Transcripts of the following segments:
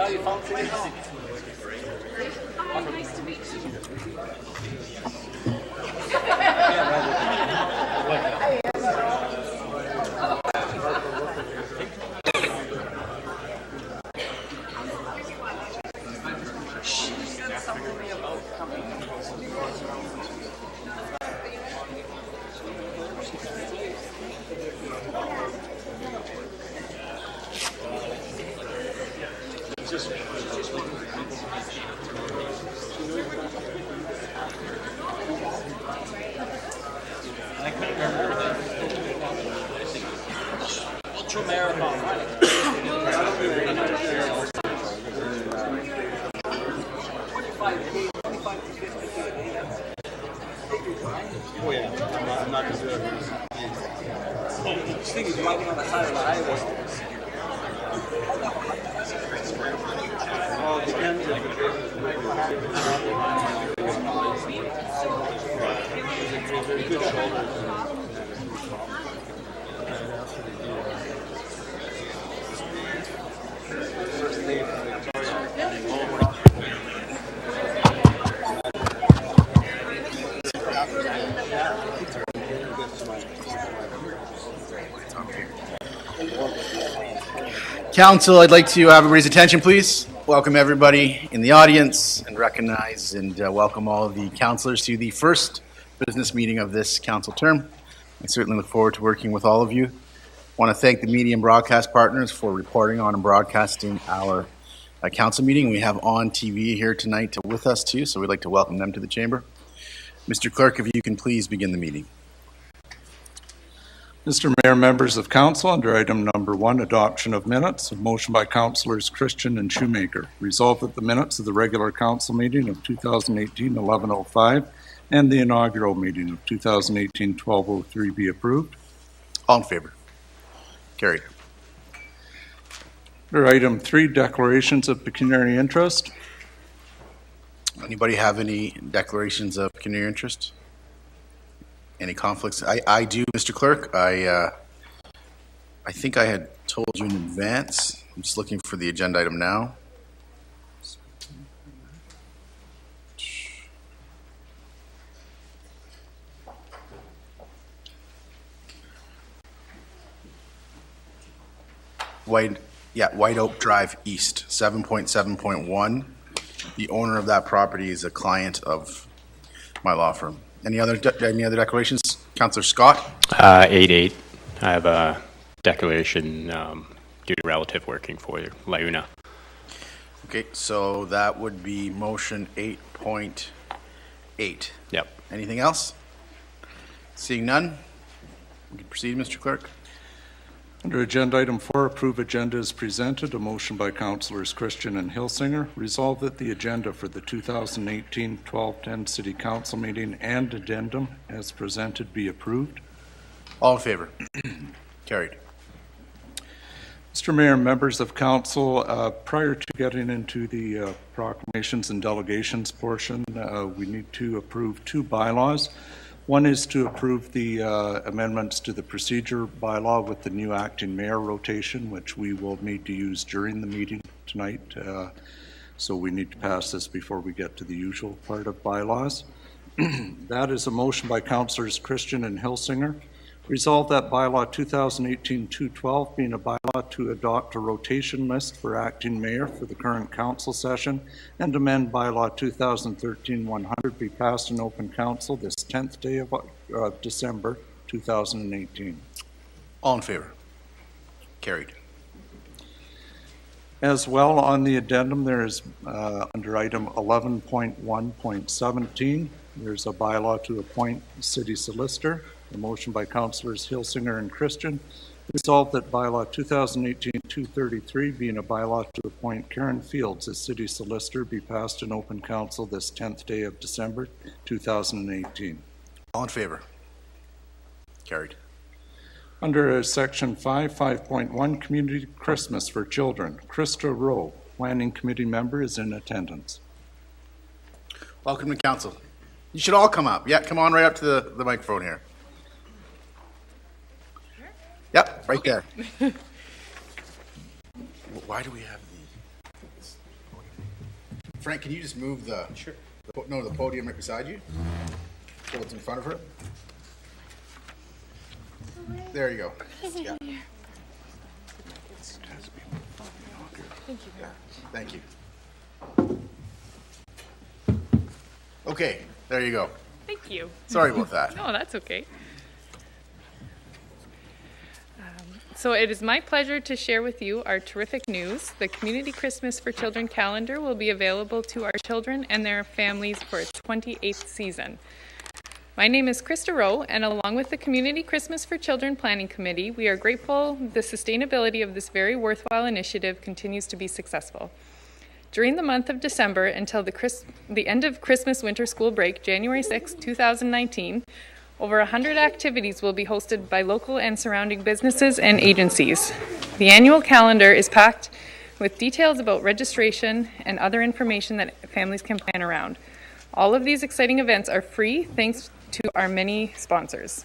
Nice to meet you. Council, I'd like to have everybody's attention, please. Welcome everybody in the audience and recognize and welcome all of the councillors to the first business meeting of this council term. I certainly look forward to working with all of you. I want to thank the media and broadcast partners for reporting on and broadcasting our council meeting. We have on TV here tonight with us too, so we'd like to welcome them to the chamber. Mr. Clerk, if you can please begin the meeting. Mr. Mayor, members of council, under item number 1, adoption of minutes, a motion by councillors Christian and Shoemaker. Resolved that the minutes of the regular council meeting of 2018-1105 and the inaugural meeting of 2018-1203 be approved. All in favor? Carried. Under item 3, declarations of pecuniary interest. Anybody have any declarations of pecuniary interest? Any conflicts? I do, Mr. Clerk. I think I had told you in advance. I'm just looking for the agenda item now. White Oak Drive East, 7.7.1. The owner of that property is a client of my law firm. Any other declarations? Councillor Scott? 8-8. I have a declaration due to relative working for Launa. Okay, so that would be motion 8.8. Yep. Anything else? Seeing none, we can proceed, Mr. Clerk. Under agenda item 4, approve agenda as presented. A motion by councillors Christian and Hilsinger. Resolve that the agenda for the 2018-1210 City Council meeting and addendum as presented be approved. All in favor? Carried. Mr. Mayor, members of council, prior to getting into the proclamations and delegations portion, we need to approve 2 bylaws. One is to approve the amendments to the procedure bylaw with the new acting mayor rotation, which we will need to use during the meeting tonight. So we need to pass this before we get to the usual part of bylaws. That is a motion by councillors Christian and Hilsinger. Resolve that bylaw 2018-212 being a bylaw to adopt a rotation list for acting mayor for the current council session and amend bylaw 2013-100 be passed in open council this 10th day of December 2018. All in favor? Carried. As well, on the addendum, there is under item 11.1.17, there's a bylaw to appoint city solicitor. A motion by councillors Hilsinger and Christian. Resolved that bylaw 2018-233 being a bylaw to appoint Karen Fields as city solicitor be passed in open council this 10th day of December 2018. All in favor? Carried. Under section 5.1 Community Christmas for Children, Krista Rowe, Planning Committee member, is in attendance. Welcome to council. You should all come up. Yeah, come on right up to the microphone here. Yep, right there. Why do we have the... Frank, can you just move the podium right beside you? So it's in front of her. There you go. Yeah. Thank you. Okay, there you go. Thank you. Sorry about that. No, that's okay. So it is my pleasure to share with you our terrific news. The Community Christmas for Children calendar will be available to our children and their families for its 28th season. My name is Krista Rowe, and along with the Community Christmas for Children Planning Committee, we are grateful the sustainability of this very worthwhile initiative continues to be successful. During the month of December until the end of Christmas winter school break, January 6, 2019, over 100 activities will be hosted by local and surrounding businesses and agencies. The annual calendar is packed with details about registration and other information that families can plan around. All of these exciting events are free thanks to our many sponsors.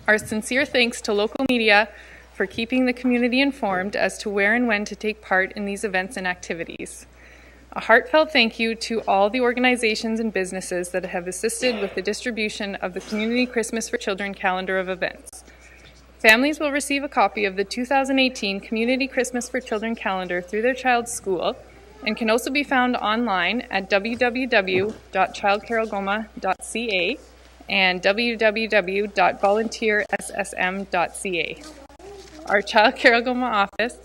Our sincere thanks to local media for keeping the community informed as to where and when to take part in these events and activities. A heartfelt thank you to all the organizations and businesses that have assisted with the distribution of the Community Christmas for Children calendar of events. Families will receive a copy of the 2018 Community Christmas for Children calendar through their child's school and can also be found online at www.childcarealgoma.ca and www.volunteerssm.ca. Our Child Care Algoma office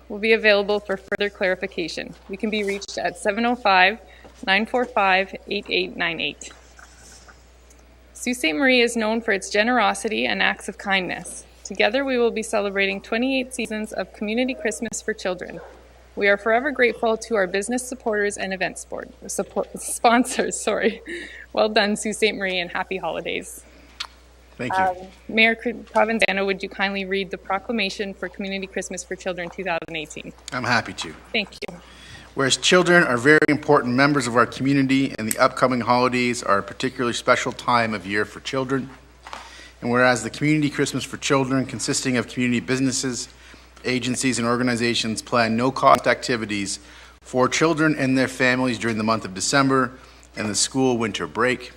will be available for further clarification. We can be reached at 705-945-8898. Sault Ste. Marie is known for its generosity and acts of kindness. Together, we will be celebrating 28 seasons of Community Christmas for Children. We are forever grateful to our business supporters and event sponsors. Well done, Sault Ste. Marie, and happy holidays. Thank you. Mayor Provenzano, would you kindly read the proclamation for Community Christmas for Children 2018? I'm happy to. Thank you. Whereas children are very important members of our community and the upcoming holidays are a particularly special time of year for children, and whereas the Community Christmas for Children, consisting of community businesses, agencies, and organizations, plan no-cost activities for children and their families during the month of December and the school winter break.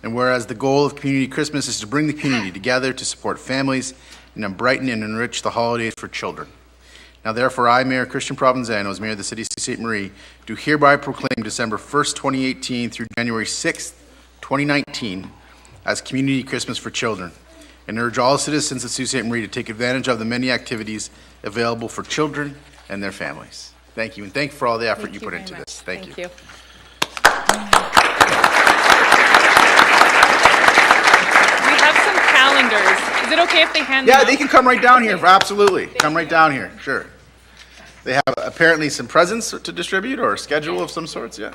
And whereas the goal of Community Christmas is to bring the community together to support families and to brighten and enrich the holidays for children. Now therefore, I, Mayor Christian Provenzano, as Mayor of the City of Sault Ste. Marie, do hereby proclaim December 1st, 2018 through January 6th, 2019 as Community Christmas for Children, and urge all citizens of Sault Ste. Marie to take advantage of the many activities available for children and their families. Thank you, and thank you for all the effort you put into this. Thank you. Calendars. Is it okay if they hand them out? Yeah, they can come right down here. Absolutely. Come right down here. Sure. They have apparently some presents to distribute or a schedule of some sorts. Yeah.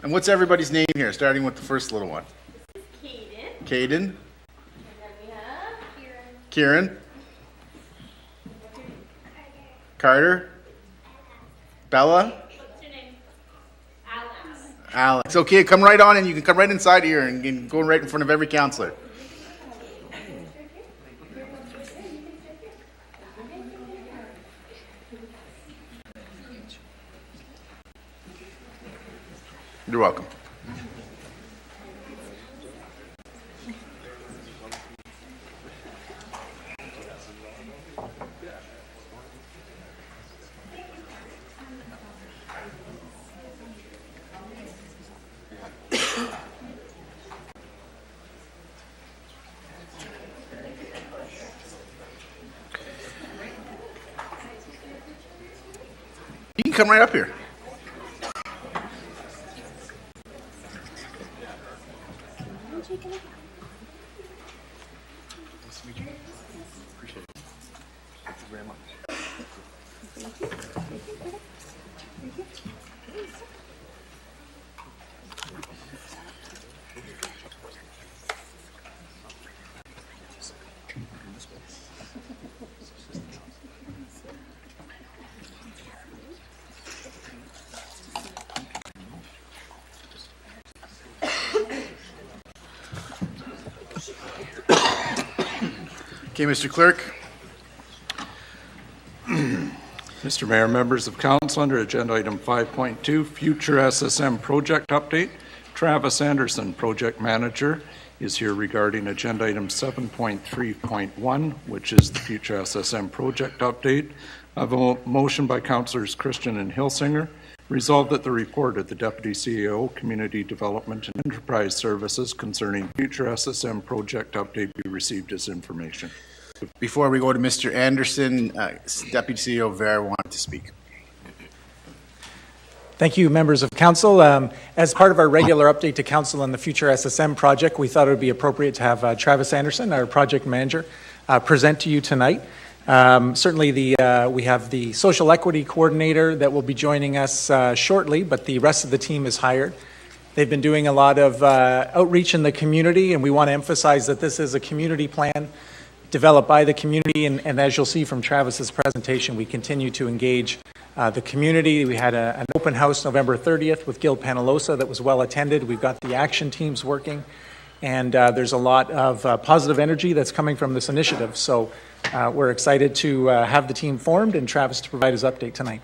And what's everybody's name here, starting with the first little one? Caden. Caden. And then we have Kieran. Carter. Bella. what's your name? Alex. Alex. Okay, come right on and you can come right inside here and go right in front of every counselor. You're welcome. You can come right up here. Okay, Mr. Clerk. Mr. Mayor, members of council, under agenda item 5.2, future SSM project update, Travis Anderson, project manager, is here regarding agenda item 7.3.1, which is the future SSM project update. I have a motion by councillors Christian and Hilsinger. Resolved that the report of the Deputy CEO, Community Development and Enterprise Services concerning future SSM project update be received as information. Before we go to Mr. Anderson, Deputy CEO Ver wanted to speak. Thank you, members of council. As part of our regular update to council on the future SSM project, we thought it would be appropriate to have Travis Anderson, our project manager, present to you tonight. Certainly we have the social equity coordinator that will be joining us shortly, but the rest of the team is hired. They've been doing a lot of outreach in the community, and we want to emphasize that this is a community plan developed by the community, and as you'll see from Travis's presentation, we continue to engage the community. We had an open house November 30th with Gil Panalosa that was well attended. We've got the action teams working, and there's a lot of positive energy that's coming from this initiative. So we're excited to have the team formed and Travis to provide his update tonight.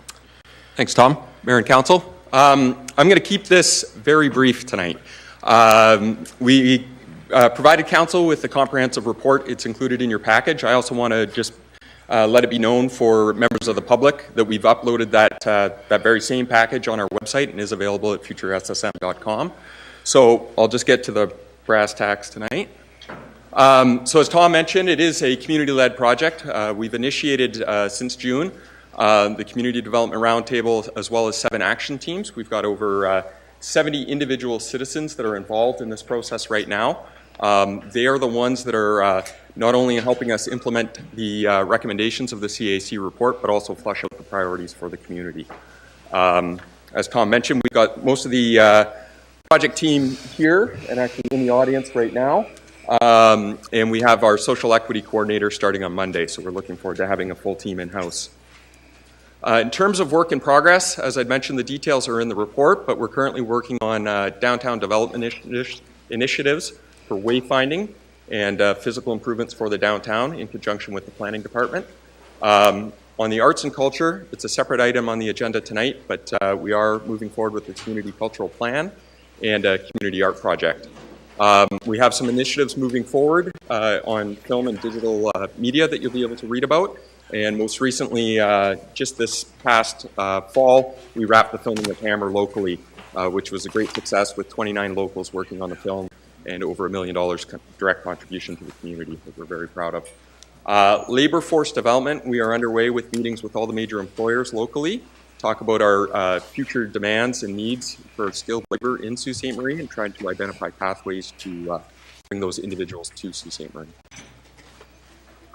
Thanks, Tom. Mayor and Council. I'm going to keep this very brief tonight. We provided Council with the comprehensive report. It's included in your package. I also want to just let it be known for members of the public that we've uploaded that very same package on our website and is available at futuressm.com. So I'll just get to the brass tacks tonight. So as Tom mentioned, it is a community-led project. We've initiated since June the Community Development Roundtable as well as 7 action teams. We've got over 70 individual citizens that are involved in this process right now. They are the ones that are not only helping us implement the recommendations of the CAC report, but also flesh out the priorities for the community. As Tom mentioned, we've got most of the project team here and actually in the audience right now. And we have our social equity coordinator starting on Monday, so we're looking forward to having a full team in-house. In terms of work in progress, as I'd mentioned, the details are in the report, but we're currently working on downtown development initiatives for wayfinding and physical improvements for the downtown in conjunction with the planning department. On the arts and culture, it's a separate item on the agenda tonight, but we are moving forward with the community cultural plan and a community art project. We have some initiatives moving forward on film and digital media that you'll be able to read about. And most recently, just this past fall, we wrapped the filming of Hammer locally, which was a great success with 29 locals working on the film and over $1 million direct contribution to the community that we're very proud of. Labor force development, we are underway with meetings with all the major employers locally, talk about our future demands and needs for skilled labor in Sault Ste. Marie and trying to identify pathways to bring those individuals to Sault Ste. Marie.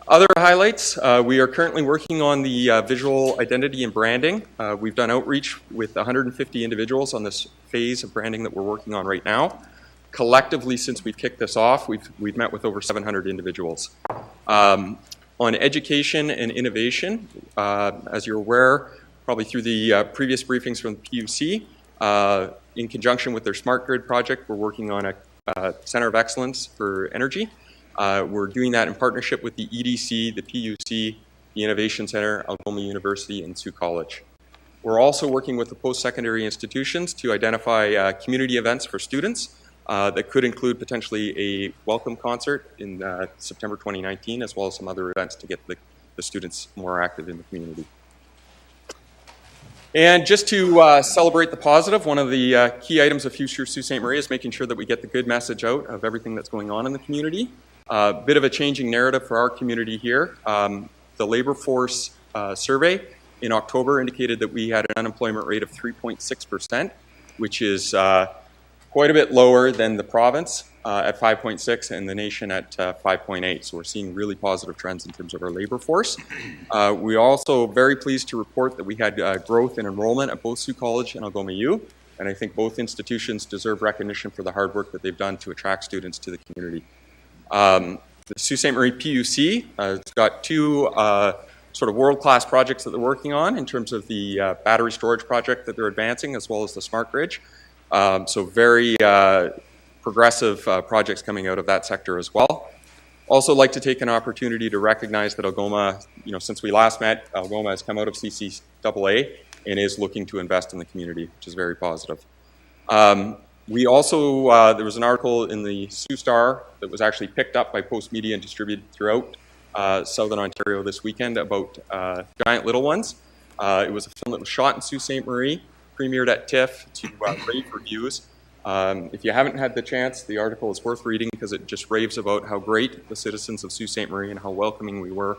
Other highlights, we are currently working on the visual identity and branding. We've done outreach with 150 individuals on this phase of branding that we're working on right now. Collectively, since we've kicked this off, we've met with over 700 individuals. On education and innovation, as you're aware, probably through the previous briefings from the PUC, in conjunction with their Smart Grid project, we're working on a Center of Excellence for Energy. We're doing that in partnership with the EDC, the PUC, the Innovation Center, Algoma University, and Sault College. We're also working with the post-secondary institutions to identify community events for students that could include potentially a welcome concert in September 2019, as well as some other events to get the students more active in the community. And just to celebrate the positive, one of the key items of Future Sault Ste. Marie is making sure that we get the good message out of everything that's going on in the community. Bit of a changing narrative for our community here. The labor force survey in October indicated that we had an unemployment rate of 3.6%, which is quite a bit lower than the province at 5.6 and the nation at 5.8. So we're seeing really positive trends in terms of our labor force. We're also very pleased to report that we had growth in enrollment at both Sault College and Algoma U, and I think both institutions deserve recognition for the hard work that they've done to attract students to the community. The Sault Ste. Marie PUC has got 2 sort of world-class projects that they're working on in terms of the battery storage project that they're advancing, as well as the Smart Grid. So very progressive projects coming out of that sector as well. Also like to take an opportunity to recognize that Algoma, since we last met, Algoma has come out of CCAA and is looking to invest in the community, which is very positive. We also, there was an article in the Sault Ste that was actually picked up by Post Media and distributed throughout Southern Ontario this weekend about Giant Little Ones. It was a film that was shot in Sault Ste. Marie, premiered at TIFF to rave reviews. If you haven't had the chance, the article is worth reading because it just raves about how great the citizens of Sault Ste. Marie and how welcoming we were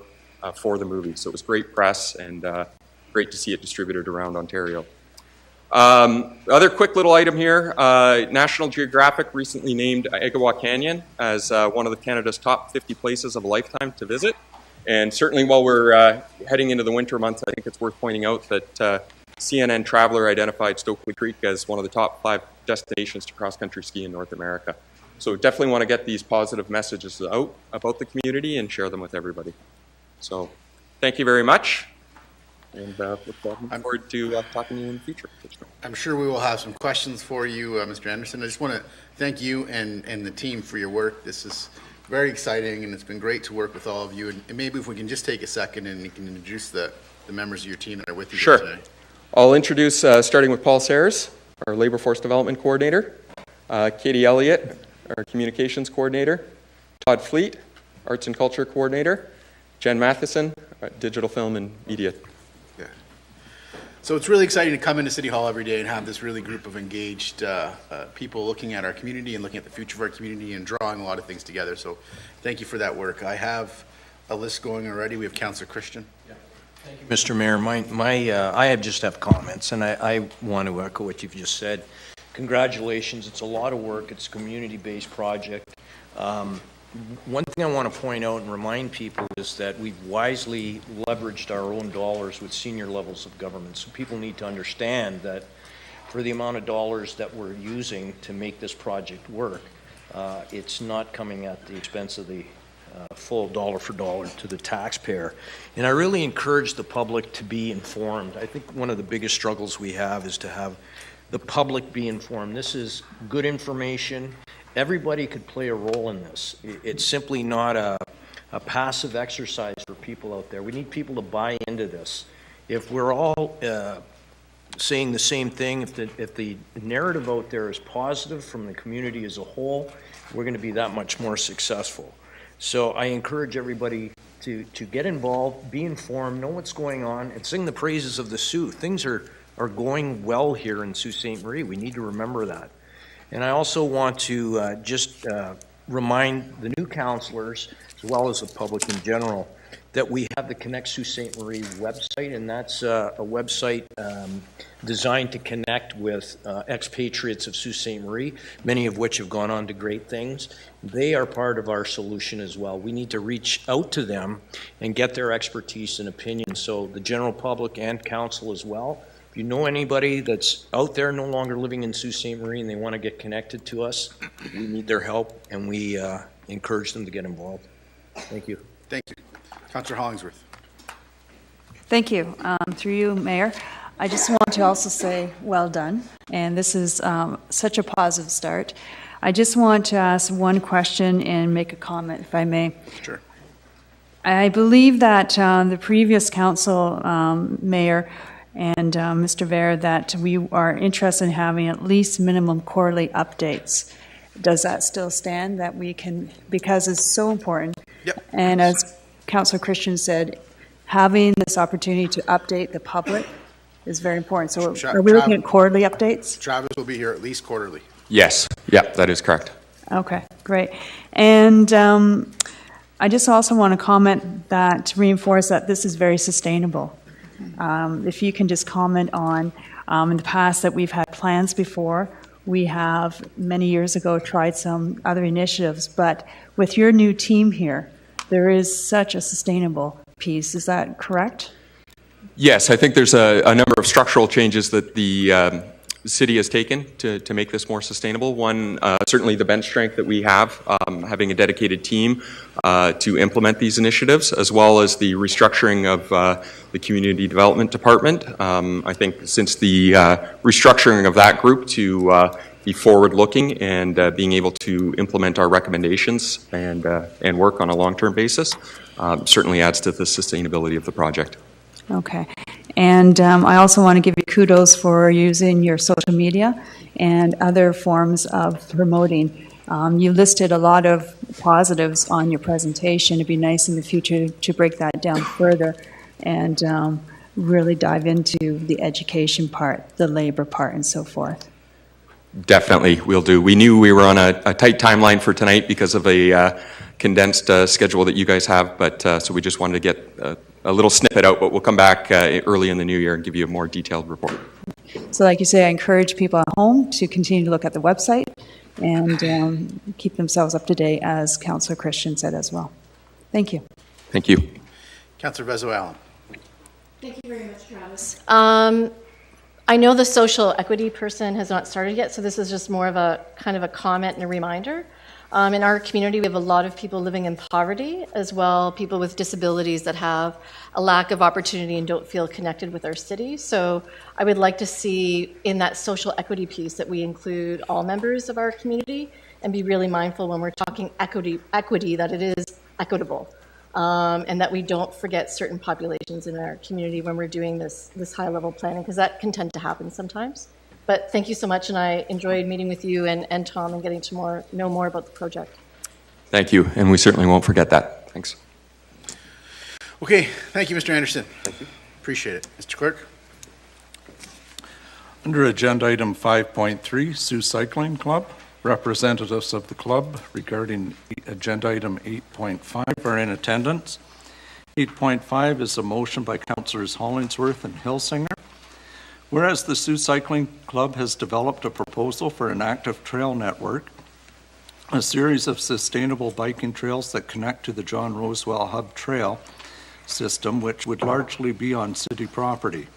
for the movie. So it was great press and great to see it distributed around Ontario. Other quick little item here, National Geographic recently named Agawa Canyon as one of Canada's top 50 places of a lifetime to visit. And certainly while we're heading into the winter months, I think it's worth pointing out that CNN Traveler identified Stokely Creek as one of the top 5 destinations to cross-country ski in North America. So definitely want to get these positive messages out about the community and share them with everybody. So thank you very much. And look forward to talking to you in the future. I'm sure we will have some questions for you, Mr. Anderson. I just want to thank you and the team for your work. This is very exciting, and it's been great to work with all of you. And maybe if we can just take a second and you can introduce the members of your team that are with you here today. I'll introduce, starting with Paul Sayers, our Labour Force Development Coordinator, Katie Elliott, our Communications Coordinator, Todd Fleet, Arts and Culture Coordinator, Jen Matheson, Digital Film and Media. Yeah. So it's really exciting to come into City Hall every day and have this really group of engaged people looking at our community and looking at the future of our community and drawing a lot of things together. So thank you for that work. I have a list going already. We have Councillor Christian. Yeah. Thank you, Mr. Mayor. I just have comments, and I want to echo what you've just said. Congratulations. It's a lot of work. It's a community-based project. One thing I want to point out and remind people is that we've wisely leveraged our own dollars with senior levels of government. So people need to understand that for the amount of dollars that we're using to make this project work, it's not coming at the expense of the full dollar for dollar to the taxpayer. And I really encourage the public to be informed. I think one of the biggest struggles we have is to have the public be informed. This is good information. Everybody could play a role in this. It's simply not a passive exercise for people out there. We need people to buy into this. If we're all saying the same thing, if the narrative out there is positive from the community as a whole, we're going to be that much more successful. So I encourage everybody to get involved, be informed, know what's going on, and sing the praises of the Sioux. Things are going well here in Sault Ste. Marie. We need to remember that. And I also want to just remind the new councillors, as well as the public in general, that we have the Connect Sault Ste. Marie website, and that's a website designed to connect with expatriates of Sault Ste. Marie, many of which have gone on to great things. They are part of our solution as well. We need to reach out to them and get their expertise and opinion. So the general public and council as well. If you know anybody that's out there no longer living in Sault Ste. Marie and they want to get connected to us, we need their help, and we encourage them to get involved. Thank you. Thank you. Councillor Hollingsworth. Thank you. Through you, Mayor, I just want to also say well done, and this is such a positive start. I just want to ask one question and make a comment, if I may. Sure. I believe that the previous council mayor and Mr. Ver, that we are interested in having at least minimum quarterly updates. Does that still stand, that we can, because it's so important? Yep. And as Councillor Christian said, having this opportunity to update the public is very important. So are we looking at quarterly updates? Travis will be here at least quarterly. Yes. Yeah, that is correct. Okay, great. And I just also want to comment that, to reinforce that this is very sustainable. If you can just comment on, in the past that we've had plans before, we have many years ago tried some other initiatives, but with your new team here, there is such a sustainable piece. Is that correct? Yes, I think there's a number of structural changes that the city has taken to make this more sustainable. One, certainly the bench strength that we have, having a dedicated team to implement these initiatives, as well as the restructuring of the Community Development Department. I think since the restructuring of that group to be forward-looking and being able to implement our recommendations and work on a long-term basis certainly adds to the sustainability of the project. Okay. And I also want to give you kudos for using your social media and other forms of promoting. You listed a lot of positives on your presentation. It'd be nice in the future to break that down further and really dive into the education part, the labor part, and so forth. Definitely, we'll do. We knew we were on a tight timeline for tonight because of a condensed schedule that you guys have, but so we just wanted to get a little snippet out, but we'll come back early in the new year and give you a more detailed report. So like you say, I encourage people at home to continue to look at the website and keep themselves up to date, as Councillor Christian said as well. Thank you. Thank you. Councillor Vezo-Allen. Thank you very much, Travis. I know the social equity person has not started yet, so this is just more of a kind of a comment and a reminder. In our community, we have a lot of people living in poverty, as well people with disabilities that have a lack of opportunity and don't feel connected with our city. So I would like to see in that social equity piece that we include all members of our community and be really mindful when we're talking equity that it is equitable. And that we don't forget certain populations in our community when we're doing this high-level planning, because that can tend to happen sometimes. But thank you so much, and I enjoyed meeting with you and Tom and getting to know more about the project. Thank you, and we certainly won't forget that. Thanks. Okay, thank you, Mr. Anderson. Thank you. Appreciate it. Mr. Clerk? Under agenda item 5.3, Sault Cycling Club, representatives of the club regarding agenda item 8.5 are in attendance. 8.5 is a motion by Councillors Hollingsworth and Hilsinger. Whereas the Sault Cycling Club has developed a proposal for an active trail network, a series of sustainable biking trails that connect to the John Rosewell Hub Trail system, which would largely be on city property.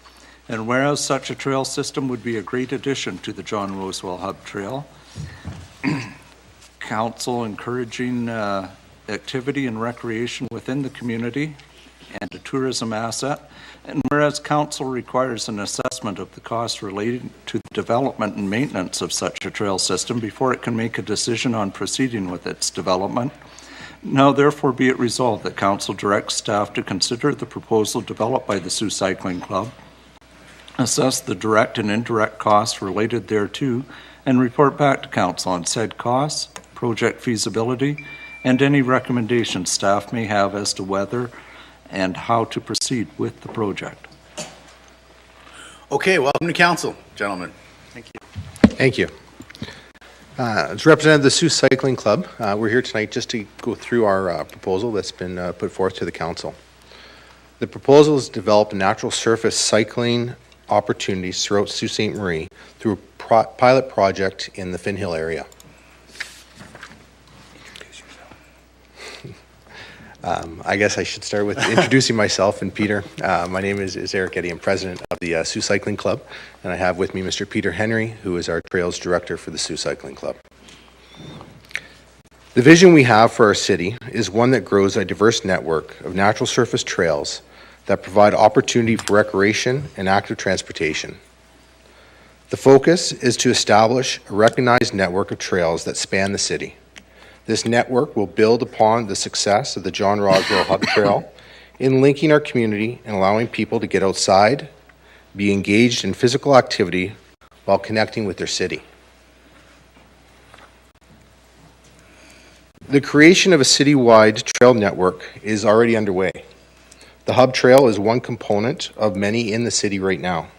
And whereas such a trail system would be a great addition to the John Rosewell Hub Trail, Council encouraging activity and recreation within the community and a tourism asset, and whereas Council requires an assessment of the costs relating to the development and maintenance of such a trail system before it can make a decision on proceeding with its development, now therefore be it resolved that Council directs staff to consider the proposal developed by the Sault Cycling Club, assess the direct and indirect costs related thereto, and report back to Council on said costs, project feasibility, and any recommendations staff may have as to whether and how to proceed with the project. Okay, welcome to council, gentlemen. Thank you. Thank you. As representative of the Sault Cycling Club, we're here tonight just to go through our proposal that's been put forth to the council. The proposal is to develop natural surface cycling opportunities throughout Sault Ste. Marie through a pilot project in the Finn Hill area. I guess I should start with introducing myself and Peter. My name is Eric Eddy. I'm president of the Sault Cycling Club, and I have with me Mr. Peter Henry, who is our trails director for the Sault Cycling Club. The vision we have for our city is one that grows a diverse network of natural surface trails that provide opportunity for recreation and active transportation. The focus is to establish a recognized network of trails that span the city. This network will build upon the success of the John Rosewell Hub Trail in linking our community and allowing people to get outside, be engaged in physical activity while connecting with their city. The creation of a citywide trail network is already underway. The Hub Trail is one component of many in the city right now.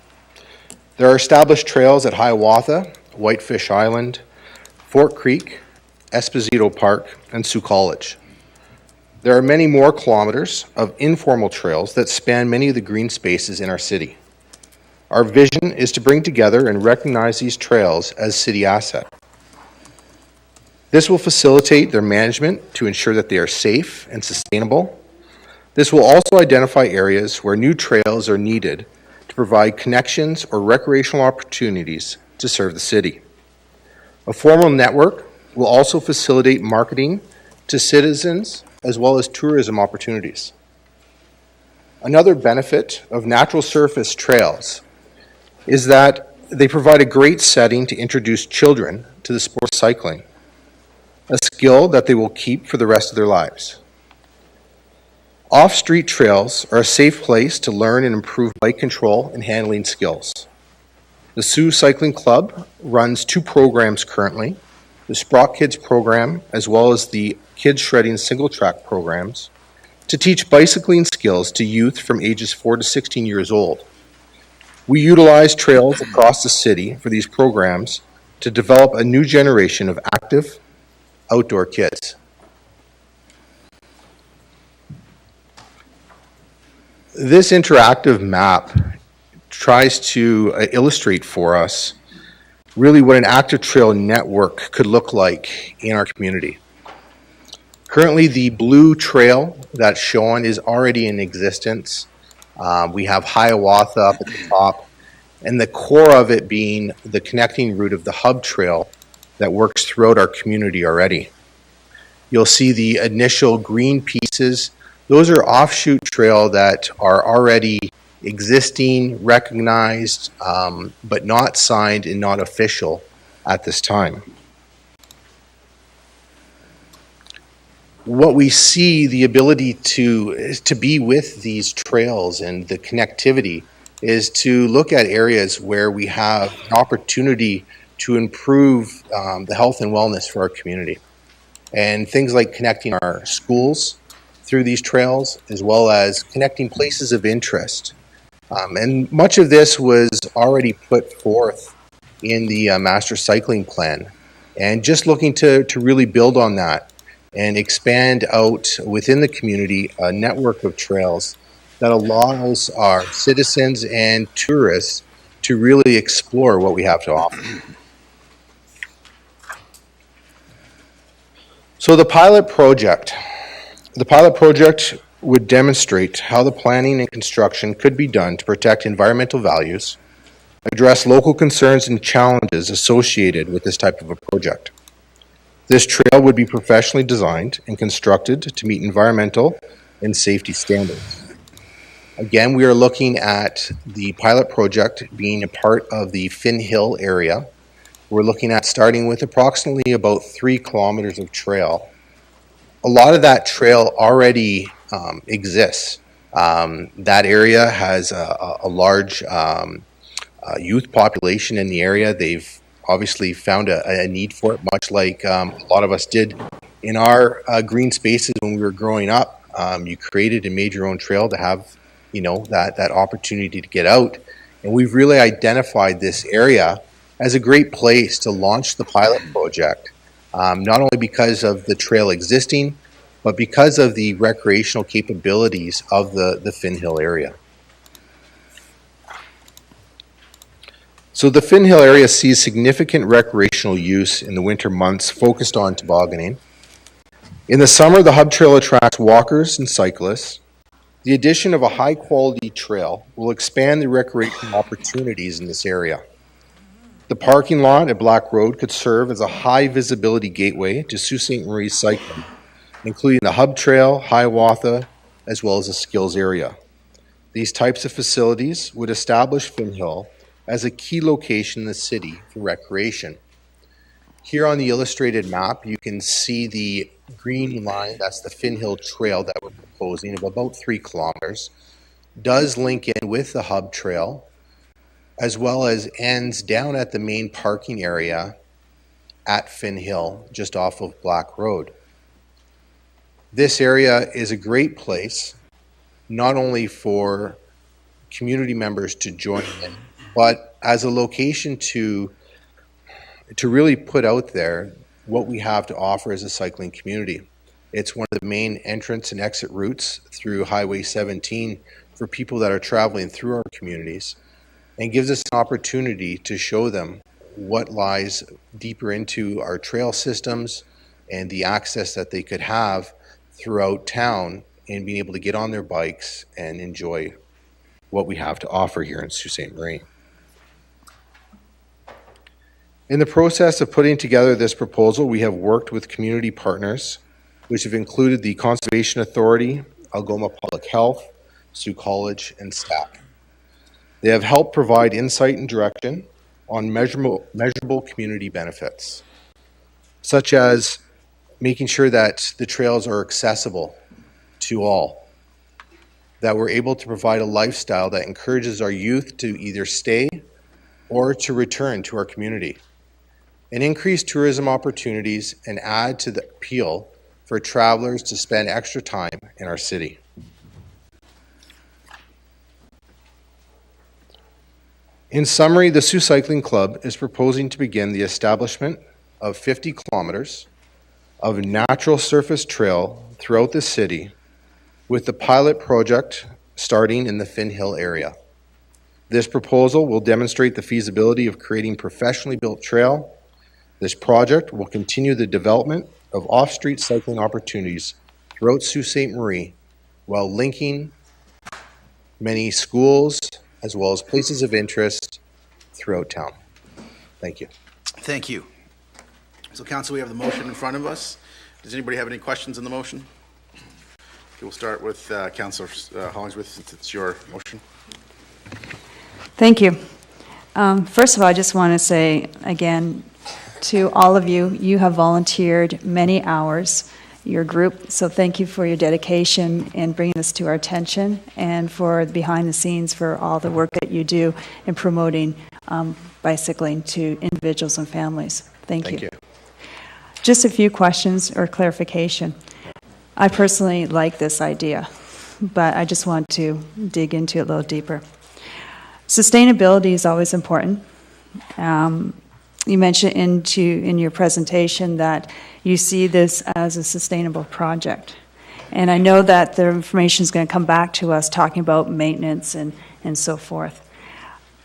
There are established trails at Hiawatha, Whitefish Island, Fort Creek, Esposito Park, and Sioux College. There are many more kilometers of informal trails that span many of the green spaces in our city. Our vision is to bring together and recognize these trails as city asset. This will facilitate their management to ensure that they are safe and sustainable. This will also identify areas where new trails are needed to provide connections or recreational opportunities to serve the city. A formal network will also facilitate marketing to citizens as well as tourism opportunities. Another benefit of natural surface trails is that they provide a great setting to introduce children to the sport of cycling, a skill that they will keep for the rest of their lives. Off-street trails are a safe place to learn and improve bike control and handling skills. The Sault Cycling Club runs 2 programs currently, the Sprock Kids program as well as the Kids Shredding single track programs, to teach bicycling skills to youth from ages 4 to 16 years old. We utilize trails across the city for these programs to develop a new generation of active outdoor kids. This interactive map tries to illustrate for us really what an active trail network could look like in our community. Currently, the blue trail that's shown is already in existence. We have Hiawatha up at the top, and the core of it being the connecting route of the hub trail that works throughout our community already. You'll see the initial green pieces. Those are offshoot trail that are already existing, recognized, but not signed and not official at this time. What we see the ability to be with these trails and the connectivity is to look at areas where we have an opportunity to improve the health and wellness for our community. And things like connecting our schools through these trails, as well as connecting places of interest. And much of this was already put forth in the master cycling plan. And just looking to really build on that and expand out within the community a network of trails that allows our citizens and tourists to really explore what we have to offer. So the pilot project would demonstrate how the planning and construction could be done to protect environmental values, address local concerns and challenges associated with this type of a project. This trail would be professionally designed and constructed to meet environmental and safety standards. Again, we are looking at the pilot project being a part of the Finn Hill area. We're looking at starting with approximately about 3 kilometers of trail. A lot of that trail already exists. That area has a large youth population in the area. They've obviously found a need for it, much like a lot of us did in our green spaces when we were growing up. You created and made your own trail to have, that opportunity to get out. And we've really identified this area as a great place to launch the pilot project, not only because of the trail existing, but because of the recreational capabilities of the Finn Hill area. So the Finn Hill area sees significant recreational use in the winter months focused on tobogganing. In the summer, the hub trail attracts walkers and cyclists. The addition of a high-quality trail will expand the recreational opportunities in this area. The parking lot at Black Road could serve as a high-visibility gateway to Sault Ste. Marie cycling, including the hub trail, Hiawatha, as well as the skills area. These types of facilities would establish Finn Hill as a key location in the city for recreation. Here on the illustrated map, you can see the green line, that's the Finn Hill Trail that we're proposing of about 3 kilometers, does link in with the hub trail, as well as ends down at the main parking area at Finn Hill, just off of Black Road. This area is a great place, not only for community members to join in, but as a location to really put out there what we have to offer as a cycling community. It's one of the main entrance and exit routes through Highway 17 for people that are traveling through our communities, and gives us an opportunity to show them what lies deeper into our trail systems and the access that they could have throughout town and being able to get on their bikes and enjoy what we have to offer here in Sault Ste. Marie. In the process of putting together this proposal, we have worked with community partners, which have included the Conservation Authority, Algoma Public Health, Sault College, and STAC. They have helped provide insight and direction on measurable community benefits, such as making sure that the trails are accessible to all, that we're able to provide a lifestyle that encourages our youth to either stay or to return to our community, and increase tourism opportunities and add to the appeal for travelers to spend extra time in our city. In summary, the Sault Cycling Club is proposing to begin the establishment of 50 kilometers of natural surface trail throughout the city, with the pilot project starting in the Finn Hill area. This proposal will demonstrate the feasibility of creating professionally built trail. This project will continue the development of off-street cycling opportunities throughout Sault Ste. Marie, while linking many schools as well as places of interest throughout town. Thank you. Thank you. So, Council, we have the motion in front of us. Does anybody have any questions on the motion? Okay, we'll start with Councillor Hollingsworth, since it's your motion. Thank you. First of all, I just want to say again to all of you, you have volunteered many hours, your group, so thank you for your dedication in bringing this to our attention and for behind the scenes for all the work that you do in promoting bicycling to individuals and families. Thank you. Just a few questions or clarification. I personally like this idea, but I just want to dig into it a little deeper. Sustainability is always important. You mentioned in your presentation that you see this as a sustainable project. And I know that the information is going to come back to us talking about maintenance and so forth.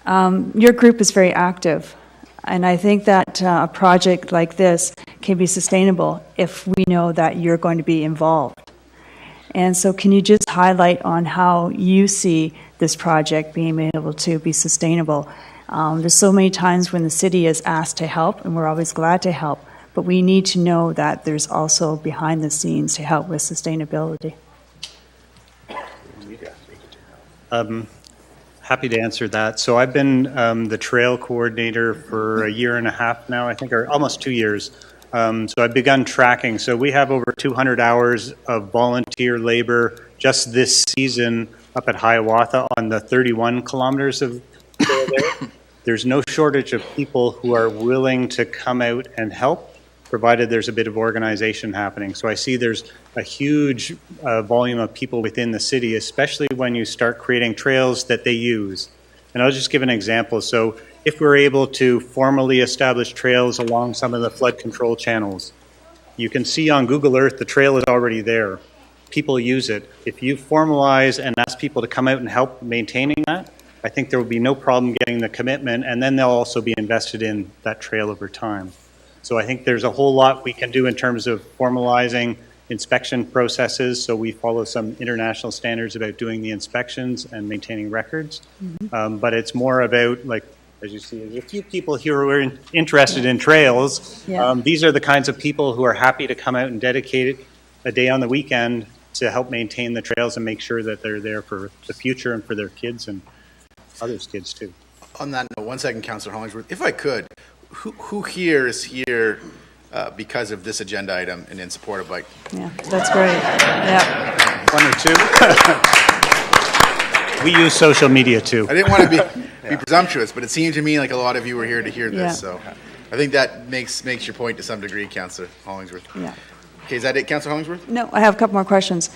Your group is very active, and I think that a project like this can be sustainable if we know that you're going to be involved. And so can you just highlight on how you see this project being able to be sustainable? There's so many times when the city is asked to help, and we're always glad to help, but we need to know that there's also behind the scenes to help with sustainability. Happy to answer that. So I've been the trail coordinator for a year and a half now, I think, or almost 2 years. So I've begun tracking. So we have over 200 hours of volunteer labor just this season up at Hiawatha on the 31 kilometers of trail there. There's no shortage of people who are willing to come out and help, provided there's a bit of organization happening. So I see there's a huge volume of people within the city, especially when you start creating trails that they use. And I'll just give an example. So if we're able to formally establish trails along some of the flood control channels, you can see on Google Earth the trail is already there. People use it. If you formalize and ask people to come out and help maintaining that, I think there will be no problem getting the commitment, and then they'll also be invested in that trail over time. So I think there's a whole lot we can do in terms of formalizing inspection processes. So we follow some international standards about doing the inspections and maintaining records. Mm-hmm. But it's more about, like, as you see, there's a few people here who are interested in trails. Yeah. These are the kinds of people who are happy to come out and dedicate a day on the weekend to help maintain the trails and make sure that they're there for the future and for their kids and others' kids too. On that note, 1 second, Councillor Hollingsworth, if I could, who here is here because of this agenda item and in support of bike? Yeah, that's great. Yeah. One or two. We use social media too. I didn't want to be presumptuous, but it seemed to me like a lot of you were here to hear this. Yeah. So I think that makes your point to some degree, Councillor Hollingsworth. Yeah. Okay, is that it, Councillor Hollingsworth? No, I have a couple more questions.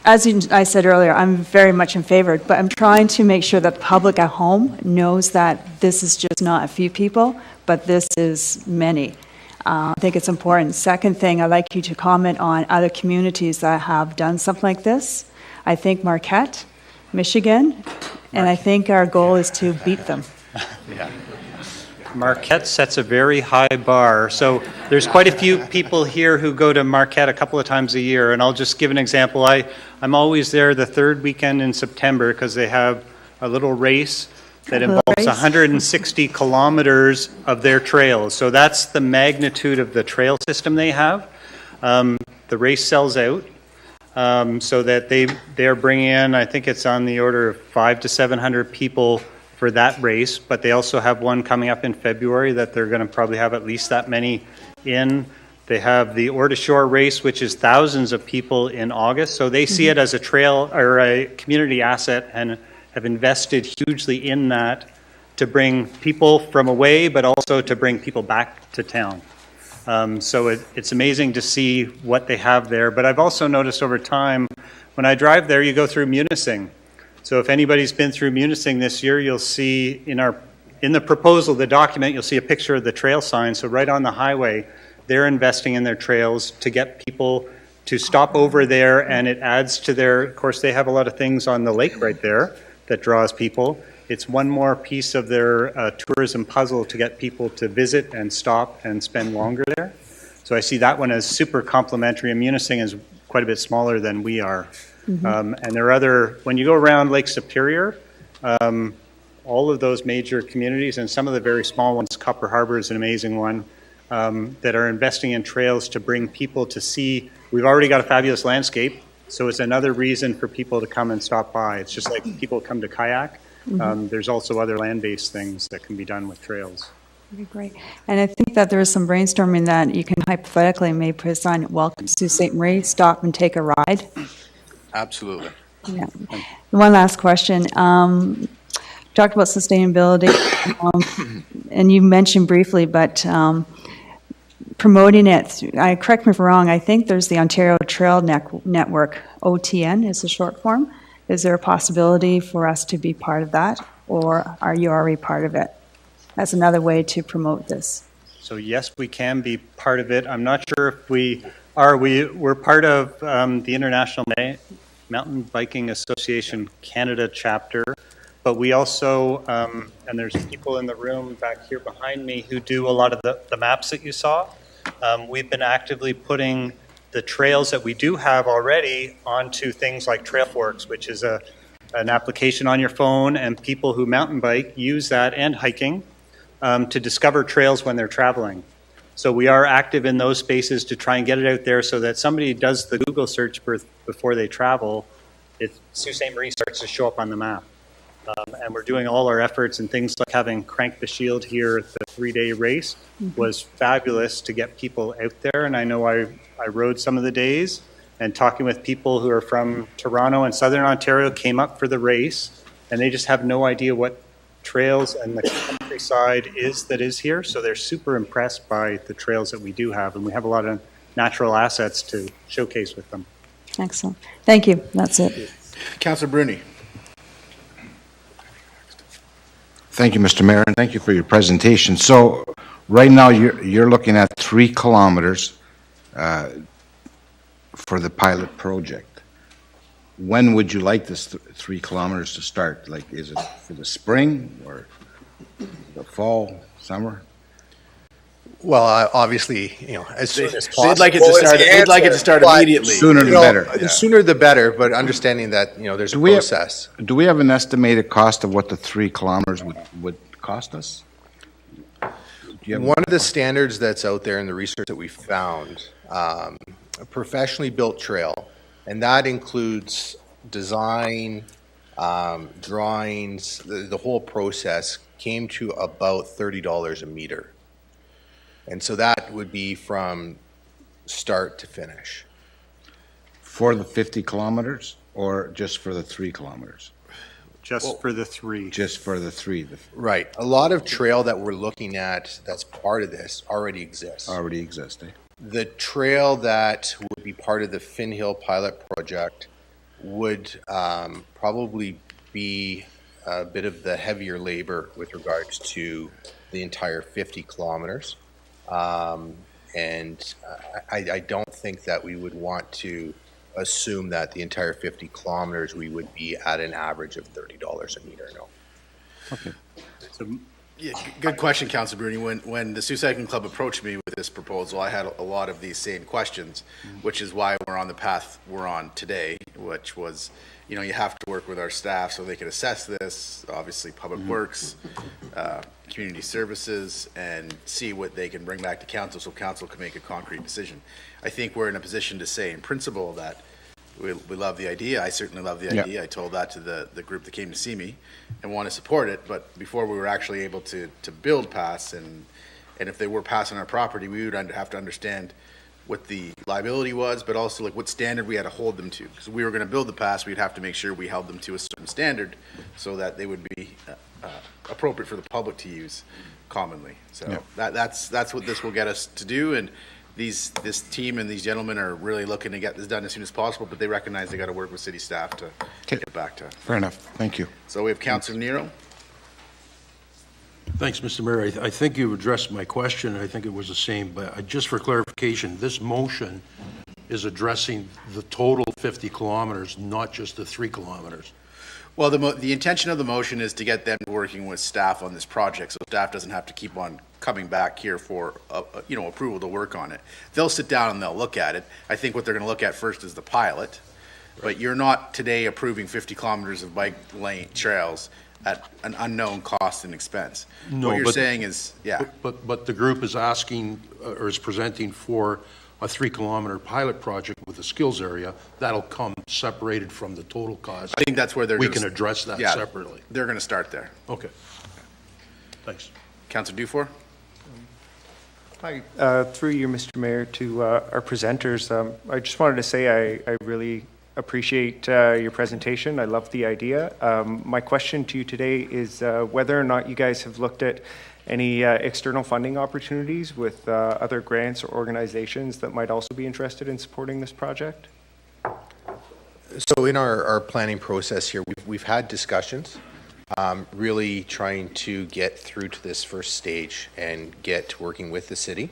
As I said earlier, I'm very much in favor, but I'm trying to make sure that the public at home knows that this is just not a few people, but this is many. I think it's important. Second thing, I'd like you to comment on other communities that have done something like this. I think Marquette, Michigan, and I think our goal is to beat them. Yeah. Marquette sets a very high bar. So there's quite a few people here who go to Marquette a couple of times a year, and I'll just give an example. I'm always there the third weekend in September because they have a little race that involves 160 kilometers of their trails. So that's the magnitude of the trail system they have. The race sells out so that they're bringing in, I think it's on the order of 500 to 700 people for that race, but they also have one coming up in February that they're going to probably have at least that many in. They have the Ore to Shore race, which is thousands of people in August. So they see it as a trail or a community asset and have invested hugely in that to bring people from away, but also to bring people back to town. So it's amazing to see what they have there. But I've also noticed over time, when I drive there, you go through Munising. So if anybody's been through Munising this year, you'll see in the proposal, the document, you'll see a picture of the trail sign. So right on the highway, they're investing in their trails to get people to stop over there, and it adds to of course, they have a lot of things on the lake right there that draws people. It's one more piece of their tourism puzzle to get people to visit and stop and spend longer there. So I see that one as super complementary, and Munising is quite a bit smaller than we are. And there are when you go around Lake Superior, all of those major communities and some of the very small ones, Copper Harbor is an amazing one, that are investing in trails to bring people to see. We've already got a fabulous landscape, so it's another reason for people to come and stop by. It's just like people come to kayak. There's also other land-based things that can be done with trails. Okay, great. And I think that there is some brainstorming that you can hypothetically maybe put a sign, welcome to Sault Ste. Marie, stop and take a ride. Absolutely. Yeah. One last question. Talked about sustainability, and you mentioned briefly, but promoting it, correct me if I'm wrong, I think there's the Ontario Trail Network, OTN is the short form. Is there a possibility for us to be part of that, or are you already part of it? That's another way to promote this. So yes, we can be part of it. I'm not sure if we are. We're part of the International Mountain Biking Association Canada chapter, but we also, and there's people in the room back here behind me who do a lot of the maps that you saw. We've been actively putting the trails that we do have already onto things like TrailForks, which is an application on your phone, and people who mountain bike use that and hiking to discover trails when they're traveling. So we are active in those spaces to try and get it out there so that somebody does the Google search before they travel, Sault Ste. Marie starts to show up on the map. And we're doing all our efforts, and things like having Crank the Shield here at the 3-day race was fabulous to get people out there. And I know I rode some of the days, and talking with people who are from Toronto and Southern Ontario came up for the race, and they just have no idea what trails and the countryside is here. So they're super impressed by the trails that we do have, and we have a lot of natural assets to showcase with them. Excellent. Thank you. That's it. Councillor Bruni. Thank you, Mr. Mayor, and thank you for your presentation. So right now you're looking at 3 kilometers for the pilot project. When would you like this 3 kilometers to start? Like, is it for the spring or the fall, summer? Well, obviously, as soon as possible. They'd like it to start immediately. Sooner the better. The sooner the better, but understanding that, there's a process. Do we have an estimated cost of what the 3 kilometers would cost us? One of the standards that's out there in the research that we found, a professionally built trail, and that includes design, drawings, the whole process came to about $30 a meter. And so that would be from start to finish. For the 50 kilometers or just for the 3 kilometers? Just for the 3. Just for the 3. Right. A lot of trail that we're looking at that's part of this already exists. Already exists, eh? The trail that would be part of the Finn Hill pilot project would probably be a bit of the heavier labor with regards to the entire 50 kilometers. And I don't think that we would want to assume that the entire 50 kilometers we would be at an average of $30 a meter, no. Okay. So, yeah, good question, Councillor Bruni. When the Sault Cycling Club approached me with this proposal, I had a lot of these same questions, which is why we're on the path we're on today, which was, you have to work with our staff so they can assess this, obviously Public Works, Community Services, and see what they can bring back to council so council can make a concrete decision. I think we're in a position to say in principle that we love the idea. I certainly love the idea. I told that to the group that came to see me and want to support it. But before we were actually able to build paths, and if they were passing our property, we would have to understand what the liability was, but also like what standard we had to hold them to. Because we were going to build the paths, we'd have to make sure we held them to a certain standard so that they would be appropriate for the public to use commonly. So that's what this will get us to do. And this team and these gentlemen are really looking to get this done as soon as possible, but they recognize they got to work with city staff to get back to. Fair enough. Thank you. So we have Councillor Nero. Thanks, Mr. Mayor. I think you've addressed my question. I think it was the same, but just for clarification, this motion is addressing the total 50 kilometers, not just the 3 kilometers. Well, the intention of the motion is to get them working with staff on this project, so staff doesn't have to keep on coming back here for approval to work on it. They'll sit down and they'll look at it. I think what they're going to look at first is the pilot, but you're not today approving 50 kilometers of bike lane trails at an unknown cost and expense. No, what you're saying is, But the group is asking or is presenting for a 3 kilometer pilot project with a skills area that'll come separated from the total cost. I think that's where we can address that separately. They're going to start there. Okay. Thanks. Councillor Dufour. Hi, through you, Mr. Mayor, to our presenters. I just wanted to say I really appreciate your presentation. I love the idea. My question to you today is whether or not you guys have looked at any external funding opportunities with other grants or organizations that might also be interested in supporting this project? So in our planning process here, we've had discussions, really trying to get through to this first stage and get working with the city.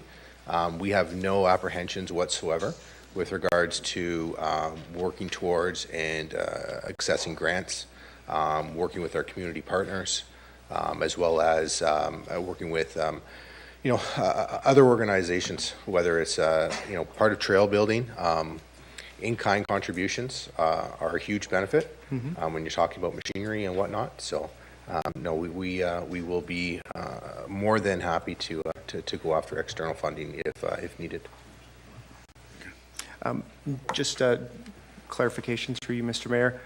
We have no apprehensions whatsoever with regards to working towards and accessing grants, working with our community partners, as well as working with other organizations, whether it's part of trail building. In-kind contributions are a huge benefit when you're talking about machinery and whatnot. So no, we will be more than happy to go after external funding if needed. Just clarifications for you, Mr. Mayor.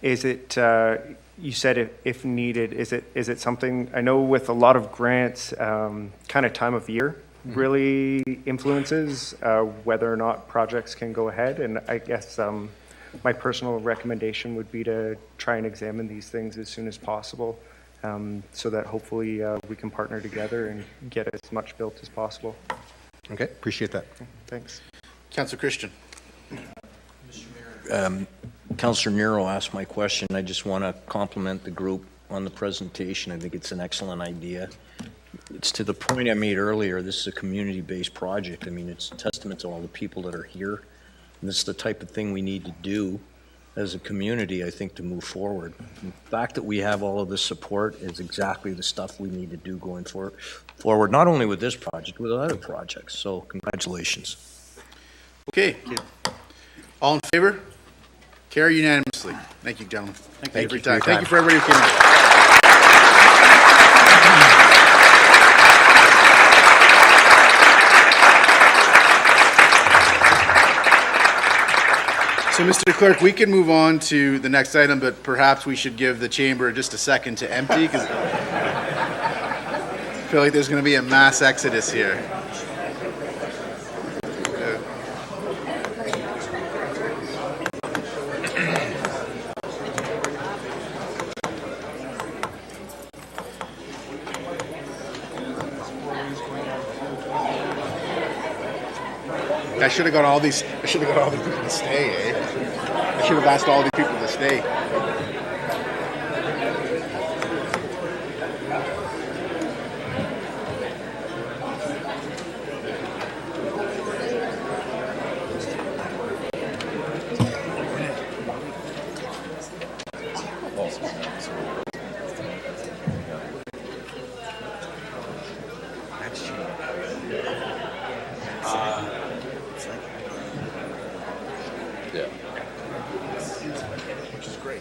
Is it, you said if needed, is it something, I know with a lot of grants, kind of time of year really influences whether or not projects can go ahead. And I guess my personal recommendation would be to try and examine these things as soon as possible so that hopefully we can partner together and get as much built as possible. Okay, appreciate that. Thanks. Councillor Christian. Councillor Nero asked my question. I just want to compliment the group on the presentation. I think it's an excellent idea. It's to the point I made earlier, this is a community-based project. I mean, it's a testament to all the people that are here. And this is the type of thing we need to do as a community, I think, to move forward. The fact that we have all of this support is exactly the stuff we need to do going forward, not only with this project, with other projects. So congratulations. Okay. All in favor? Carry unanimously. Thank you, gentlemen. Thank you for your time. Thank you for everybody who came out. So, Mr. Clerk, we can move on to the next item, but perhaps we should give the chamber just a second to empty, because I feel like there's going to be a mass exodus here. I should have got all these people to stay, eh? I should have asked all these people to stay. Which is great.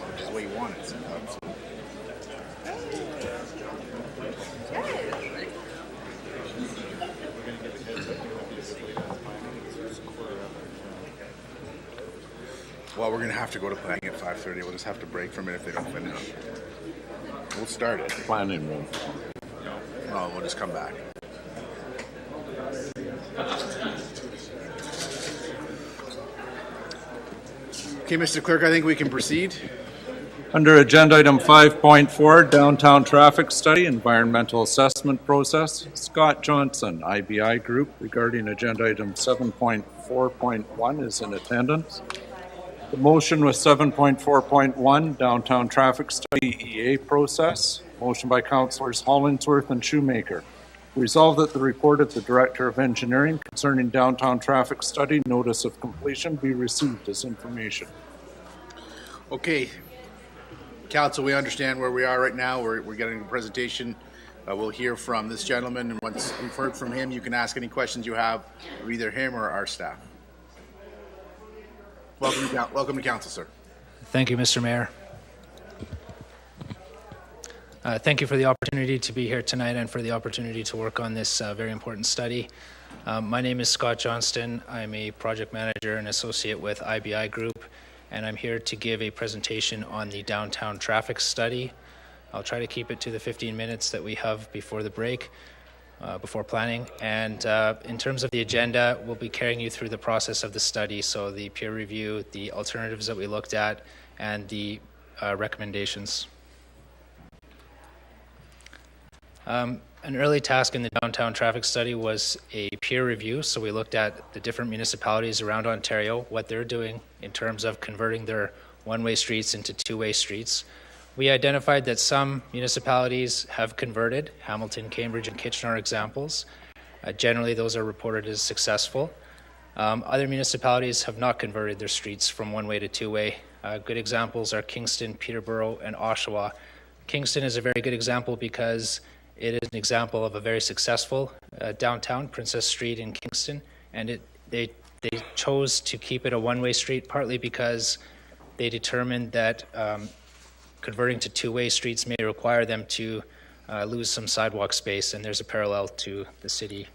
Well, we're going to have to go to planning at 5:30. We'll just have to break from it if they don't finish. We'll start it. Planning room. No, we'll just come back. Okay, Mr. Clerk, I think we can proceed. Under agenda item 5.4, downtown traffic study, environmental assessment process, Scott Johnson, IBI Group, regarding agenda item 7.4.1 is in attendance. The motion was 7.4.1, downtown traffic study EA process. Motion by Councillors Hollingsworth and Shoemaker. Resolved that the report of the Director of Engineering concerning downtown traffic study notice of completion be received as information. Okay. Council, we understand where we are right now. We're getting a presentation. We'll hear from this gentleman, and once we've heard from him, you can ask any questions you have of either him or our staff. Welcome to council, sir. Thank you, Mr. Mayor. Thank you for the opportunity to be here tonight and for the opportunity to work on this very important study. My name is Scott Johnston. I'm a project manager and associate with IBI Group, and I'm here to give a presentation on the downtown traffic study. I'll try to keep it to the 15 minutes that we have before the break, before planning. And in terms of the agenda, we'll be carrying you through the process of the study, so the peer review, the alternatives that we looked at, and the recommendations. An early task in the downtown traffic study was a peer review. So we looked at the different municipalities around Ontario, what they're doing in terms of converting their one-way streets into two-way streets. We identified that some municipalities have converted. Hamilton, Cambridge, and Kitchener are examples. Generally, those are reported as successful. Other municipalities have not converted their streets from one-way to two-way. Good examples are Kingston, Peterborough, and Oshawa. Kingston is a very good example because it is an example of a very successful downtown, Princess Street in Kingston, and they chose to keep it a one-way street partly because they determined that converting to two-way streets may require them to lose some sidewalk space, and there's a parallel to the city,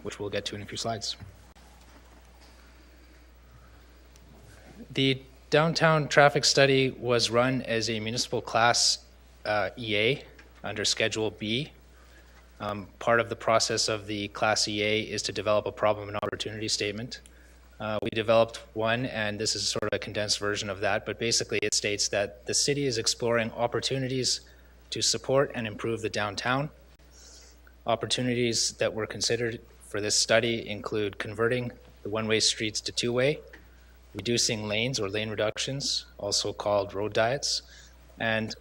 which we'll get to in a few slides. The downtown traffic study was run as a municipal class EA under Schedule B. Part of the process of the Class EA is to develop a problem and opportunity statement. We developed one, and this is sort of a condensed version of that, but basically it states that the city is exploring opportunities to support and improve the downtown. Opportunities that were considered for this study include converting the one-way streets to two-way, reducing lanes or lane reductions, also called road diets, and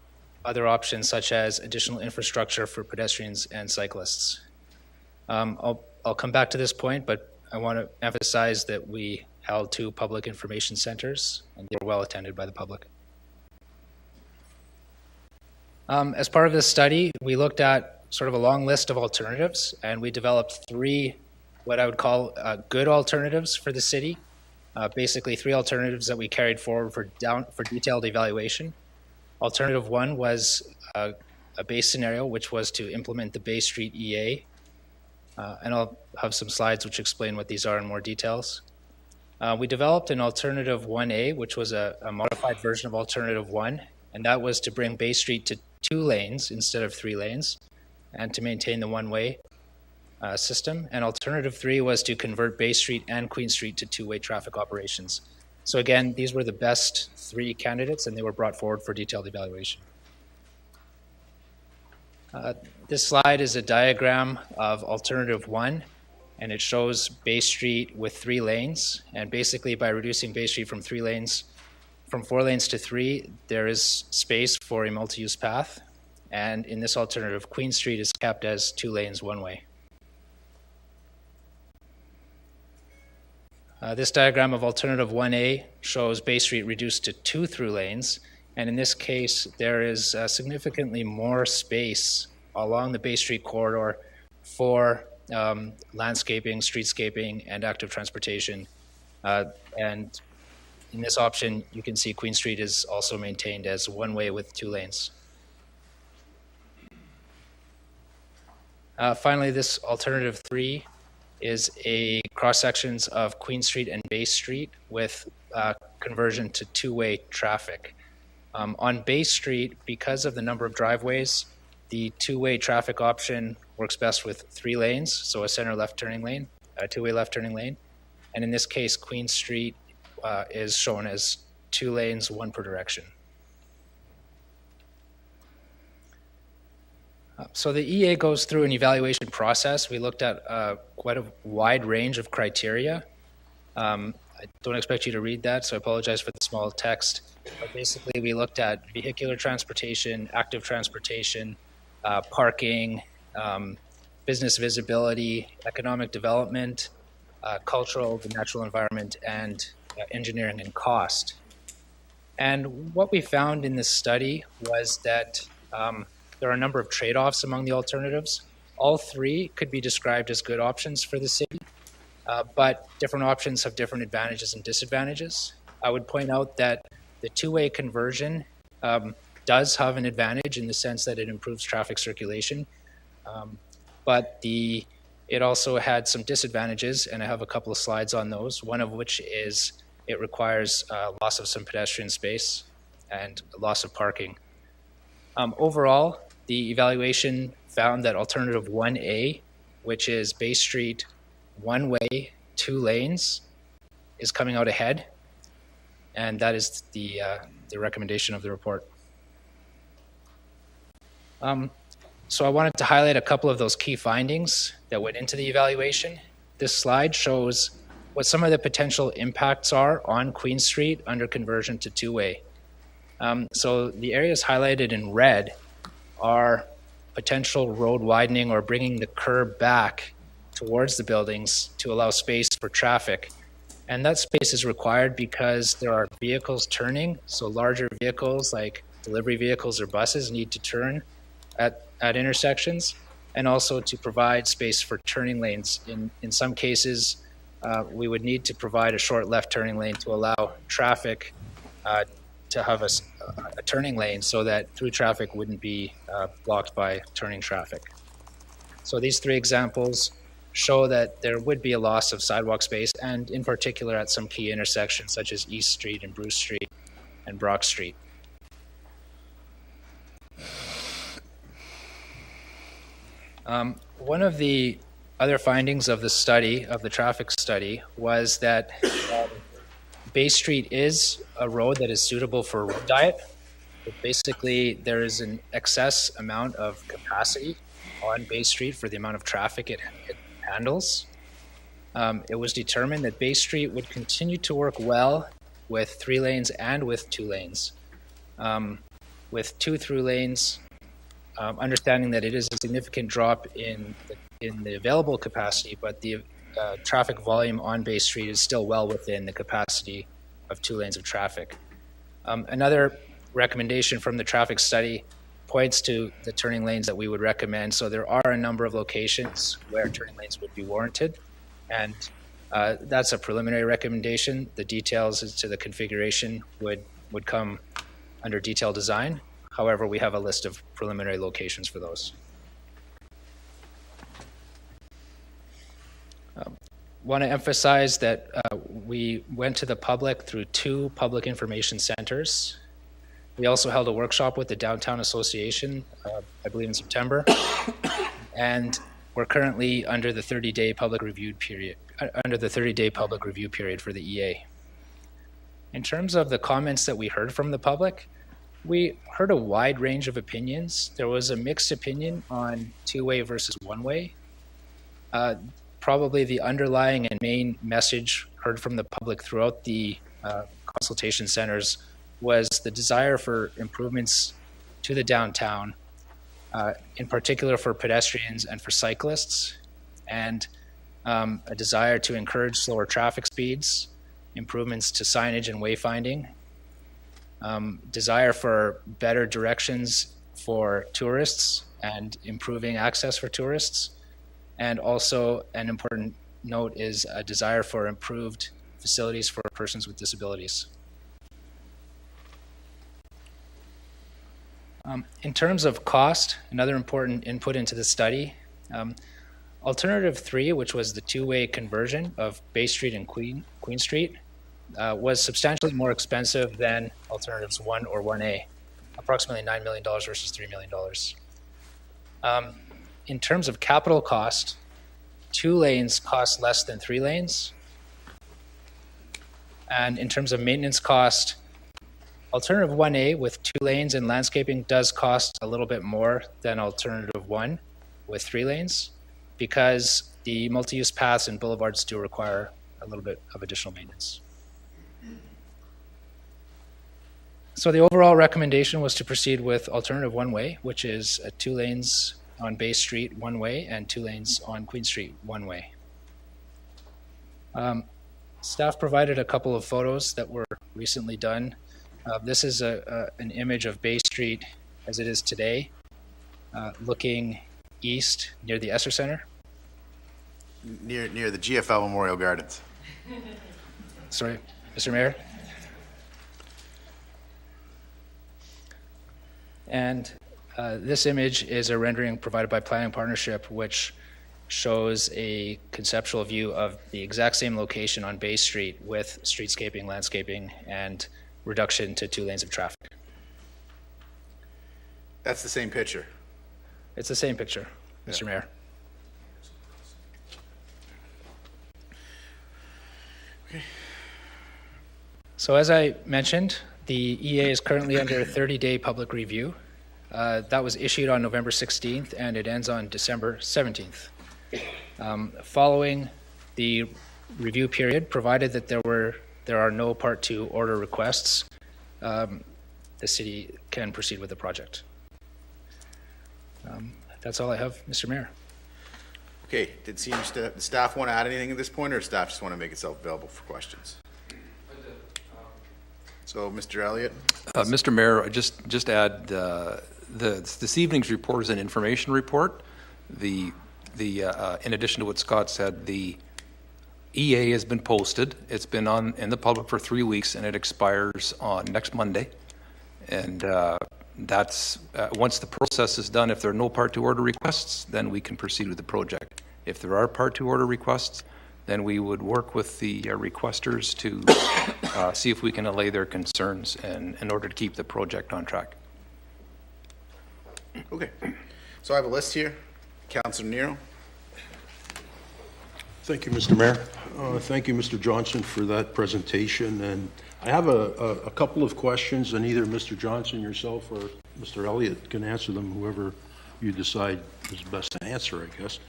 other options such as additional infrastructure for pedestrians and cyclists. I'll come back to this point, but I want to emphasize that we held 2 public information centers, and they were well attended by the public. As part of this study, we looked at sort of a long list of alternatives, and we developed 3 what I would call good alternatives for the city. Basically 3 alternatives that we carried forward for detailed evaluation. Alternative 1 was a base scenario, which was to implement the Bay Street EA. And I'll have some slides which explain what these are in more details. We developed an Alternative 1A, which was a modified version of Alternative 1, and that was to bring Bay Street to 2 lanes instead of 3 lanes, and to maintain the one-way system. And Alternative 3 was to convert Bay Street and Queen Street to 2-way traffic operations. So again, these were the best 3 candidates, and they were brought forward for detailed evaluation. This slide is a diagram of Alternative 1, and it shows Bay Street with 3 lanes. And basically, by reducing Bay Street from 4 lanes to 3, there is space for a multi-use path. And in this alternative, Queen Street is kept as 2 lanes one way. This diagram of Alternative 1A shows Bay Street reduced to 2 through lanes, and in this case, there is significantly more space along the Bay Street corridor for landscaping, streetscaping, and active transportation. And in this option, you can see Queen Street is also maintained as one way with 2 lanes. Finally, this Alternative 3 is a cross-sections of Queen Street and Bay Street with conversion to two-way traffic. On Bay Street, because of the number of driveways, the two-way traffic option works best with 3 lanes, so a center left turning lane, a two-way left turning lane. And in this case, Queen Street is shown as 2 lanes, 1 per direction. So the EA goes through an evaluation process. We looked at quite a wide range of criteria. I don't expect you to read that, so I apologize for the small text. But basically, we looked at vehicular transportation, active transportation, parking, business visibility, economic development, cultural, the natural environment, and engineering and cost. And what we found in this study was that there are a number of trade-offs among the alternatives. All 3 could be described as good options for the city, but different options have different advantages and disadvantages. I would point out that the two-way conversion does have an advantage in the sense that it improves traffic circulation, but it also had some disadvantages, and I have a couple of slides on those, one of which is it requires loss of some pedestrian space and loss of parking. Overall, the evaluation found that alternative 1A, which is Bay Street, 1 way, 2 lanes, is coming out ahead, and that is the recommendation of the report. So I wanted to highlight a couple of those key findings that went into the evaluation. This slide shows what some of the potential impacts are on Queen Street under conversion to 2-way. So the areas highlighted in red are potential road widening or bringing the curb back towards the buildings to allow space for traffic. And that space is required because there are vehicles turning, so larger vehicles like delivery vehicles or buses need to turn at intersections, and also to provide space for turning lanes. In some cases, we would need to provide a short left turning lane to allow traffic to have a turning lane so that through traffic wouldn't be blocked by turning traffic. So these 3 examples show that there would be a loss of sidewalk space, and in particular at some key intersections such as East Street and Bruce Street and Brock Street. One of the other findings of the study, of the traffic study, was that Bay Street is a road that is suitable for road diet. But basically, there is an excess amount of capacity on Bay Street for the amount of traffic it handles. It was determined that Bay Street would continue to work well with 3 lanes and with 2 lanes. With 2 through lanes, understanding that it is a significant drop in the available capacity, but the traffic volume on Bay Street is still well within the capacity of 2 lanes of traffic. Another recommendation from the traffic study points to the turning lanes that we would recommend. So there are a number of locations where turning lanes would be warranted, and that's a preliminary recommendation. The details as to the configuration would come under detailed design. However, we have a list of preliminary locations for those. Want to emphasize that we went to the public through 2 public information centers. We also held a workshop with the Downtown Association, I believe in September, and we're currently under the 30-day public review period. For the EA. In terms of the comments that we heard from the public, we heard a wide range of opinions. There was a mixed opinion on 2-way versus 1-way. Probably the underlying and main message heard from the public throughout the consultation centers was the desire for improvements to the downtown, in particular for pedestrians and for cyclists, and a desire to encourage slower traffic speeds, improvements to signage and wayfinding, desire for better directions for tourists and improving access for tourists, and also an important note is a desire for improved facilities for persons with disabilities. In terms of cost, another important input into the study, Alternative 3, which was the 2-way conversion of Bay Street and Queen Street, was substantially more expensive than alternatives 1 or 1A, approximately $9 million versus $3 million. In terms of capital cost, 2 lanes cost less than 3 lanes. And in terms of maintenance cost, alternative 1A with 2 lanes and landscaping does cost a little bit more than alternative 1 with 3 lanes, because the multi-use paths and boulevards do require a little bit of additional maintenance. So the overall recommendation was to proceed with alternative 1-way, which is 2 lanes on Bay Street 1-way and 2 lanes on Queen Street 1-way. Staff provided a couple of photos that were recently done. This is an image of Bay Street as it is today, looking east near the Esser Center. Near the GFL Memorial Gardens. Sorry, Mr. Mayor. And this image is a rendering provided by Planning Partnership, which shows a conceptual view of the exact same location on Bay Street with streetscaping, landscaping, and reduction to 2 lanes of traffic. That's the same picture. It's the same picture, Mr. Mayor. Okay. So as I mentioned, the EA is currently under a 30-day public review. That was issued on November 16th, and it ends on December 17th. Following the review period, provided that there are no Part 2 order requests, the city can proceed with the project. That's all I have, Mr. Mayor. Okay, did staff want to add anything at this point, or staff just want to make itself available for questions? So, Mr. Elliott? Mr. Mayor, I just add this evening's report is an information report. In addition to what Scott said, the EA has been posted. It's been in the public for 3 weeks, and it expires on next Monday. And that's once the process is done. If there are no Part 2 order requests, then we can proceed with the project. If there are Part 2 order requests, then we would work with the requesters to see if we can allay their concerns in order to keep the project on track. Okay. So I have a list here. Councilor Nero. Thank you, Mr. Mayor. Thank you, Mr. Johnson, for that presentation. And I have a couple of questions, and either Mr. Johnson, yourself, or Mr. Elliott can answer them, whoever you decide is best to answer, I guess.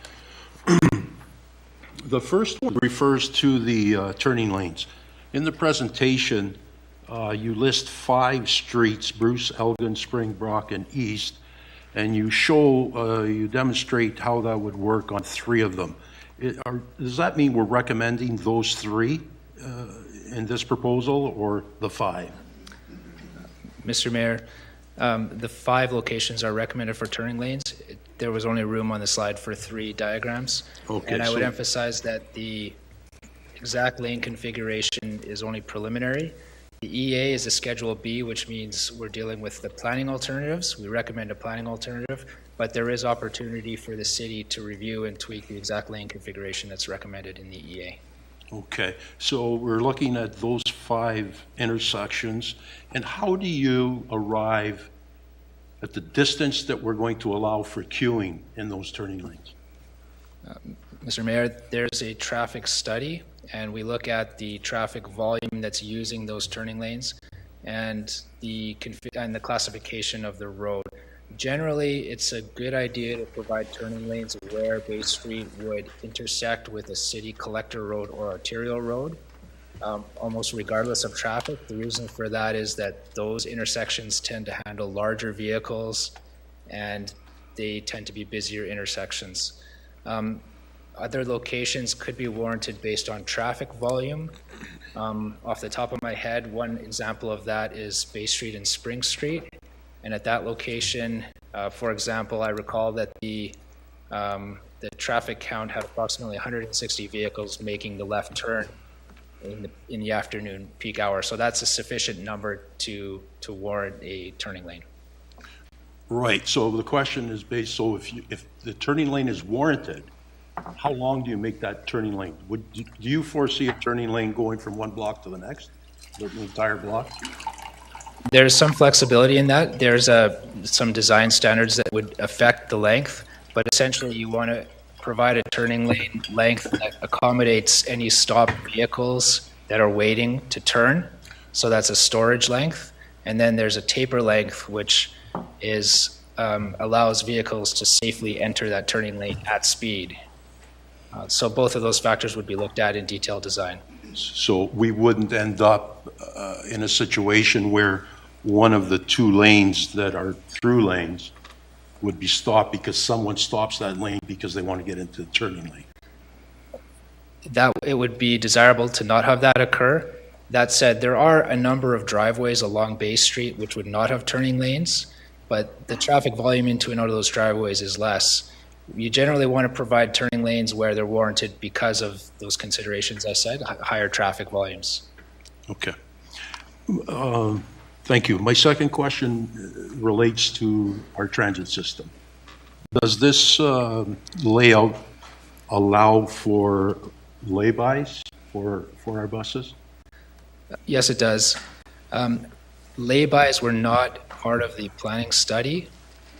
The first one refers to the turning lanes. In the presentation, you list 5 streets: Bruce, Elgin, Spring, Brock, and East, and you demonstrate how that would work on 3 of them. Does that mean we're recommending those 3 in this proposal, or the 5? Mr. Mayor, the 5 locations are recommended for turning lanes. There was only room on the slide for 3 diagrams. Okay, and I would emphasize that the exact lane configuration is only preliminary. The EA is a Schedule B, which means we're dealing with the planning alternatives. We recommend a planning alternative, but there is opportunity for the city to review and tweak the exact lane configuration that's recommended in the EA. Okay, so we're looking at those 5 intersections, and how do you arrive at the distance that we're going to allow for queuing in those turning lanes? Mr. Mayor, there's a traffic study, and we look at the traffic volume that's using those turning lanes and the classification of the road. Generally, it's a good idea to provide turning lanes where Bay Street would intersect with a city collector road or arterial road, almost regardless of traffic. The reason for that is that those intersections tend to handle larger vehicles, and they tend to be busier intersections. Other locations could be warranted based on traffic volume. Off the top of my head, one example of that is Bay Street and Spring Street. And at that location, for example, I recall that the traffic count had approximately 160 vehicles making the left turn in the afternoon peak hour. So that's a sufficient number to warrant a turning lane. Right. So the question is based. So if the turning lane is warranted, how long do you make that turning lane? Do you foresee a turning lane going from one block to the next, the entire block? There's some flexibility in that. There's some design standards that would affect the length, but essentially you want to provide a turning lane length that accommodates any stopped vehicles that are waiting to turn. So that's a storage length. And then there's a taper length, which is allows vehicles to safely enter that turning lane at speed. So both of those factors would be looked at in detailed design. So we wouldn't end up in a situation where one of the two lanes that are through lanes would be stopped because someone stops that lane because they want to get into the turning lane. That it would be desirable to not have that occur. That said, there are a number of driveways along Bay Street which would not have turning lanes, but the traffic volume into and out of those driveways is less. You generally want to provide turning lanes where they're warranted because of those considerations I said, higher traffic volumes. Okay. Thank you. My second question relates to our transit system. Does this layout allow for laybys for our buses? Yes, it does. Laybys were not part of the planning study,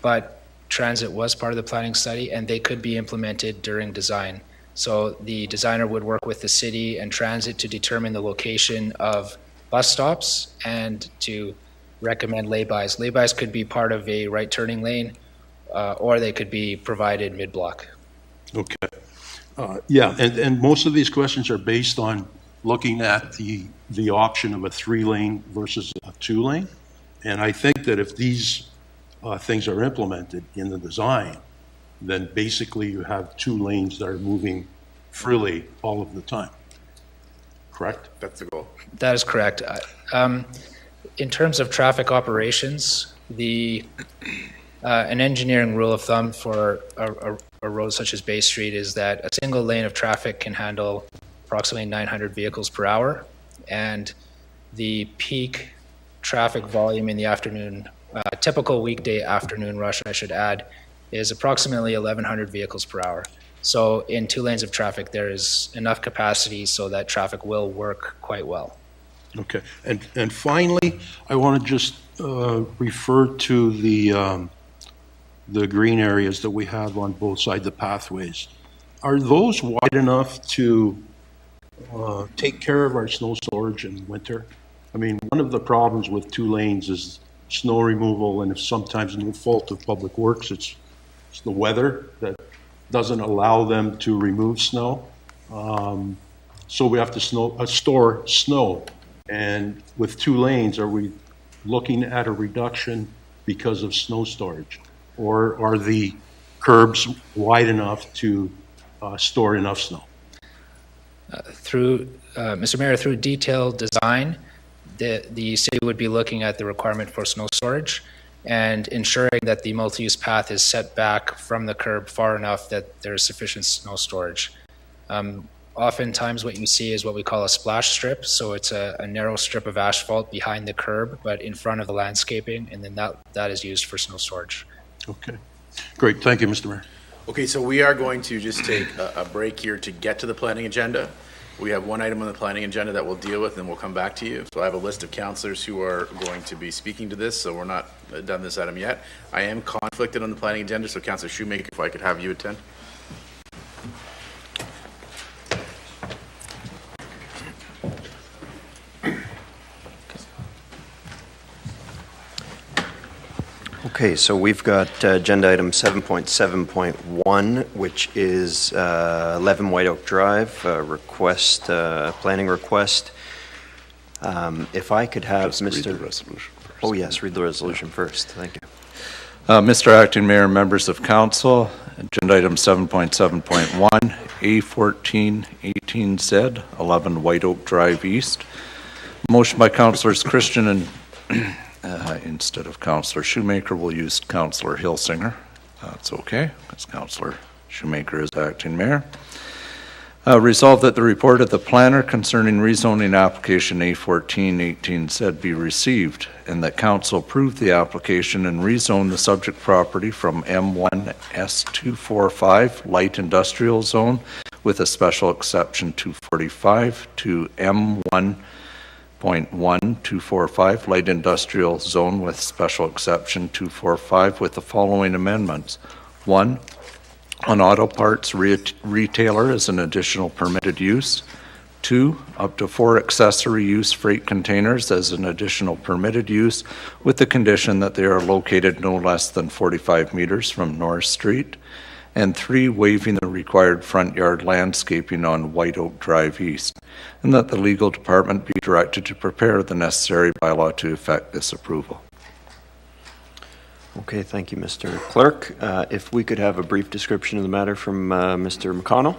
but transit was part of the planning study, and they could be implemented during design. So the designer would work with the city and transit to determine the location of bus stops and to recommend laybys. Laybys could be part of a right turning lane, or they could be provided mid-block. Okay. Yeah, and most of these questions are based on looking at the option of a 3-lane versus a 2-lane. And I think that if these things are implemented in the design, then basically you have 2 lanes that are moving freely all of the time. Correct? That's the goal. That is correct. In terms of traffic operations, an engineering rule of thumb for a road such as Bay Street is that a single lane of traffic can handle approximately 900 vehicles per hour, and the peak traffic volume in the afternoon, typical weekday afternoon rush, I should add, is approximately 1,100 vehicles per hour. So in 2 lanes of traffic, there is enough capacity so that traffic will work quite well. Okay, and finally, I want to just refer to the green areas that we have on both sides of the pathways. Are those wide enough to take care of our snow storage in winter? I mean, one of the problems with 2 lanes is snow removal, and if sometimes no fault of Public Works, it's the weather that doesn't allow them to remove snow. So we have to store snow. And with 2 lanes, are we looking at a reduction because of snow storage? Or are the curbs wide enough to store enough snow? Mr. Mayor, through detailed design, the city would be looking at the requirement for snow storage and ensuring that the multi-use path is set back from the curb far enough that there is sufficient snow storage. Oftentimes what you see is what we call a splash strip, so it's a narrow strip of asphalt behind the curb but in front of the landscaping, and then that is used for snow storage. Okay, great. Thank you, Mr. Mayor. Okay, so we are going to just take a break here to get to the planning agenda. We have one item on the planning agenda that we'll deal with, and we'll come back to you. So I have a list of councillors who are going to be speaking to this, so we're not done this item yet. I am conflicted on the planning agenda, so Councillor Shoemaker, if I could have you attend. Okay, so we've got agenda item 7.7.1, which is 11 White Oak Drive, planning request. If I could have Just Mr. read the resolution first. Oh yes, read the resolution first. Thank you. Mr. Acting Mayor, members of council, agenda item 7.7.1, A1418Z, 11 White Oak Drive East. Motion by Councillors Christian and instead of Councillor Shoemaker, we'll use Councillor Hilsinger. That's okay, because Councillor Shoemaker is acting mayor. Resolved that the report of the planner concerning rezoning application A1418 said be received, and that council approved the application and rezone the subject property from M1 S245 light industrial zone with a special exception 245 to M1.1245 light industrial zone with special exception 245 with the following amendments. 1. An auto parts retailer is an additional permitted use. 2, up to 4 accessory use freight containers as an additional permitted use with the condition that they are located no less than 45 meters from North Street. And 3, waiving the required front yard landscaping on White Oak Drive East, and that the legal department be directed to prepare the necessary bylaw to effect this approval. Okay, thank you, Mr. Clerk. If we could have a brief description of the matter from Mr. McConnell.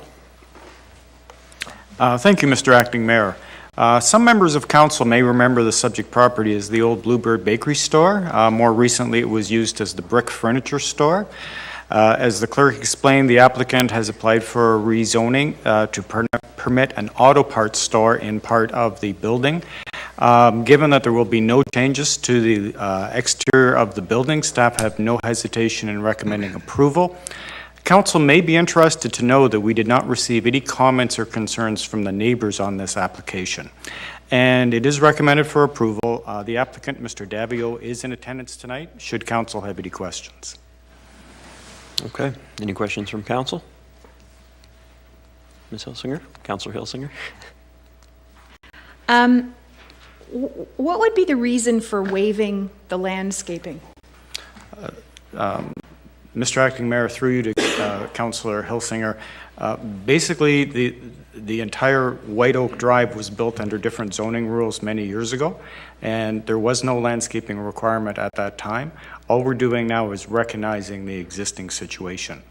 Thank you, Mr. Acting Mayor. Some members of council may remember the subject property as the old Bluebird Bakery store. More recently, it was used as the Brick Furniture Store. As the clerk explained, the applicant has applied for a rezoning to permit an auto parts store in part of the building. Given that there will be no changes to the exterior of the building, staff have no hesitation in recommending approval. Council may be interested to know that we did not receive any comments or concerns from the neighbors on this application. And it is recommended for approval. The applicant, Mr. Davio, is in attendance tonight, should council have any questions. Okay, any questions from council? Ms. Hilsinger, Councillor Hilsinger. What would be the reason for waiving the landscaping? Mr. Acting Mayor, through you to Councillor Hilsinger, basically the entire White Oak Drive was built under different zoning rules many years ago, and there was no landscaping requirement at that time. All we're doing now is recognizing the existing situation.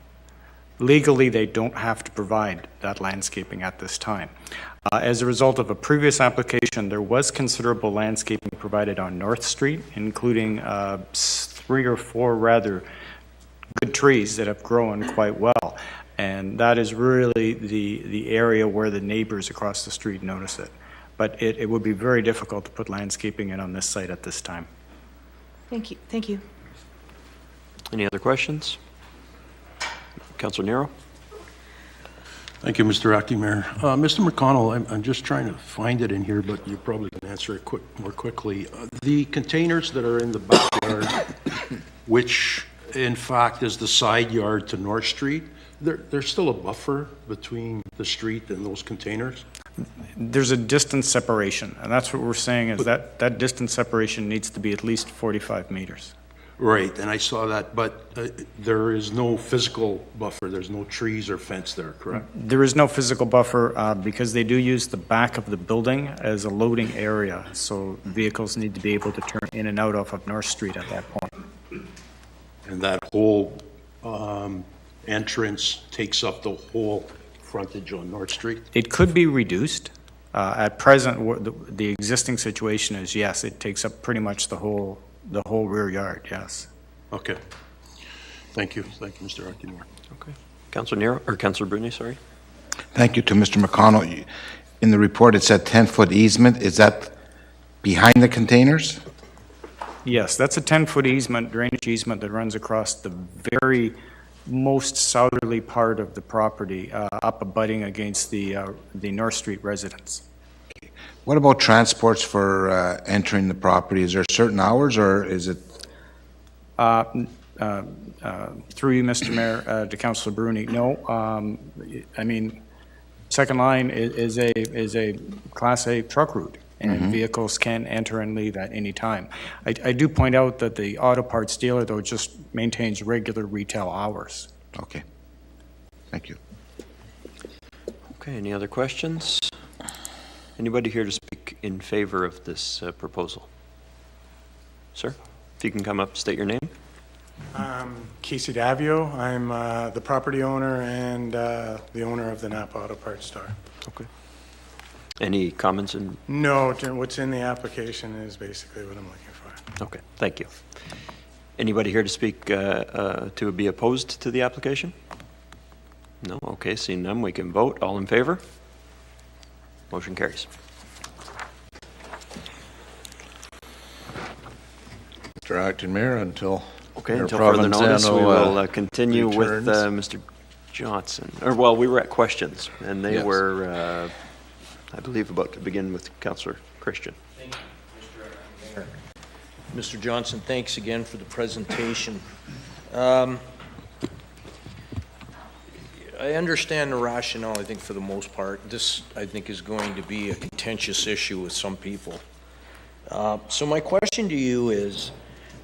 Legally, they don't have to provide that landscaping at this time. As a result of a previous application, there was considerable landscaping provided on North Street, including 3 or 4 rather good trees that have grown quite well. And that is really the area where the neighbors across the street notice it. But it would be very difficult to put landscaping in on this site at this time. Thank you. Thank you. Any other questions? Councillor Nero. Thank you, Mr. Acting Mayor. Mr. McConnell, I'm just trying to find it in here, but you probably can answer it more quickly. The containers that are in the backyard, which in fact is the side yard to North Street, there's still a buffer between the street and those containers? There's a distance separation, and that's what we're saying is that distance separation needs to be at least 45 meters. Right, and I saw that, but there is no physical buffer. There's no trees or fence there, correct? There is no physical buffer because they do use the back of the building as a loading area, so vehicles need to be able to turn in and out off of North Street at that point. And that whole entrance takes up the whole frontage on North Street? It could be reduced. At present, the existing situation is, yes, it takes up pretty much the whole rear yard, yes. Okay. Thank you. Thank you, Mr. Arkinmore. Okay. Councillor Nero, or Councillor Bruni, sorry. Thank you to Mr. McConnell. In the report, it said 10-foot easement. Is that behind the containers? Yes, that's a 10-foot easement, drainage easement that runs across the very most southerly part of the property, up abutting against the North Street residence. What about transports for entering the property? Is there certain hours, or is it? Through you, Mr. Mayor, to Councillor Bruni, no. I mean, second line is a Class A truck route, and vehicles can enter and leave at any time. I do point out that the auto parts dealer, though, just maintains regular retail hours. Okay. Thank you. Okay, any other questions? Anybody here to speak in favor of this proposal? Sir, if you can come up, state your name. Casey Davio. I'm the property owner and the owner of the Napa Auto Parts Store. Okay. Any comments? No, what's in the application is basically what I'm looking for. Okay, thank you. Anybody here to speak to be opposed to the application? No? Okay, seeing none, we can vote. All in favor? Motion carries. Mr. Acting Mayor, until Okay, Mayor until further notice, we Provenzano, will continue with Mr. Johnson. Or, well, we were at questions, and they Yes. were, I believe, about to begin with Councillor Christian. Thank you, Mr. Mayor. Mr. Johnson, thanks again for the presentation. I understand the rationale, I think, for the most part. This, I think, is going to be a contentious issue with some people. So my question to you is,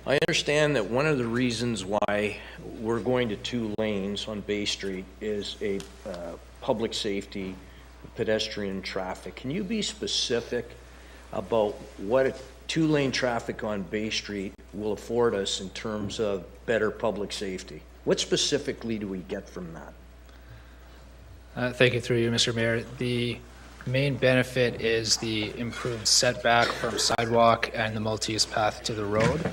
I understand that one of the reasons why we're going to 2 lanes on Bay Street is a public safety, pedestrian traffic. Can you be specific about what a 2-lane traffic on Bay Street will afford us in terms of better public safety? What specifically do we get from that? Thank you, through you, Mr. Mayor. The main benefit is the improved setback from sidewalk and the multi-use path to the road.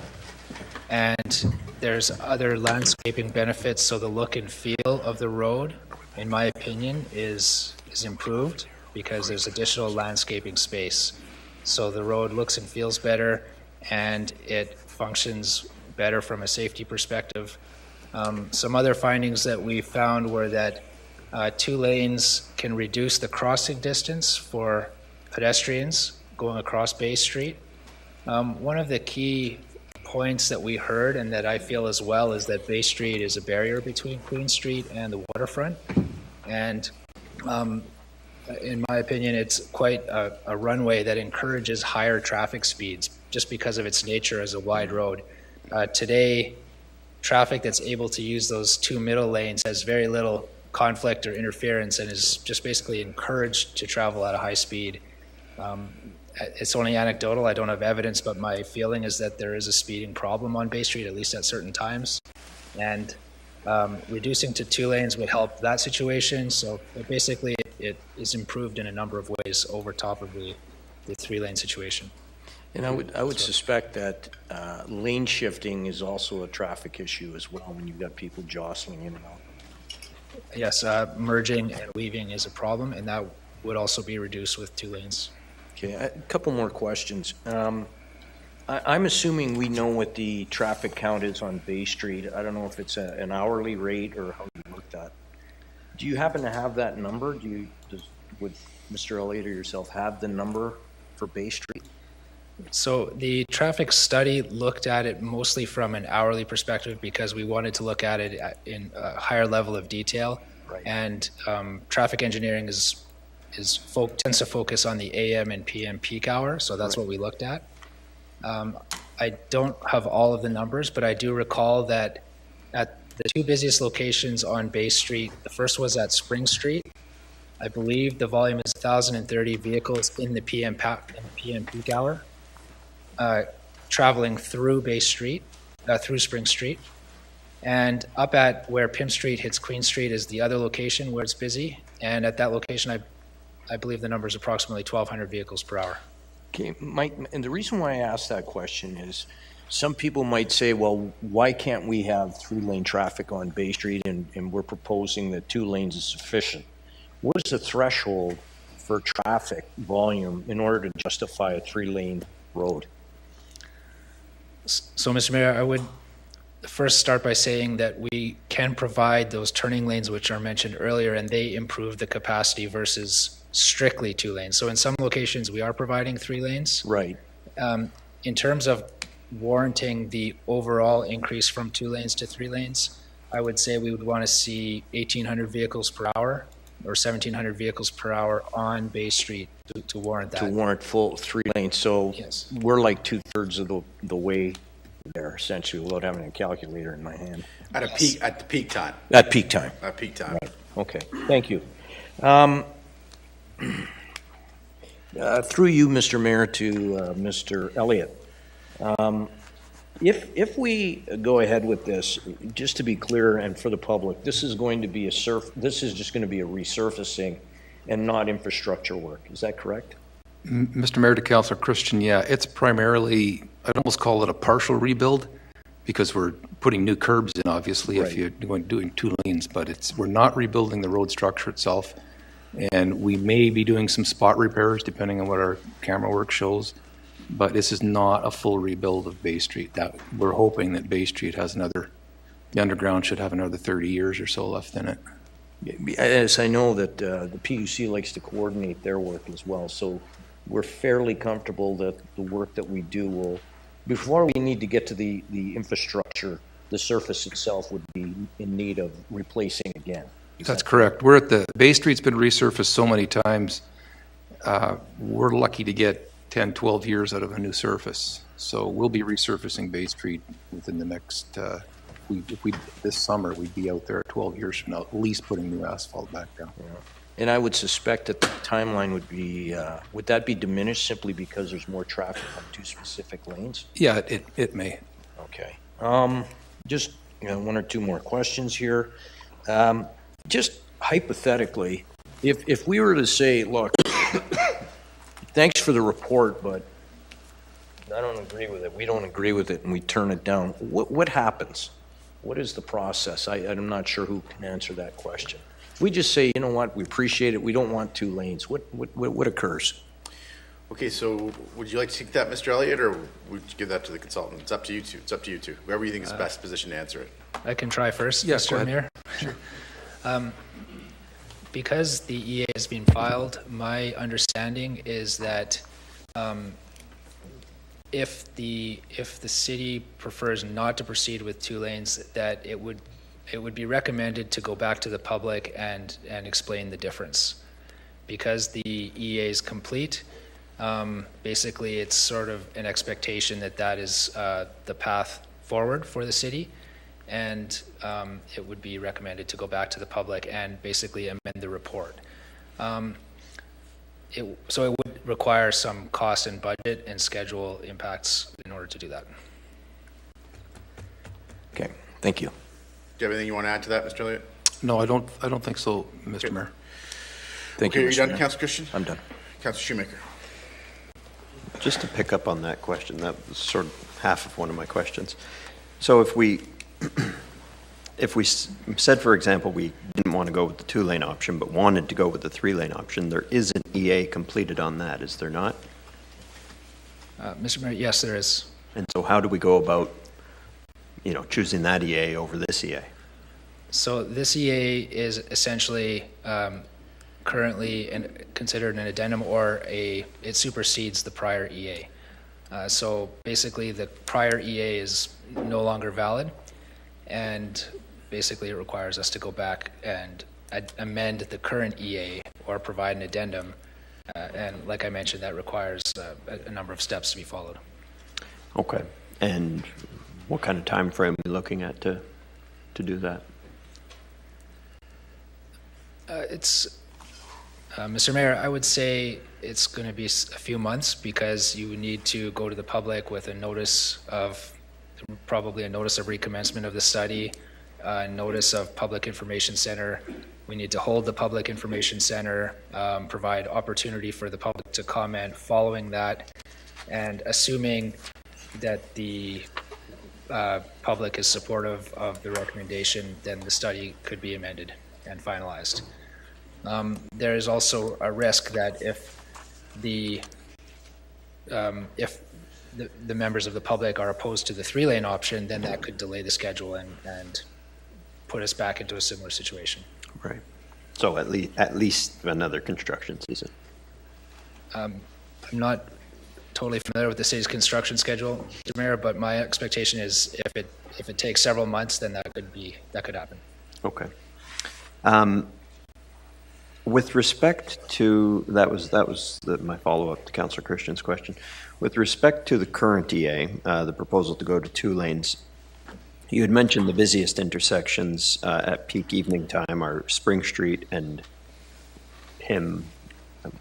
And there's other landscaping benefits, so the look and feel of the road, in my opinion, is improved because there's additional landscaping space. So the road looks and feels better, and it functions better from a safety perspective. Some other findings that we found were that 2 lanes can reduce the crossing distance for pedestrians going across Bay Street. One of the key points that we heard, and that I feel as well, is that Bay Street is a barrier between Queen Street and the waterfront. And in my opinion, it's quite a runway that encourages higher traffic speeds just because of its nature as a wide road. Today, traffic that's able to use those 2 middle lanes has very little conflict or interference and is just basically encouraged to travel at a high speed. It's only anecdotal, I don't have evidence, but my feeling is that there is a speeding problem on Bay Street, at least at certain times. And reducing to 2 lanes would help that situation. So basically it is improved in a number of ways over top of the 3-lane situation. And I would suspect that lane shifting is also a traffic issue as well when you've got people jostling in and out. Yes, merging and weaving is a problem, and that would also be reduced with 2 lanes. Okay, a couple more questions. I'm assuming we know what the traffic count is on Bay Street. I don't know if it's an hourly rate or how you looked at. Do you happen to have that number? Would Mr. Elliott or yourself have the number for Bay Street? So the traffic study looked at it mostly from an hourly perspective because we wanted to look at it in a higher level of detail. Right. And traffic engineering tends to focus on the AM and PM peak hour, so that's what we looked at. I don't have all of the numbers, but I do recall that at the 2 busiest locations on Bay Street, the first was at Spring Street. I believe the volume is 1,030 vehicles in the PM peak hour. Traveling through Bay Street, through Spring Street. And up at where Pym Street hits Queen Street is the other location where it's busy. And at that location, I believe the number is approximately 1,200 vehicles per hour. Okay, Mike, and the reason why I asked that question is some people might say, well, why can't we have 3-lane traffic on Bay Street and we're proposing that 2 lanes is sufficient? What is the threshold for traffic volume in order to justify a 3-lane road? So, Mr. Mayor, I would first start by saying that we can provide those turning lanes which are mentioned earlier, and they improve the capacity versus strictly 2 lanes. So in some locations, we are providing 3 lanes. Right. In terms of warranting the overall increase from 2 lanes to 3 lanes, I would say we would want to see 1,800 vehicles per hour or 1,700 vehicles per hour on Bay Street to warrant that. To warrant full 3 lanes. So yes. We're like 2/3 of the way there, essentially, without having a calculator in my hand. At the peak time. At peak time. At peak time. Right. Okay. Thank you. Through you, Mr. Mayor, to Mr. Elliott. If we go ahead with this, just to be clear and for the public, this is going to be this is just going to be a resurfacing and not infrastructure work. Is that correct? Mr. Mayor, to Councillor Christian, yeah, it's primarily, I'd almost call it a partial rebuild. because we're putting new curbs in, obviously, if you're doing 2 lanes, but we're not rebuilding the road structure itself. And we may be doing some spot repairs depending on what our camera work shows, but this is not a full rebuild of Bay Street. That we're hoping that Bay Street has the underground should have another 30 years or so left in it. As I know that the PUC likes to coordinate their work as well, so we're fairly comfortable that the work that we do will, before we need to get to the infrastructure, the surface itself would be in need of replacing again. That's correct. We're at the Bay Street's been resurfaced so many times. We're lucky to get 10, 12 years out of a new surface. So we'll be resurfacing Bay Street within the next, this summer, we'd be out there 12 years from now, at least putting new asphalt back down. Yeah. And I would suspect that the timeline would be, would that be diminished simply because there's more traffic on 2 specific lanes? Yeah, it may. Okay. Just 1 or 2 more questions here. Just hypothetically, if we were to say, look, thanks for the report, but I don't agree with it, we don't agree with it, and we turn it down, what happens? What is the process? I'm not sure who can answer that question. If we just say, you know what, we appreciate it, we don't want 2 lanes, what occurs? Okay, so would you like to take that, Mr. Elliott, or would you give that to the consultant? It's up to you two. It's up to you two. Whoever you think is best positioned to answer it. I can try first, yes, Mr. Mayor. Sure. Because the EA has been filed, my understanding is that if the city prefers not to proceed with 2 lanes, that it would be recommended to go back to the public and explain the difference. Because the EA is complete, basically it's sort of an expectation that is the path forward for the city, and it would be recommended to go back to the public and basically amend the report. So it would require some cost and budget and schedule impacts in order to do that. Okay, thank you. Do you have anything you want to add to that, Mr. Elliott? No, I don't think so, Mr. Mayor. Thank you, are you Mr. done, Mayor. Councillor Christian? I'm done. Councillor Shoemaker. Just to pick up on that question, that was sort of half of one of my questions. So if we said, for example, we didn't want to go with the 2-lane option, but wanted to go with the 3-lane option, there is an EA completed on that, is there not? Mr. Mayor, yes, there is. And so how do we go about, choosing that EA over this EA? So this EA is essentially currently considered an addendum, or it supersedes the prior EA. So basically the prior EA is no longer valid, and basically it requires us to go back and amend the current EA or provide an addendum. And like I mentioned, that requires a number of steps to be followed. Okay. And what kind of time frame are we looking at to do that? Mr. Mayor, I would say it's going to be a few months, because you would need to go to the public with probably a notice of recommencement of the study, notice of public information center. We need to hold the public information center, provide opportunity for the public to comment following that, and assuming that the public is supportive of the recommendation, then the study could be amended and finalized. There is also a risk that if the members of the public are opposed to the 3-lane option, then that could delay the schedule and put us back into a similar situation. Right. So at least another construction season. I'm not totally familiar with the city's construction schedule, Mr. Mayor, but my expectation is if it takes several months, then that could happen. Okay. With respect to, that was my follow-up to Councillor Christian's question. With respect to the current EA, the proposal to go to 2 lanes, you had mentioned the busiest intersections at peak evening time are Spring Street and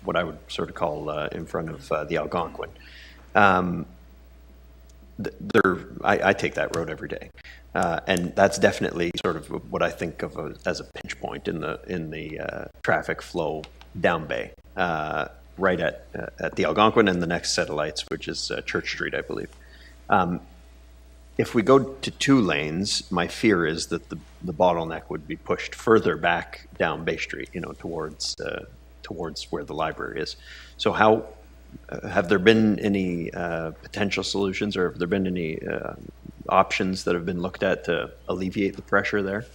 what I would sort of call in front of the Algonquin. I take that road every day. And that's definitely sort of what I think of as a pinch point in the traffic flow down Bay, right at the Algonquin and the next set of lights, which is Church Street, I believe. If we go to 2 lanes, my fear is that the bottleneck would be pushed further back down Bay Street, towards where the library is. So how have there been any potential solutions, or have there been any options that have been looked at to alleviate the pressure there?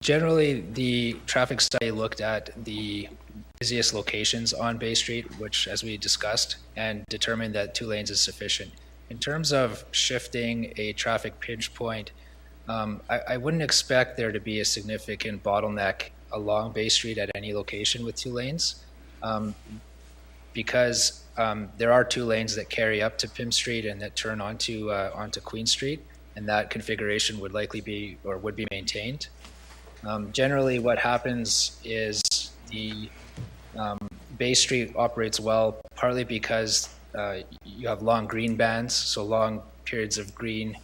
Generally, the traffic study looked at the busiest locations on Bay Street, which, as we discussed, and determined that 2 lanes is sufficient. In terms of shifting a traffic pinch point, I wouldn't expect there to be a significant bottleneck along Bay Street at any location with 2 lanes, because there are 2 lanes that carry up to Pym Street and that turn onto Queen Street, and that configuration would likely be, or would be, maintained. Generally, what happens is the Bay Street operates well, partly because you have long green bands, so long periods of green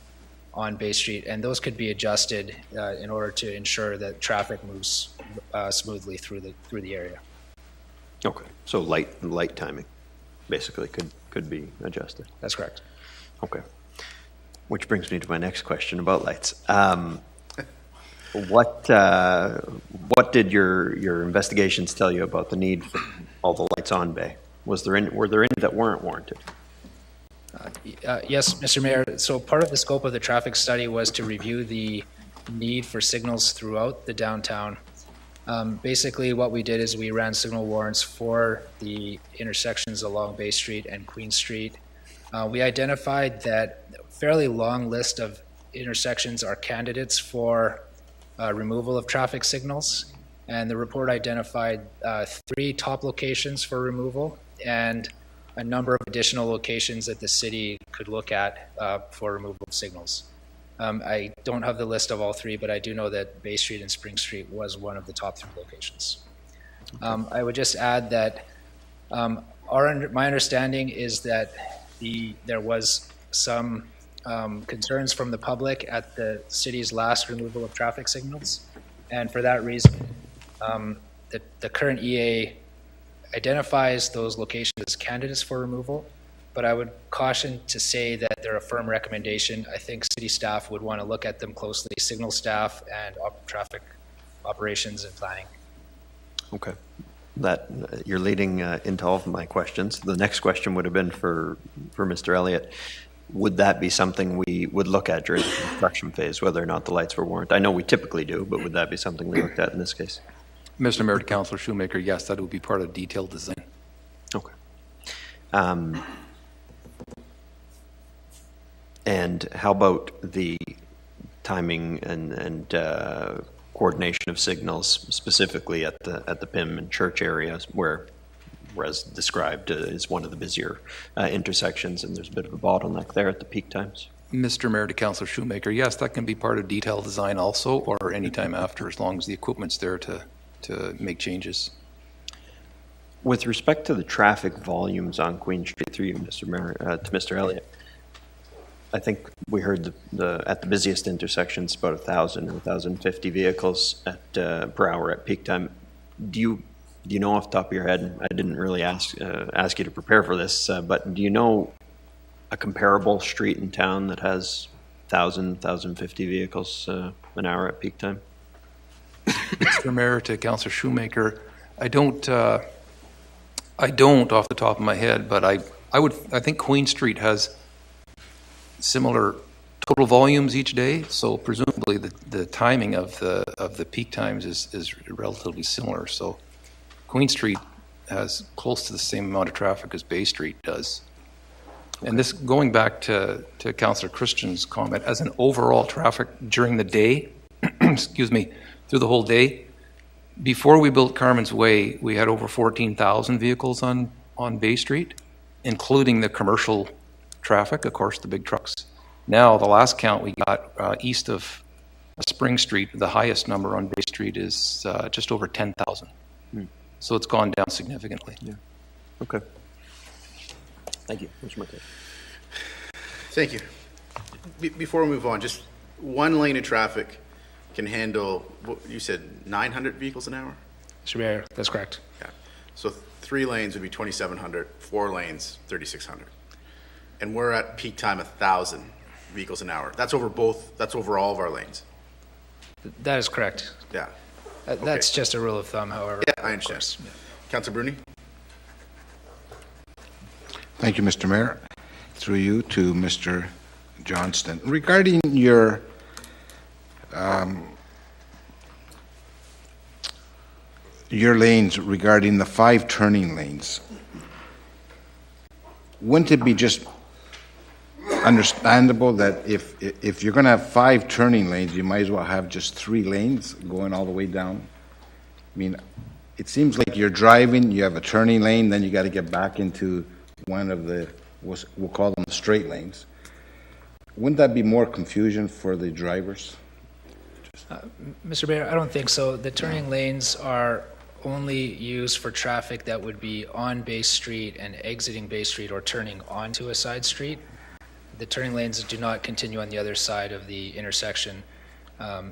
on Bay Street, and those could be adjusted in order to ensure that traffic moves smoothly through the area. Okay, so light timing, basically, could be adjusted. That's correct. Okay, which brings me to my next question about lights. What did your investigations tell you about the need for all the lights on Bay? Were there any that weren't warranted? Yes, Mr. Mayor. So part of the scope of the traffic study was to review the need for signals throughout the downtown. Basically, what we did is we ran signal warrants for the intersections along Bay Street and Queen Street. We identified that a fairly long list of intersections are candidates for removal of traffic signals, and the report identified 3 top locations for removal and a number of additional locations that the city could look at for removal of signals. I don't have the list of all 3, but I do know that Bay Street and Spring Street was one of the top 3 locations. I would just add that my understanding is that there was some concerns from the public at the city's last removal of traffic signals, and for that reason, the current EA identifies those locations as candidates for removal, but I would caution to say that they're a firm recommendation. I think city staff would want to look at them closely, signal staff and traffic operations and planning. Okay, that you're leading into all of my questions. The next question would have been for Mr. Elliott. Would that be something we would look at during the construction phase, whether or not the lights were warranted? I know we typically do, but would that be something we looked at in this case? Mr. Mayor, to Councillor Shoemaker, yes, that would be part of detailed design. Okay. And how about the timing and coordination of signals, specifically at the Pym and Church areas, where, as described, is one of the busier intersections, and there's a bit of a bottleneck there at the peak times? Mr. Mayor, to Councillor Shoemaker, yes, that can be part of detailed design also, or any time after, as long as the equipment's there to make changes. With respect to the traffic volumes on Queen Street, through you, Mr. Mayor, to Mr. Elliott, I think we heard at the busiest intersections about 1,000 or 1,050 vehicles per hour at peak time. Do you know off the top of your head? I didn't really ask you to prepare for this, but do you know a comparable street in town that has 1,000, 1,050 vehicles an hour at peak time? Mr. Mayor, to Councillor Shoemaker, I don't off the top of my head, but I think Queen Street has similar total volumes each day, so presumably the timing of the peak times is relatively similar. So Queen Street has close to the same amount of traffic as Bay Street does. Okay. And this, going back to Councillor Christian's comment, as an overall traffic during the day, excuse me, through the whole day, before we built Carmen's Way, we had over 14,000 vehicles on Bay Street, including the commercial traffic, of course, the big trucks. Now, the last count we got east of Spring Street, the highest number on Bay Street is just over 10,000. So it's gone down significantly. Yeah. Okay. Thank you. Mr. Marquette. Thank you. Before we move on, just one lane of traffic can handle, what you said, 900 vehicles an hour? Mr. Mayor, that's correct. Yeah. So 3 lanes would be 2,700, 4 lanes, 3,600. and we're at peak time 1,000 vehicles an hour. That's over all of our lanes. That is correct. Yeah. That's just a rule of thumb, however. Yeah, I understand. Councillor Bruni? Thank you, Mr. Mayor. Through you to Mr. Johnston. Regarding your lanes, regarding the 5 turning lanes, wouldn't it be just understandable that if you're going to have 5 turning lanes, you might as well have just 3 lanes going all the way down? I mean, it seems like you're driving, you have a turning lane, then you got to get back into one of the, we'll call them the straight lanes. Wouldn't that be more confusion for the drivers? Mr. Mayor, I don't think so. The turning lanes are only used for traffic that would be on Bay Street and exiting Bay Street or turning onto a side street. The turning lanes do not continue on the other side of the intersection.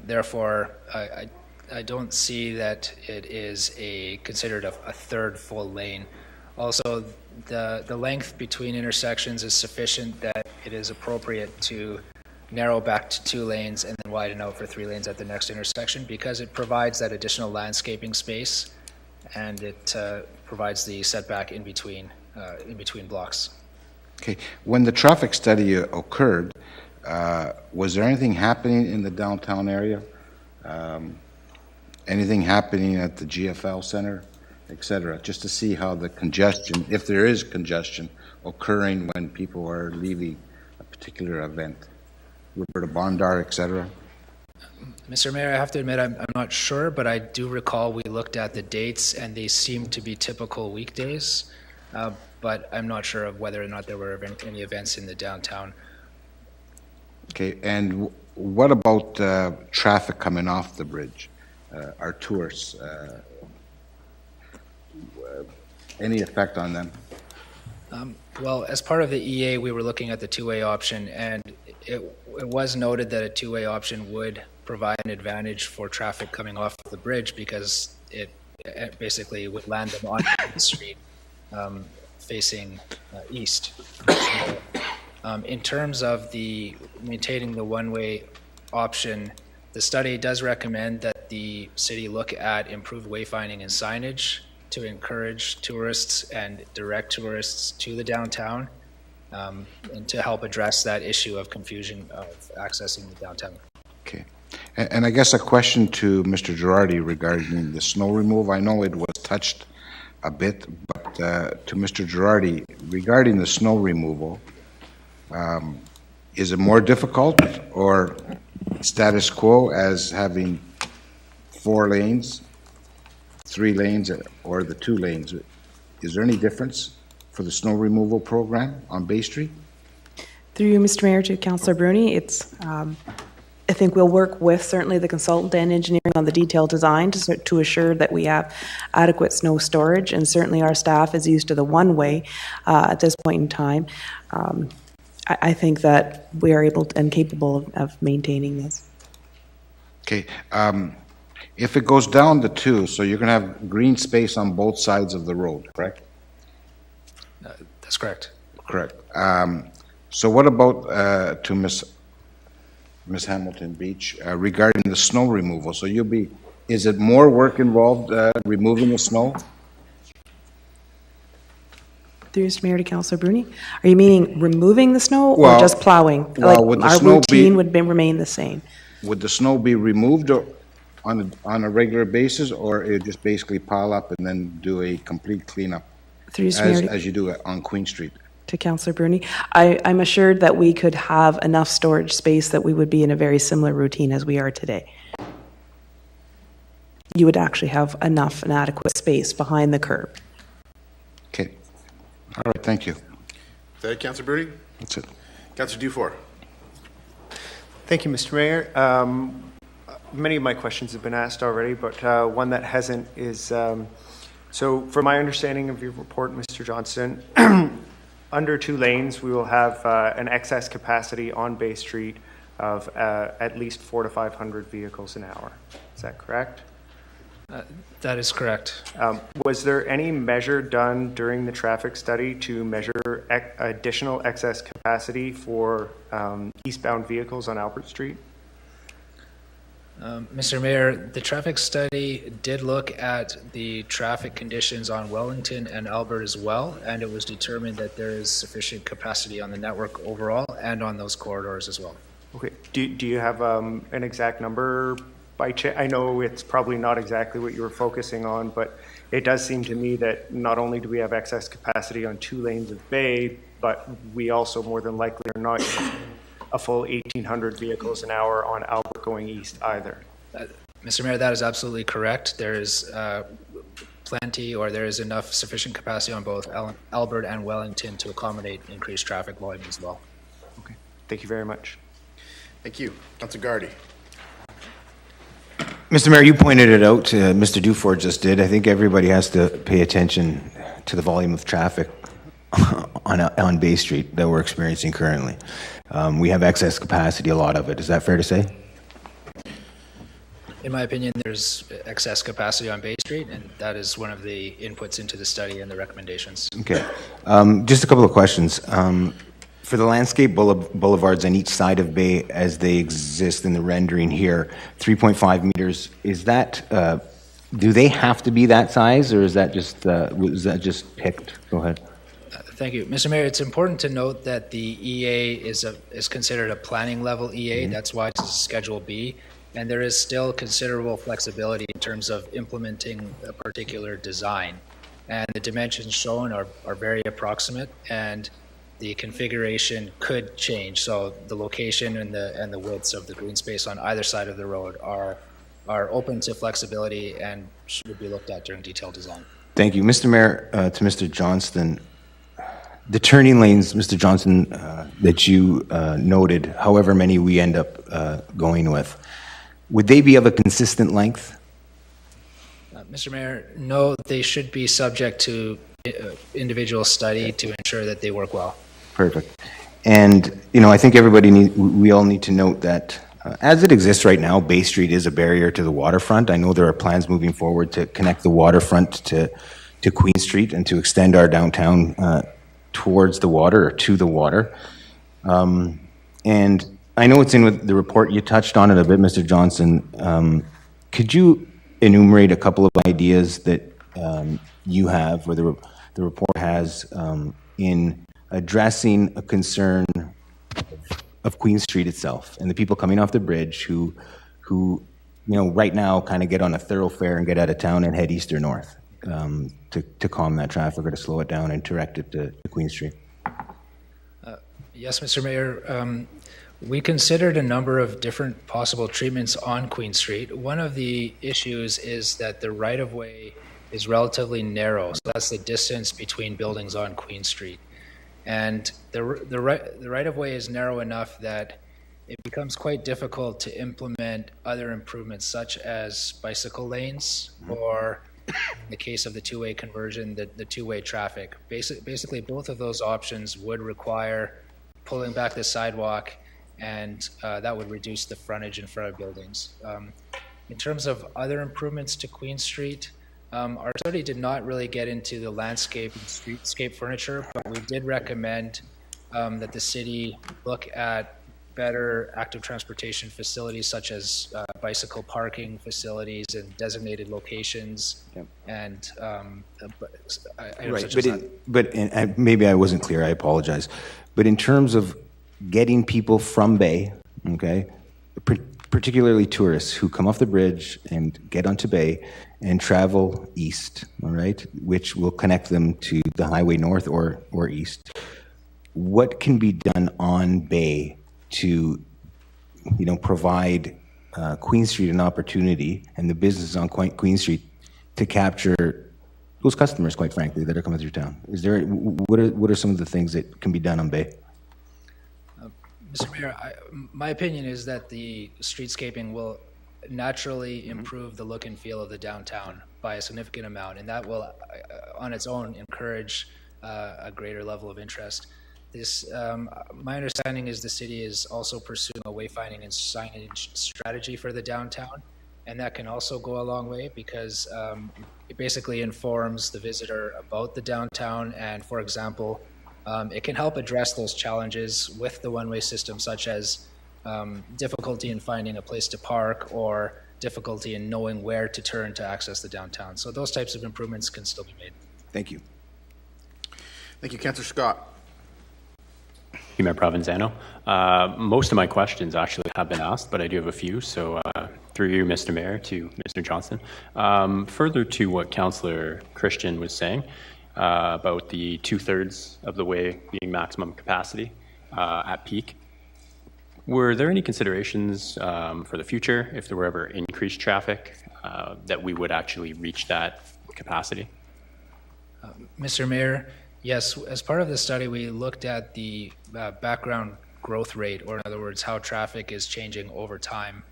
Therefore, I don't see that it is considered a third full lane. Also, the length between intersections is sufficient that it is appropriate to narrow back to 2 lanes and then widen out for 3 lanes at the next intersection, because it provides that additional landscaping space and it provides the setback in between blocks. Okay. When the traffic study occurred, was there anything happening in the downtown area? Anything happening at the GFL Center, et cetera, just to see how the congestion, if there is congestion, occurring when people are leaving a particular event? Roberta Bondar, et cetera? Mr. Mayor, I have to admit I'm not sure, but I do recall we looked at the dates and they seem to be typical weekdays, but I'm not sure of whether or not there were any events in the downtown. Okay, and what about traffic coming off the bridge? Our tourists, any effect on them? Well, as part of the EA, we were looking at the 2-way option, and it was noted that a 2-way option would provide an advantage for traffic coming off the bridge because it basically would land them on the street facing east. In terms of maintaining the 1-way option, the study does recommend that the city look at improved wayfinding and signage to encourage tourists and direct tourists to the downtown, and to help address that issue of confusion of accessing the downtown. Okay. And I guess a question to Mr. Girardi regarding the snow removal. I know it was touched a bit, but to Mr. Girardi, regarding the snow removal, is it more difficult or status quo as having 4 lanes, 3 lanes, or the 2 lanes? Is there any difference for the snow removal program on Bay Street? Through you, Mr. Mayor, to Councillor Bruni, I think we'll work with certainly the consultant and engineering on the detailed design to assure that we have adequate snow storage, and certainly our staff is used to the 1-way at this point in time. I think that we are able and capable of maintaining this. Okay. If it goes down to 2, so you're going to have green space on both sides of the road, correct? That's correct. Correct. So what about to Ms. Hamilton Beach regarding the snow removal? So is it more work involved removing the snow? Through Mr. Mayor to Councillor Bruni, are you meaning removing the snow or just plowing? Well, would the our snow routine would remain the same. Would the snow be removed on a regular basis, or it just basically pile up and then do a complete cleanup as you do it on Queen Street? To Councillor Bruni, I'm assured that we could have enough storage space that we would be in a very similar routine as we are today. You would actually have enough and adequate space behind the curb. Okay. All right, thank you. Is that it, Councillor Bruni? That's it. Councillor Dufour. Thank you, Mr. Mayor. Many of my questions have been asked already, but one that hasn't is, so from my understanding of your report, Mr. Johnston, under 2 lanes, we will have an excess capacity on Bay Street of at least 400 to 500 vehicles an hour. Is that correct? That is correct. Was there any measure done during the traffic study to measure additional excess capacity for eastbound vehicles on Albert Street? Mr. Mayor, the traffic study did look at the traffic conditions on Wellington and Albert as well, and it was determined that there is sufficient capacity on the network overall and on those corridors as well. Okay. Do you have an exact number by chance? I know it's probably not exactly what you were focusing on, but it does seem to me that not only do we have excess capacity on 2 lanes of Bay, but we also more than likely are not a full 1,800 vehicles an hour on Albert going east either. Mr. Mayor, that is absolutely correct. There is plenty, or there is enough sufficient capacity on both Albert and Wellington to accommodate increased traffic volume as well. Okay. Thank you very much. Thank you. Councilor Gardy. Mr. Mayor, you pointed it out, Mr. Dufort just did. I think everybody has to pay attention to the volume of traffic on Bay Street that we're experiencing currently. We have excess capacity, a lot of it. Is that fair to say? In my opinion, there's excess capacity on Bay Street, and that is one of the inputs into the study and the recommendations. Okay. Just a couple of questions. For the landscape boulevards on each side of Bay as they exist in the rendering here, 3.5 meters, is that, do they have to be that size, or is that just picked? Go ahead. Thank you. Mr. Mayor, it's important to note that the EA is considered a planning level EA. That's why it's a Schedule B. And there is still considerable flexibility in terms of implementing a particular design. And the dimensions shown are very approximate, and the configuration could change. So the location and the widths of the green space on either side of the road are open to flexibility and should be looked at during detailed design. Thank you. Mr. Mayor, to Mr. Johnston, the turning lanes, Mr. Johnson, that you noted, however many we end up going with, would they be of a consistent length? Mr. Mayor, no, they should be subject to individual study to ensure that they work well. Perfect. And, I think we all need to note that as it exists right now, Bay Street is a barrier to the waterfront. I know there are plans moving forward to connect the waterfront to Queen Street and to extend our downtown towards the water or to the water. And I know it's in the report. You touched on it a bit, Mr. Johnson. Could you enumerate a couple of ideas that you have, or the report has, in addressing a concern of Queen Street itself and the people coming off the bridge who right now kind of get on a thoroughfare and get out of town and head east or north to calm that traffic or to slow it down and direct it to Queen Street? Yes, Mr. Mayor. We considered a number of different possible treatments on Queen Street. One of the issues is that the right-of-way is relatively narrow. So that's the distance between buildings on Queen Street. And the right-of-way is narrow enough that it becomes quite difficult to implement other improvements such as bicycle lanes, or in the case of the two-way conversion, the two-way traffic. Basically, both of those options would require pulling back the sidewalk, and that would reduce the frontage in front of buildings. In terms of other improvements to Queen Street, our study did not really get into the landscape and streetscape furniture, but we did recommend that the city look at better active transportation facilities such as bicycle parking facilities and designated locations. Yep. And right, but maybe I wasn't clear, I apologize. But in terms of getting people from Bay, okay, particularly tourists who come off the bridge and get onto Bay and travel east, all right, which will connect them to the highway north or east, what can be done on Bay to, provide Queen Street an opportunity and the businesses on Queen Street to capture those customers, quite frankly, that are coming through town? What are some of the things that can be done on Bay? Mr. Mayor, my opinion is that the streetscaping will naturally improve the look and feel of the downtown by a significant amount, and that will, on its own, encourage a greater level of interest. My understanding is the city is also pursuing a wayfinding and signage strategy for the downtown, and that can also go a long way because it basically informs the visitor about the downtown, and for example, it can help address those challenges with the one-way system, such as difficulty in finding a place to park or difficulty in knowing where to turn to access the downtown. So those types of improvements can still be made. Thank you. Thank you, Councillor Scott. Thank you, Mayor Provenzano. Most of my questions actually have been asked, but I do have a few. So through you, Mr. Mayor, to Mr. Johnson. Further to what Councillor Christian was saying about the 2/3 of the way being maximum capacity at peak, were there any considerations for the future if there were ever increased traffic that we would actually reach that capacity? Mr. Mayor, yes, as part of the study, we looked at the background growth rate, or in other words, how traffic is changing over time.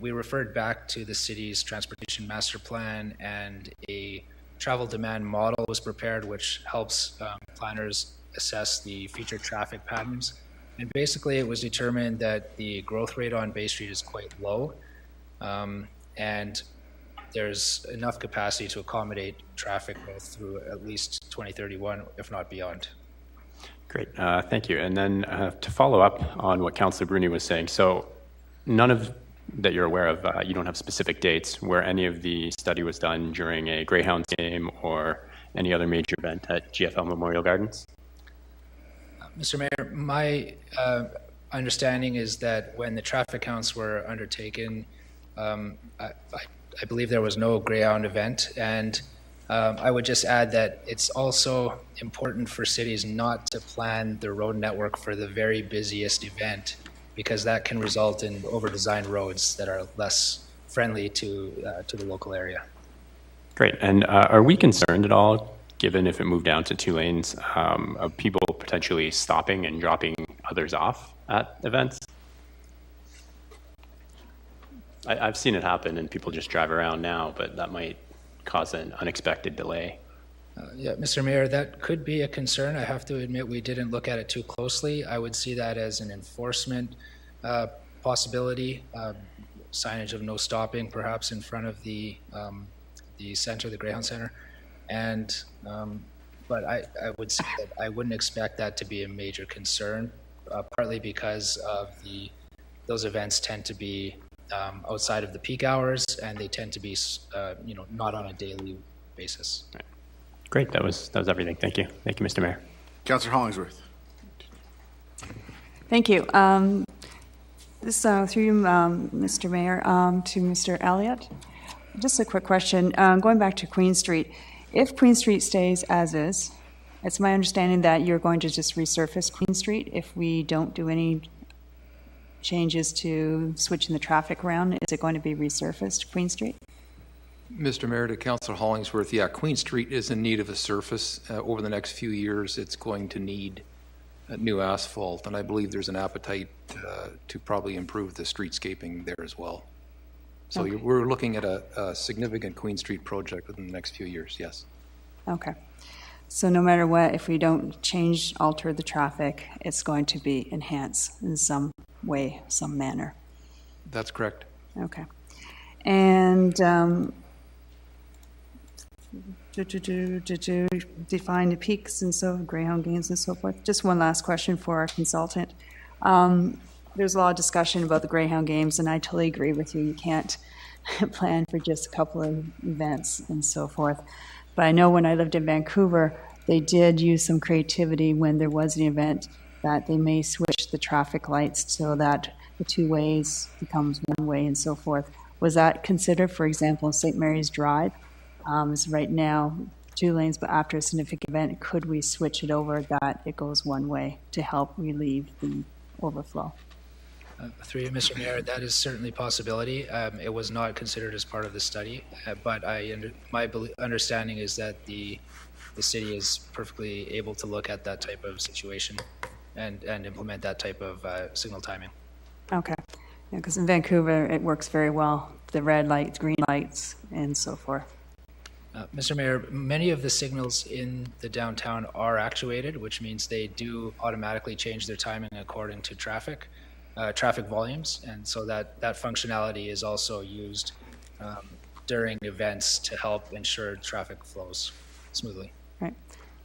We referred back to the city's transportation master plan, and a travel demand model was prepared, which helps planners assess the future traffic patterns. And basically, it was determined that the growth rate on Bay Street is quite low, and there's enough capacity to accommodate traffic growth through at least 2031, if not beyond. Great, thank you. And then to follow up on what Councillor Bruni was saying, so none of that you're aware of, you don't have specific dates where any of the study was done during a Greyhounds game or any other major event at GFL Memorial Gardens? Mr. Mayor, my understanding is that when the traffic counts were undertaken, I believe there was no Greyhound event, and I would just add that it's also important for cities not to plan their road network for the very busiest event, because that can result in over-designed roads that are less friendly to the local area. Great, and are we concerned at all, given if it moved down to 2 lanes, of people potentially stopping and dropping others off at events? I've seen it happen and people just drive around now, but that might cause an unexpected delay. Yeah, Mr. Mayor, that could be a concern. I have to admit we didn't look at it too closely. I would see that as an enforcement possibility, signage of no stopping perhaps in front of the center, the Greyhound Center. And but I would say that I wouldn't expect that to be a major concern, partly because of those events tend to be outside of the peak hours, and they tend to be not on a daily basis. Right. Great, that was everything. Thank you, Mr. Mayor. Councillor Hollingsworth. Thank you. This through you, Mr. Mayor, to Mr. Elliott. Just a quick question. Going back to Queen Street, if Queen Street stays as is, it's my understanding that you're going to just resurface Queen Street if we don't do any changes to switching the traffic around. Is it going to be resurfaced, Queen Street? Mr. Mayor, to Councillor Hollingsworth, yeah, Queen Street is in need of a surface. Over the next few years, it's going to need new asphalt, and I believe there's an appetite to probably improve the streetscaping there as well. So Okay. we're looking at a significant Queen Street project within the next few years, yes. Okay. So no matter what, if we don't alter the traffic, it's going to be enhanced in some way, some manner. That's correct. Okay. And define the peaks and so Greyhound games and so forth. Just one last question for our consultant. There's a lot of discussion about the Greyhound games, and I totally agree with you. You can't plan for just a couple of events and so forth. But I know when I lived in Vancouver, they did use some creativity when there was an event that they may switch the traffic lights so that the 2 ways becomes 1 way and so forth. Was that considered, for example, St. Mary's Drive? Is right now 2 lanes, but after a significant event, could we switch it over that it goes 1 way to help relieve the overflow? Through you, Mr. Mayor, that is certainly a possibility. It was not considered as part of the study, but my understanding is that the city is perfectly able to look at that type of situation and implement that type of signal timing. Okay. Yeah, because in Vancouver, it works very well. The red lights, green lights, and so forth. Mr. Mayor, many of the signals in the downtown are actuated, which means they do automatically change their timing according to traffic. traffic volumes, and so that functionality is also used during events to help ensure traffic flows smoothly. Right.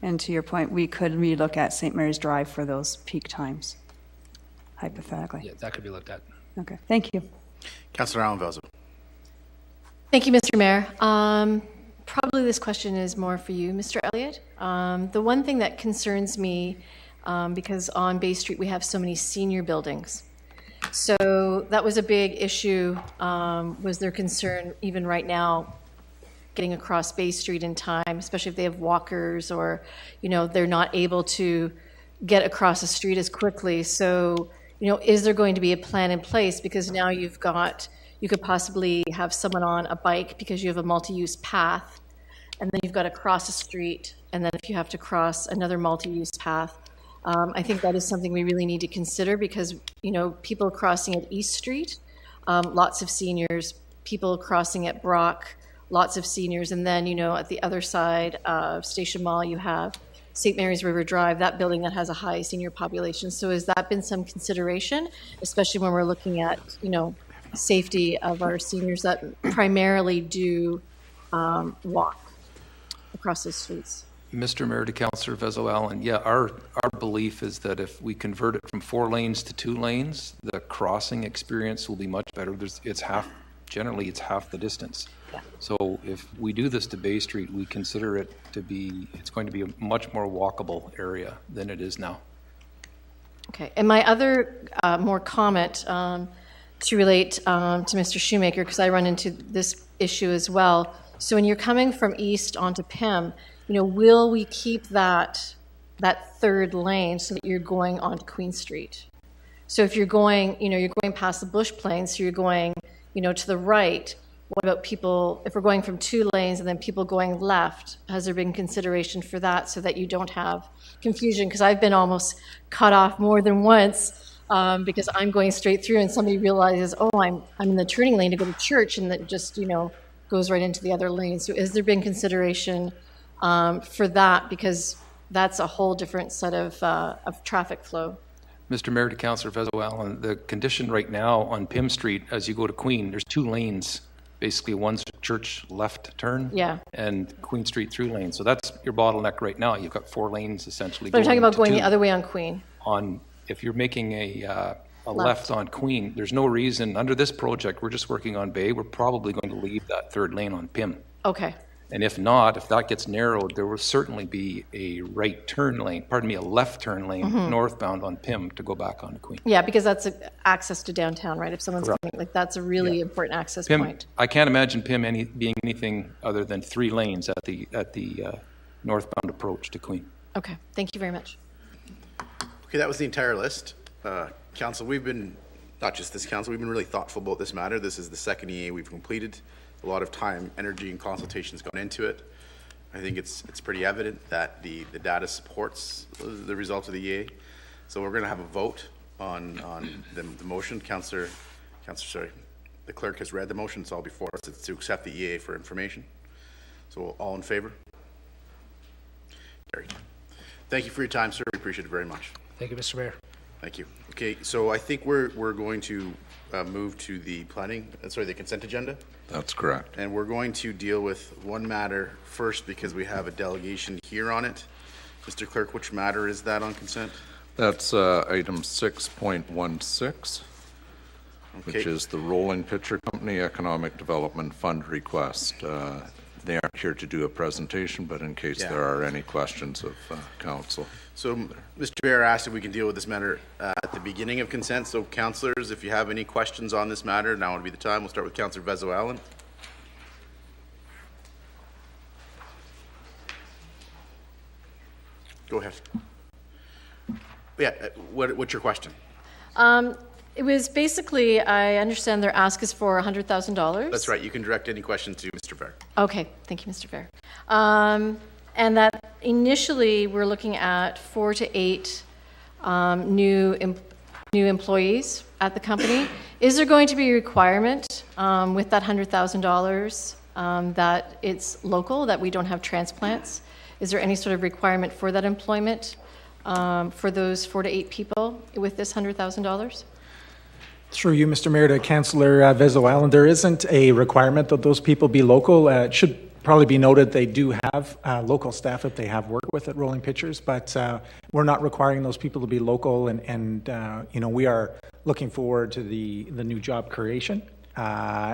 And to your point, we could relook at St. Mary's Drive for those peak times, hypothetically. Yeah, that could be looked at. Okay, thank you. Councillor Allen-Velzo. Thank you, Mr. Mayor. Probably this question is more for you, Mr. Elliott. The one thing that concerns me, because on Bay Street we have so many senior buildings. So that was a big issue, was their concern even right now getting across Bay Street in time, especially if they have walkers or, they're not able to get across the street as quickly. So, is there going to be a plan in place? Because now you could possibly have someone on a bike because you have a multi-use path, and then you've got to cross the street, and then if you have to cross another multi-use path, I think that is something we really need to consider because, people crossing at East Street, lots of seniors, people crossing at Brock, lots of seniors, and then, at the other side of Station Mall, you have St. Mary's River Drive, that building that has a high senior population. So has that been some consideration, especially when we're looking at, safety of our seniors that primarily do walk across those streets? Mr. Mayor, to Councillor Vezo-Allen, yeah, our belief is that if we convert it from 4 lanes to 2 lanes, the crossing experience will be much better. Generally it's half the distance. Yeah. So if we do this to Bay Street, we consider it it's going to be a much more walkable area than it is now. Okay, and my other more comment to relate to Mr. Shoemaker, because I run into this issue as well. So when you're coming from east onto Pym, will we keep that third lane so that you're going onto Queen Street? So if you're going, you're going past the Bush Plains, so you're going, to the right. What about people, if we're going from 2 lanes and then people going left, has there been consideration for that so that you don't have confusion? Because I've been almost cut off more than once because I'm going straight through and somebody realizes, oh, I'm in the turning lane to go to church, and that just, goes right into the other lane. So has there been consideration for that? Because that's a whole different set of traffic flow. Mr. Mayor, to Councillor Vezo-Allen, the condition right now on Pym Street, as you go to Queen, there's 2 lanes. Basically, one's church left turn, yeah, and Queen Street through lane. So that's your bottleneck right now. You've got 4 lanes essentially. But I'm talking about going the other way on Queen. If you're making a left on Queen, there's no reason under this project. We're just working on Bay. We're probably going to leave that 3rd lane on Pym. Okay. And if not, if that gets narrowed, there will certainly be a left turn lane northbound on Pym to go back onto Queen. Yeah, because that's access to downtown, right? If someone's coming, that's a really important access point. I can't imagine Pym being anything other than 3 lanes at the northbound approach to Queen. Okay, thank you very much. Okay, that was the entire list. Council, not just this council, we've been really thoughtful about this matter. This is the 2nd EA we've completed. A lot of time, energy, and consultations gone into it. I think it's pretty evident that the data supports the results of the EA. So we're going to have a vote on the motion. The clerk has read the motion. It's all before us. It's to accept the EA for information. So all in favor? Carried. Thank you for your time, sir. We appreciate it very much. Thank you, Mr. Mayor. Thank you. Okay, so I think we're going to move to the the consent agenda. That's correct. And we're going to deal with one matter first because we have a delegation here on it. Mr. Clerk, which matter is that on consent? That's item 6.16, which is the Rolling Picture Company Economic Development Fund request. They aren't here to do a presentation, but in case there are any questions of council. So Mr. Mayor asked if we can deal with this matter at the beginning of consent. So councillors, if you have any questions on this matter, now would be the time. We'll start with Councillor Vezo-Allen. Go ahead. Yeah, what's your question? It was basically, I understand their ask is for $100,000. That's right. You can direct any question to Mr. Fair. Okay. Thank you, Mr. Fair. And that initially we're looking at 4 to 8 new employees at the company. Is there going to be a requirement with that $100,000 that it's local, that we don't have transplants? Is there any sort of requirement for that employment for those 4 to 8 people with this $100,000? Through you, Mr. Mayor, to Councillor Vezo-Allen, there isn't a requirement that those people be local. It should probably be noted they do have local staff that they have worked with at Rolling Pictures, but we're not requiring those people to be local, and you know, we are looking forward to the new job creation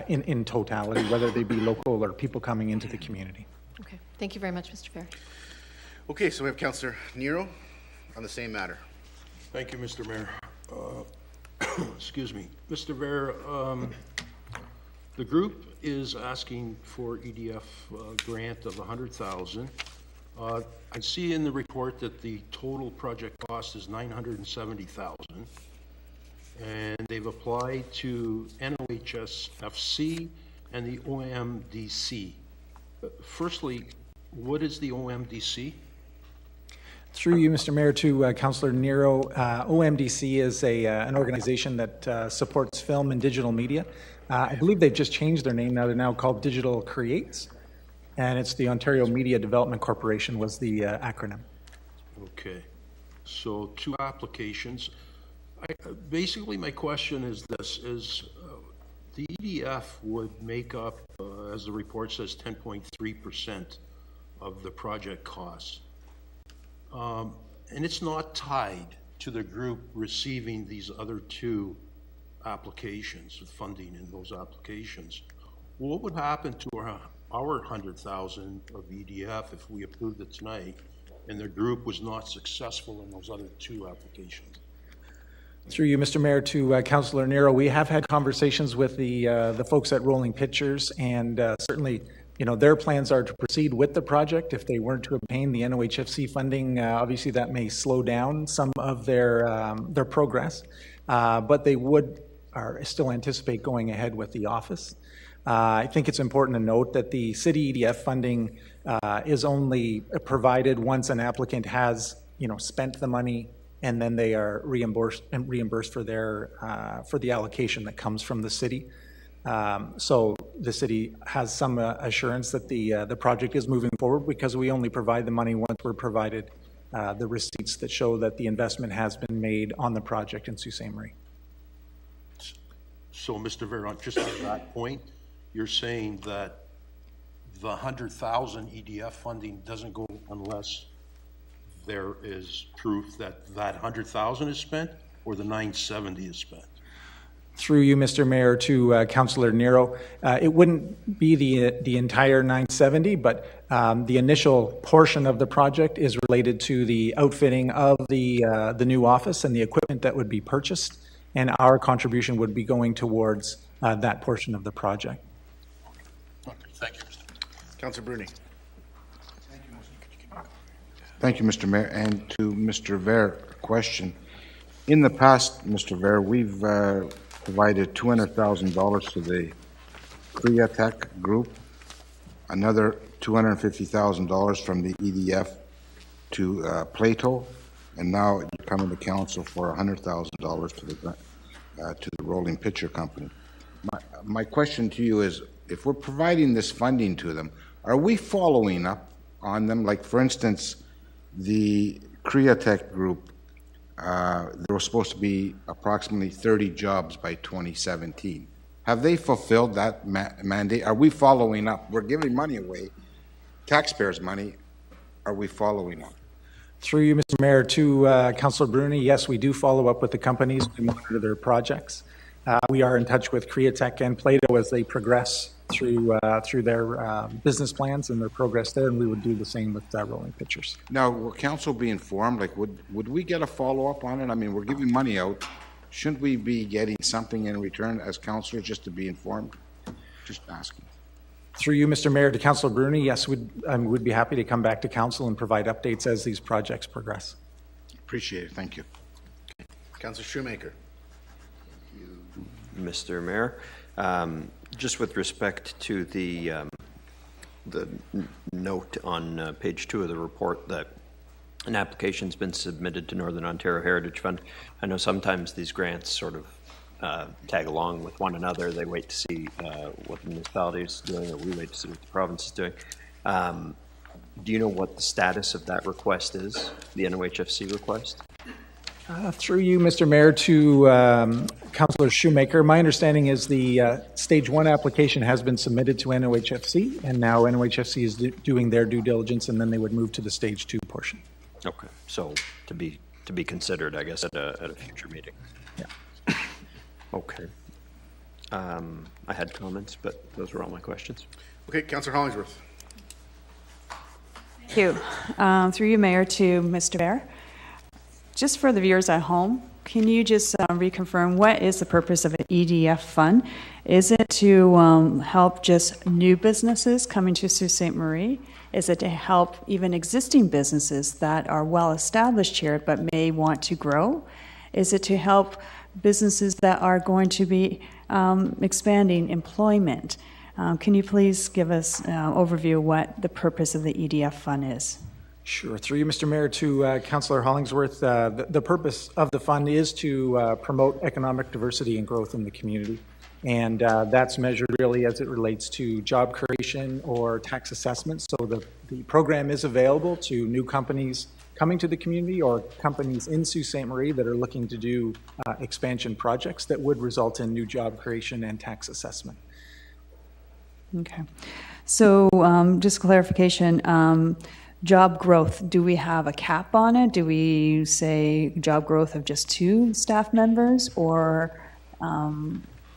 in totality, whether they be local or people coming into the community. Okay, thank you very much, Mr. Fair. Okay, so we have Councillor Nero on the same matter. Thank you, Mr. Mayor. Excuse me. Mr. Mayor, the group is asking for EDF grant of $100,000. I see in the report that the total project cost is $970,000, and they've applied to NOHSFC and the OMDC. Firstly, what is the OMDC? Through you, Mr. Mayor, to Councillor Nero, OMDC is an organization that supports film and digital media. I believe they've just changed their name now. They're now called Digital Creates, and it's the Ontario Media Development Corporation was the acronym. Okay, so 2 applications. Basically, my question is this, the EDF would make up, as the report says, 10.3% of the project costs. And it's not tied to the group receiving these other 2 applications, funding in those applications. What would happen to our $100,000 of EDF if we approved it tonight and the group was not successful in those other 2 applications? Through you, Mr. Mayor, to Councillor Nero, we have had conversations with the folks at Rolling Pictures, and certainly, you know, their plans are to proceed with the project. If they weren't to obtain the NOHFC funding, obviously that may slow down some of their progress, but they would still anticipate going ahead with the office. I think it's important to note that the city EDF funding is only provided once an applicant has, you know, spent the money, and then they are reimbursed for the allocation that comes from the city. So the city has some assurance that the project is moving forward, because we only provide the money once we're provided the receipts that show that the investment has been made on the project in Sault Ste. Marie. So, Mr. Veron, just on that point, you're saying that the $100,000 EDF funding doesn't go unless there is proof that that $100,000 is spent, or the $970 is spent? Through you, Mr. Mayor, to Councillor Nero, it wouldn't be the entire 970, but the initial portion of the project is related to the outfitting of the new office and the equipment that would be purchased, and our contribution would be going towards that portion of the project. Okay, thank you, Mr. Councillor Bruni. Thank you, Mr. Mayor. And to Mr. Ver, a question. In the past, Mr. Ver, we've provided $200,000 to the Createch group, another $250,000 from the EDF to Plato, and now you're coming to council for $100,000 to the Rolling Picture Company. My question to you is, if we're providing this funding to them, are we following up on them? Like, for instance, the Createch group, there was supposed to be approximately 30 jobs by 2017. Have they fulfilled that mandate? Are we following up? We're giving money away, taxpayers' money. Are we following up? Through you, Mr. Mayor, to Councillor Bruni, yes, we do follow up with the companies. We monitor their projects. We are in touch with Createch and Plato as they progress through their business plans and their progress there, and we would do the same with Rolling Pictures. Now, will council be informed? Like, would we get a follow-up on it? I mean, we're giving money out. Shouldn't we be getting something in return as councillors, just to be informed? Just asking. Through you, Mr. Mayor, to Councillor Bruni, yes, we'd be happy to come back to council and provide updates as these projects progress. Appreciate it. Thank you. Councillor Shoemaker. Mr. Mayor, just with respect to the note on page 2 of the report that an application's been submitted to Northern Ontario Heritage Fund. I know sometimes these grants sort of tag along with one another. They wait to see what the municipality is doing, or we wait to see what the province is doing. Do you know what the status of that request is, the NOHFC request? Through you, Mr. Mayor, to Councillor Shoemaker. My understanding is the Stage 1 application has been submitted to NOHFC, and now NOHFC is doing their due diligence, and then they would move to the Stage 2 portion. Okay, so to be considered, I guess, at a future meeting. Yeah. Okay. I had comments, but those were all my questions. Okay, Councillor Hollingsworth. Thank you. Through you, Mayor, to Mr. Bear. Just for the viewers at home, can you just reconfirm what is the purpose of an EDF fund? Is it to help just new businesses coming to Sault Ste. Marie? Is it to help even existing businesses that are well established here but may want to grow? Is it to help businesses that are going to be expanding employment? Can you please give us an overview of what the purpose of the EDF fund is? Sure. Through you, Mr. Mayor, to Councillor Hollingsworth, the purpose of the fund is to promote economic diversity and growth in the community. And that's measured really as it relates to job creation or tax assessment. So the program is available to new companies coming to the community or companies in Sault Ste. Marie that are looking to do expansion projects that would result in new job creation and tax assessment. Okay. So just clarification, job growth, do we have a cap on it? Do we say job growth of just 2 staff members or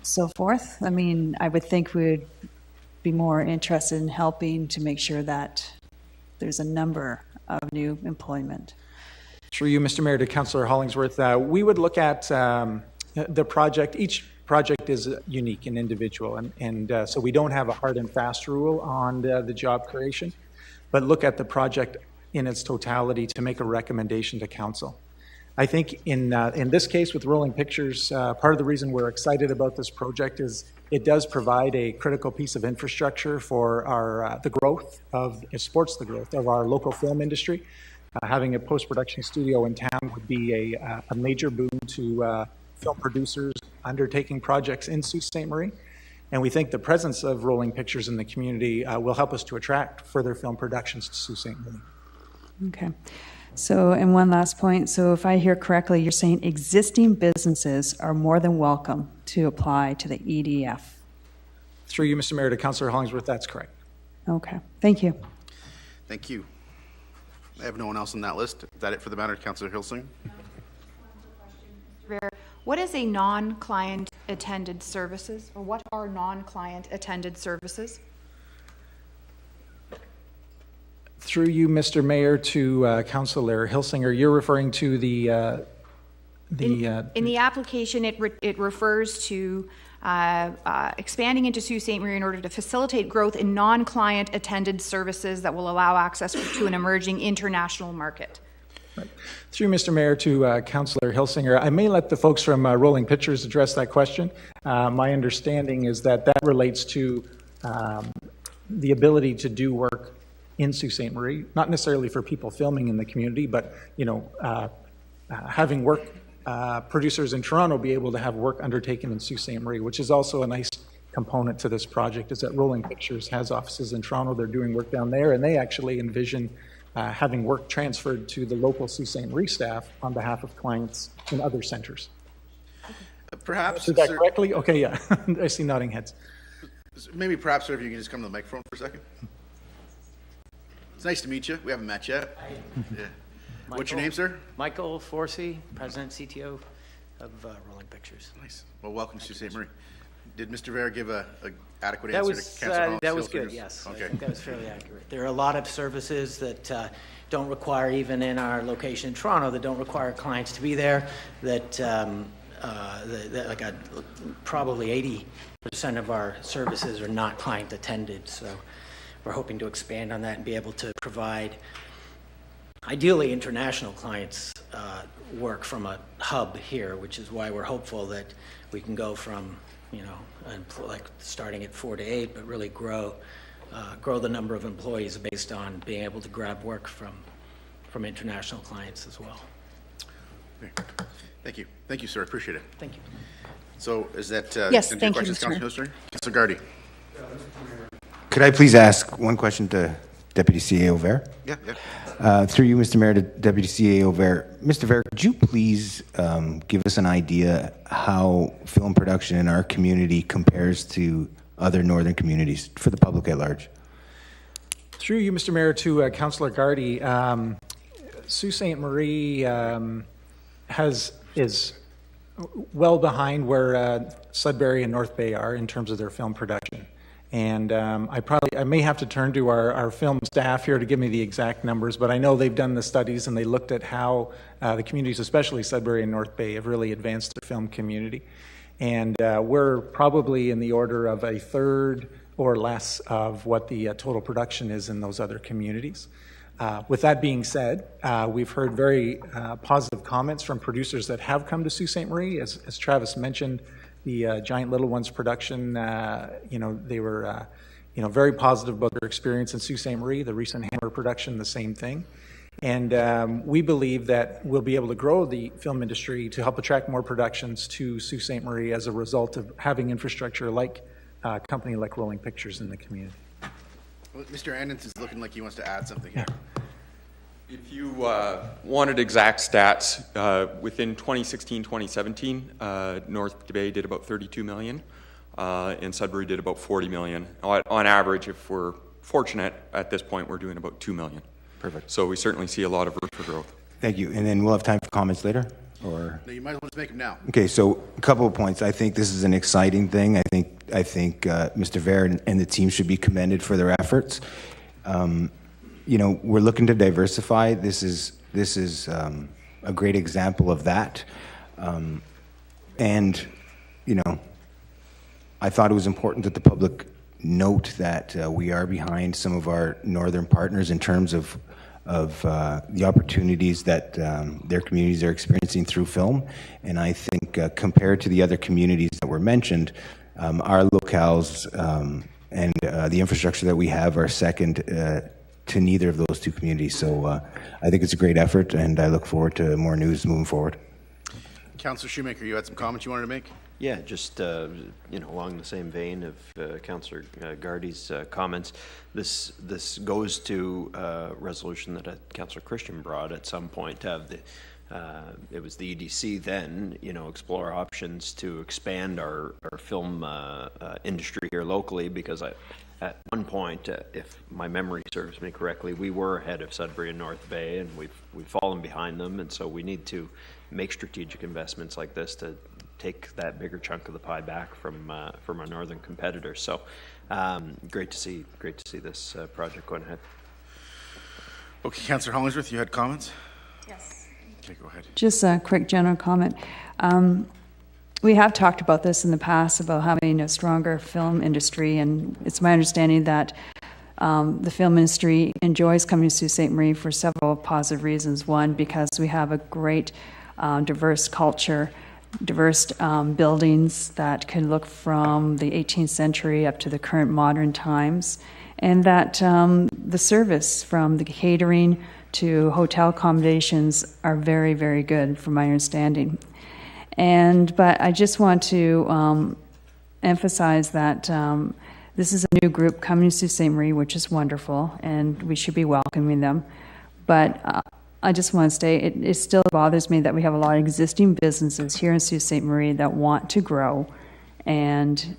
so forth? I mean, I would think we would be more interested in helping to make sure that there's a number of new employment. Through you, Mr. Mayor, to Councillor Hollingsworth, we would look at the project. Each project is unique and individual, and so we don't have a hard and fast rule on the job creation, but look at the project in its totality to make a recommendation to council. I think in this case with Rolling Pictures, part of the reason we're excited about this project is it does provide a critical piece of infrastructure for our the growth of, it supports the growth of our local film industry. Having a post-production studio in town would be a major boon to film producers undertaking projects in Sault Ste. Marie. And we think the presence of Rolling Pictures in the community will help us to attract further film productions to Sault Ste. Marie. Okay. So, and one last point. So if I hear correctly, you're saying existing businesses are more than welcome to apply to the EDF. Through you, Mr. Mayor, to Councillor Hollingsworth, that's correct. Okay. Thank you. Thank you. I have no one else on that list. Is that it for the matter, Councillor Hilsing? What is a non-client attended services, or what are non-client attended services? Through you, Mr. Mayor, to Councillor Hilsinger, you're referring to in the application, it refers to expanding into Sault Ste. Marie in order to facilitate growth in non-client attended services that will allow access to an emerging international market. Right. Through Mr. Mayor to Councillor Hilsinger, I may let the folks from Rolling Pictures address that question. My understanding is that relates to the ability to do work in Sault Ste. Marie, not necessarily for people filming in the community, but having work producers in Toronto be able to have work undertaken in Sault Ste. Marie, which is also a nice component to this project, is that Rolling Pictures has offices in Toronto. They're doing work down there, and they actually envision having work transferred to the local Sault Ste. Marie staff on behalf of clients in other centers. Perhaps. Is that correctly? Okay, yeah. I see nodding heads. Maybe perhaps, sir, if you can just come to the microphone for a second. It's nice to meet you. We haven't met yet. Yeah. What's your name, sir? Michael Forsey, President CTO of Rolling Pictures. Nice. Well, welcome to Sault Ste. Marie. Did Mr. Vera give an adequate That answer was, to Councillor that was good, yes. Okay. I think that was fairly accurate. There are a lot of services that don't require, even in our location in Toronto, that don't require clients to be there, that probably 80% of our services are not client attended. So we're hoping to expand on that and be able to provide, ideally, international clients work from a hub here, which is why we're hopeful that we can go from, like starting at 4 to 8, but really grow the number of employees based on being able to grab work from international clients as well. Okay. Thank you. Thank you, sir. I appreciate it. Thank you. So is that yes, thank you, Mr. Councillor Hilsinger? Councillor Gardy. Could I please ask one question to Deputy CAO Ver. Through you, Mr. Mayor, to Deputy CAO Ver. Mr. Ver, could you please give us an idea how film production in our community compares to other northern communities for the public at large? Through you, Mr. Mayor, to Councillor Gardy, Sault Ste. Marie is well behind where Sudbury and North Bay are in terms of their film production. And I may have to turn to our film staff here to give me the exact numbers, but I know they've done the studies and they looked at how the communities, especially Sudbury and North Bay, have really advanced their film community. And we're probably in the order of a third or less of what the total production is in those other communities. With that being said, we've heard very positive comments from producers that have come to Sault Ste. Marie. As Travis mentioned, the Giant Little Ones production, they were very positive about their experience in Sault Ste. Marie. The recent Hammer production, the same thing. And we believe that we'll be able to grow the film industry to help attract more productions to Sault Ste. Marie as a result of having infrastructure like a company like Rolling Pictures in the community. Well, Mr. Andens is looking like he wants to add something here. If you wanted exact stats, within 2016-2017, North Bay did about 32 million, and Sudbury did about 40 million. On average, if we're fortunate, at this point, we're doing about 2 million. Perfect. So we certainly see a lot of room for growth. Thank you. And then we'll have time for comments later? Or? No, you might as well just make them now. Okay, so a couple of points. I think this is an exciting thing. I think Mr. Ver and the team should be commended for their efforts. We're looking to diversify. This is a great example of that. And I thought it was important that the public note that we are behind some of our northern partners in terms of the opportunities that their communities are experiencing through film. And I think compared to the other communities that were mentioned, our locales and the infrastructure that we have are second to neither of those two communities. So I think it's a great effort, and I look forward to more news moving forward. Councillor Shoemaker, you had some comments you wanted to make? Yeah, just along the same vein of Councillor Gardy's comments, this goes to a resolution that Councillor Christian brought at some point to have it was the EDC then, explore options to expand our film industry here locally, because at one point, if my memory serves me correctly, we were ahead of Sudbury and North Bay, and we've fallen behind them, and so we need to make strategic investments like this to take that bigger chunk of the pie back from our northern competitors. So great to see this project going ahead. Okay, Councillor Hollingsworth, you had comments? Yes. Okay, go ahead. Just a quick general comment. We have talked about this in the past, about having a stronger film industry, and it's my understanding that the film industry enjoys coming to Sault Ste. Marie for several positive reasons. One, because we have a great diverse culture, diverse buildings that can look from the 18th century up to the current modern times, and that the service from the catering to hotel accommodations are very, very good from my understanding. But I just want to emphasize that this is a new group coming to Sault Ste. Marie, which is wonderful, and we should be welcoming them. But I just want to say it still bothers me that we have a lot of existing businesses here in Sault Ste. Marie that want to grow, and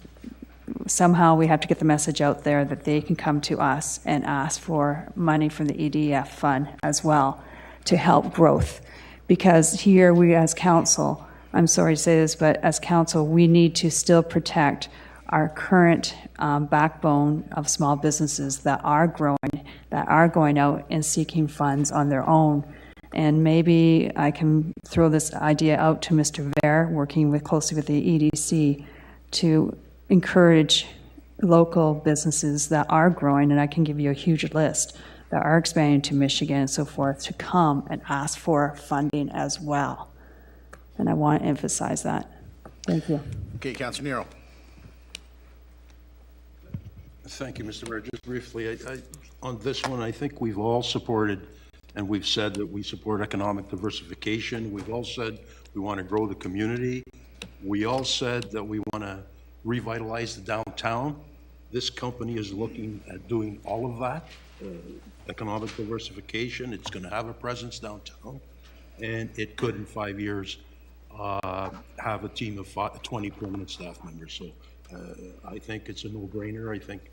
somehow we have to get the message out there that they can come to us and ask for money from the EDF fund as well to help growth. Because here we as council, I'm sorry to say this, but as council, we need to still protect our current backbone of small businesses that are growing, that are going out and seeking funds on their own. And maybe I can throw this idea out to Mr. Ver, working closely with the EDC, to encourage local businesses that are growing, and I can give you a huge list, that are expanding to Michigan and so forth, to come and ask for funding as well. And I want to emphasize that. Thank you. Okay, Councillor Nero. Thank you, Mr. Mayor. Just briefly, on this one, I think we've all supported, and we've said that we support economic diversification. We've all said we want to grow the community. We all said that we want to revitalize the downtown. This company is looking at doing all of that, economic diversification. It's going to have a presence downtown, and it could, in 5 years, have a team of 20 permanent staff members. So I think it's a no-brainer. I think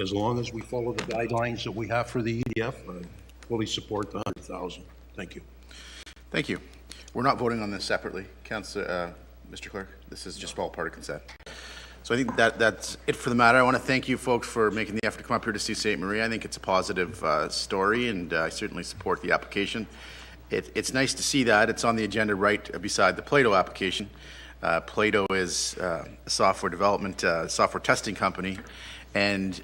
as long as we follow the guidelines that we have for the EDF, I fully support the 100,000. Thank you. Thank you. We're not voting on this separately, Mr. Clerk. This is just all part of consent. So I think that's it for the matter. I want to thank you folks for making the effort to come up here to see Ste. Marie. I think it's a positive story, and I certainly support the application. It's nice to see that. It's on the agenda right beside the Plato application. Plato is a software development, software testing company, and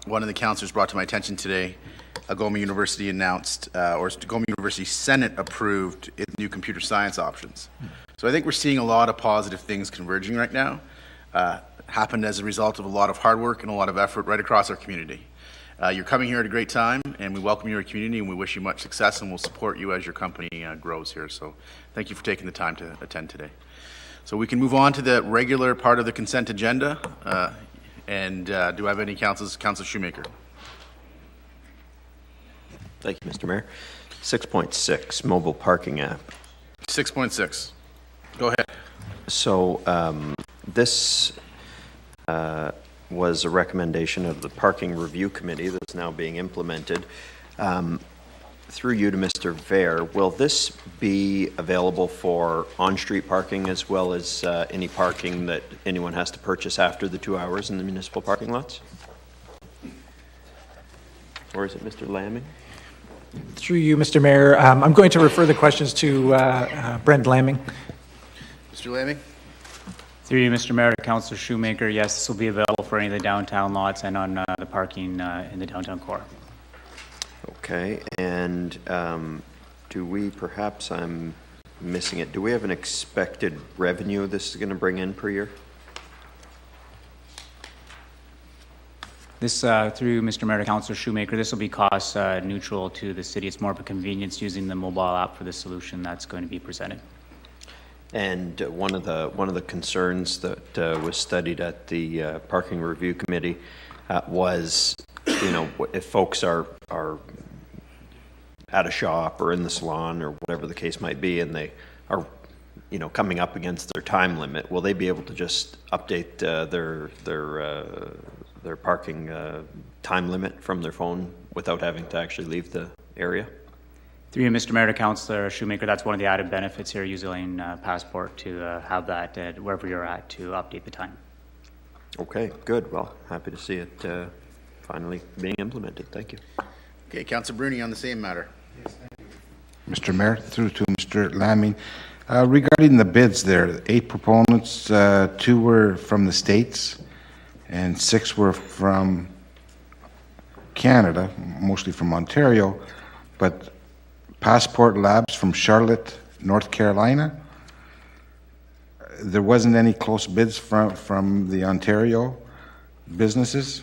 one of the councillors brought to my attention today, Algoma University announced, or Algoma University Senate approved its new computer science options. So I think we're seeing a lot of positive things converging right now. Happened as a result of a lot of hard work and a lot of effort right across our community. You're coming here at a great time, and we welcome you to our community, and we wish you much success, and we'll support you as your company grows here. So thank you for taking the time to attend today. So we can move on to the regular part of the consent agenda. Do I have any councillors? Councillor Shoemaker. Thank you, Mr. Mayor. 6.6, mobile parking app. 6.6. Go ahead. So this was a recommendation of the Parking Review Committee that's now being implemented. Through you to Mr. Vare, will this be available for on-street parking as well as any parking that anyone has to purchase after the 2 hours in the municipal parking lots? Or is it Mr. Lamming? Through you, Mr. Mayor, I'm going to refer the questions to Brent Lamming. Mr. Lamming? Through you, Mr. Mayor, to Councillor Shoemaker, yes, this will be available for any of the downtown lots and on the parking in the downtown core. Okay, and do we, perhaps I'm missing it, do we have an expected revenue this is going to bring in per year? This, through Mr. Mayor to Councillor Shoemaker, this will be cost neutral to the city. It's more of a convenience using the mobile app for the solution that's going to be presented. And one of the concerns that was studied at the Parking Review Committee was, you know, if folks are at a shop or in the salon or whatever the case might be, and they are, you know, coming up against their time limit, will they be able to just update their parking time limit from their phone without having to actually leave the area? Through you, Mr. Mayor to Councillor Shoemaker, that's one of the added benefits here, using Passport to have that wherever you're at to update the time. Okay, good. Well, happy to see it finally being implemented. Thank you. Okay, Councillor Bruni on the same matter. Yes, thank you. Mr. Mayor, through to Mr. Lamming. Regarding the bids there, 8 proponents, 2 were from the States and 6 were from Canada, mostly from Ontario, but Passport Labs from Charlotte, North Carolina. There wasn't any close bids from the Ontario businesses?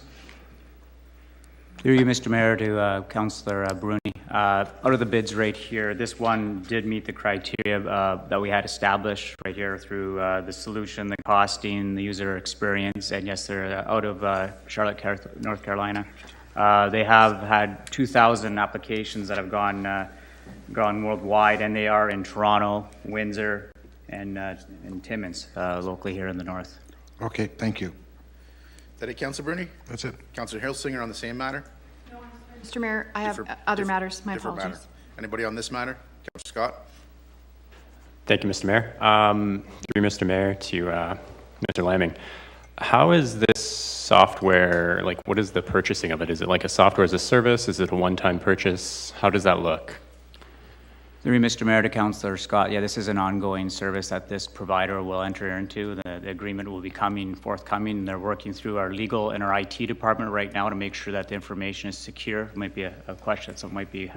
Through you, Mr. Mayor, to Councillor Bruni. Out of the bids right here, this one did meet the criteria that we had established right here through the solution, the costing, the user experience, and yes, they're out of Charlotte, North Carolina. They have had 2,000 applications that have gone worldwide, and they are in Toronto, Windsor, and Timmins, locally here in the north. Okay, thank you. Is that it, Councillor Bruni? That's it. Councillor Hilsinger on the same matter? Mr. Mayor, I have other matters. My apologies. Matter. Anybody on this matter? Councillor Scott? Thank you, Mr. Mayor. Through Mr. Mayor to Mr. Lamming. How is this software, like, what is the purchasing of it? Is it like a software as a service? Is it a one-time purchase? How does that look? Through Mr. Mayor to Councillor Scott, yeah, this is an ongoing service that this provider will enter into. The agreement will be forthcoming. They're working through our legal and our IT department right now to make sure that the information is secure. It might be a question that someone might be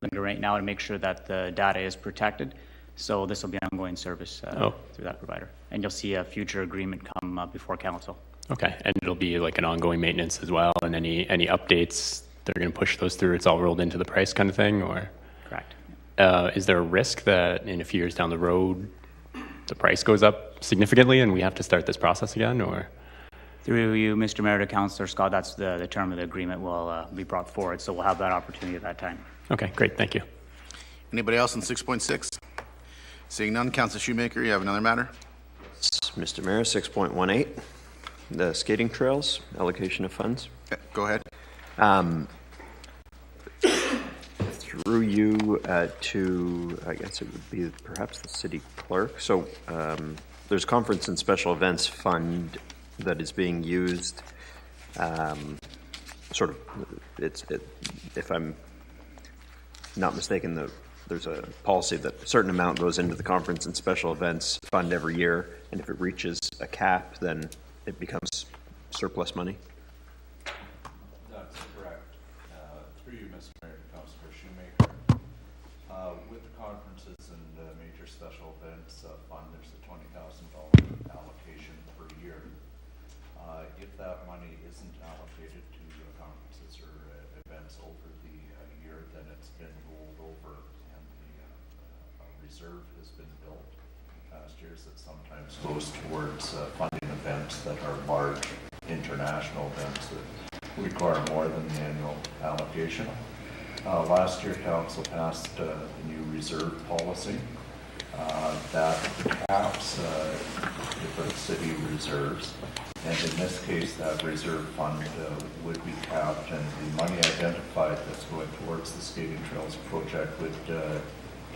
linger right now to make sure that the data is protected. So this will be an ongoing service through that provider. And you'll see a future agreement come before council. Okay, and it'll be like an ongoing maintenance as well, and any updates, they're going to push those through, it's all rolled into the price kind of thing, or? Correct. Is there a risk that in a few years down the road, the price goes up significantly and we have to start this process again, or? Through you, Mr. Mayor, to Councillor Scott, that's the term of the agreement will be brought forward, so we'll have that opportunity at that time. Okay, great, thank you. Anybody else on 6.6? Seeing none, Councillor Shoemaker, you have another matter? Mr. Mayor, 6.18, the skating trails, allocation of funds. Okay, go ahead. Through you to, I guess it would be perhaps the city clerk. So there's conference and special events fund that is being used, sort of, if I'm not mistaken, there's a policy that a certain amount goes into the conference and special events fund every year, and if it reaches a cap, then it becomes surplus money. That's correct. Through you, Mr. Mayor, Councillor Shoemaker. With the conferences and major special events fund, there's a $20,000 allocation per year. If that money isn't allocated to conferences or events over the year, then it's been rolled over and the reserve has been built. Past years, it sometimes goes towards funding events that are large international events that require more than the annual allocation. Last year, Council passed the new reserve policy that caps different city reserves. And in this case, that reserve fund would be capped, and the money identified that's going towards the skating trails project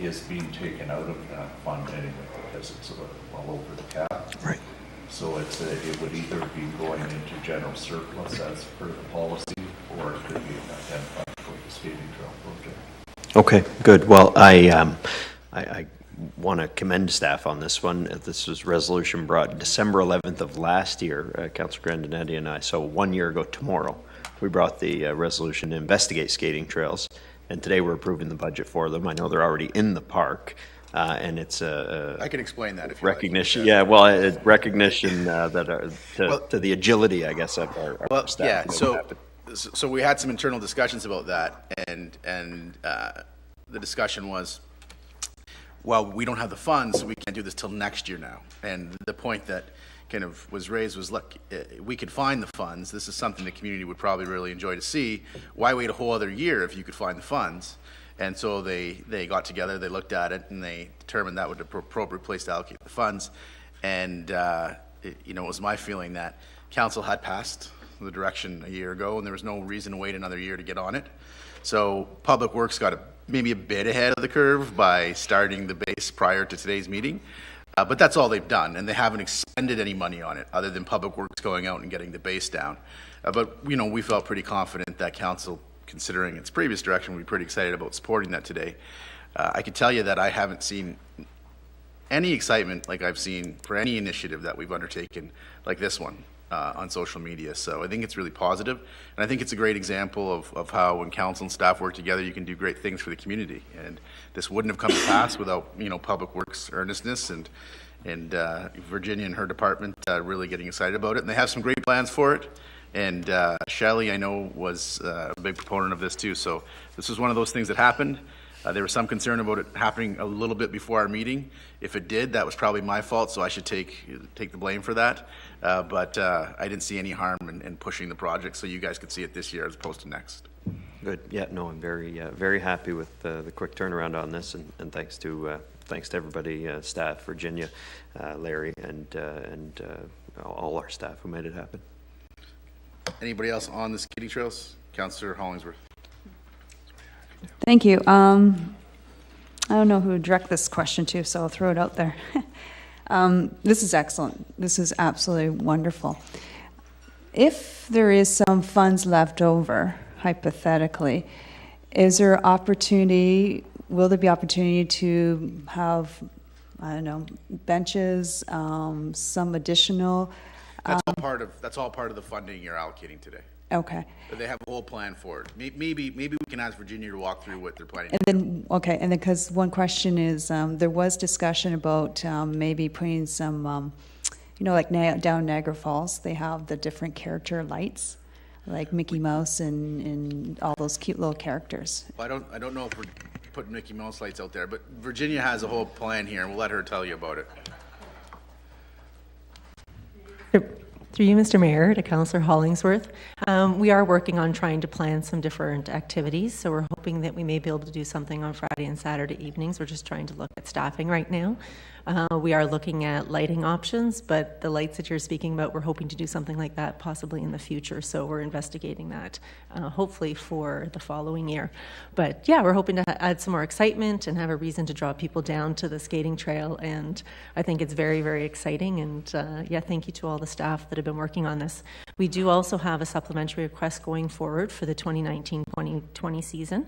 is being taken out of that fund anyway because it's well over the cap. Right. So it would either be going into general surplus as per the policy, or it could be identified for the skating trail project. Okay, good. Well, I want to commend staff on this one. This was resolution brought December 11th of last year, Councillor Grandinetti and I, so 1 year ago tomorrow, we brought the resolution to investigate skating trails, and today we're approving the budget for them. I know they're already in the park, and it's a I can explain that if you recognition. like. Yeah, well, recognition that to the agility, I guess, of our staff. Yeah, so we had some internal discussions about that, and the discussion was, well, we don't have the funds, so we can't do this till next year now. And the point that kind of was raised was, look, we could find the funds. This is something the community would probably really enjoy to see. Why wait a whole other year if you could find the funds? And so they got together, they looked at it, and they determined that would be the appropriate place to allocate the funds. And, it was my feeling that council had passed the direction a year ago, and there was no reason to wait another year to get on it. So Public Works got maybe a bit ahead of the curve by starting the base prior to today's meeting. But that's all they've done, and they haven't expended any money on it other than Public Works going out and getting the base down. But we felt pretty confident that council, considering its previous direction, would be pretty excited about supporting that today. I can tell you that I haven't seen any excitement like I've seen for any initiative that we've undertaken like this one on social media. So I think it's really positive, and I think it's a great example of how when council and staff work together, you can do great things for the community. And this wouldn't have come to pass without Public Works earnestness and Virginia and her department really getting excited about it. And they have some great plans for it. And Shelley, I know, was a big proponent of this too. So this was one of those things that happened. There was some concern about it happening a little bit before our meeting. If it did, that was probably my fault, so I should take the blame for that. But I didn't see any harm in pushing the project, so you guys could see it this year as opposed to next. Good. Yeah, no, I'm very happy with the quick turnaround on this, and thanks to everybody, staff, Virginia, Larry, and all our staff who made it happen. Anybody else on the skating trails? Councillor Hollingsworth. Thank you. I don't know who to direct this question to, so I'll throw it out there. This is excellent. This is absolutely wonderful. If there is some funds left over, hypothetically, is there will there be opportunity to have, I don't know, benches, some additional? That's all part of the funding you're allocating today. Okay. But they have a whole plan for it. Maybe we can ask Virginia to walk through what they're planning. And then, okay, and then because one question is, there was discussion about maybe putting some, like down Niagara Falls, they have the different character lights, like Mickey Mouse and all those cute little characters. Well, I don't know if we're putting Mickey Mouse lights out there, but Virginia has a whole plan here, and we'll let her tell you about it. Through you, Mr. Mayor, to Councillor Hollingsworth. We are working on trying to plan some different activities, so we're hoping that we may be able to do something on Friday and Saturday evenings. We're just trying to look at staffing right now. We are looking at lighting options, but the lights that you're speaking about, we're hoping to do something like that possibly in the future, so we're investigating that hopefully for the following year. But yeah, we're hoping to add some more excitement and have a reason to draw people down to the skating trail, and I think it's very, very exciting, and yeah, thank you to all the staff that have been working on this. We do also have a supplementary request going forward for the 2019-2020 season,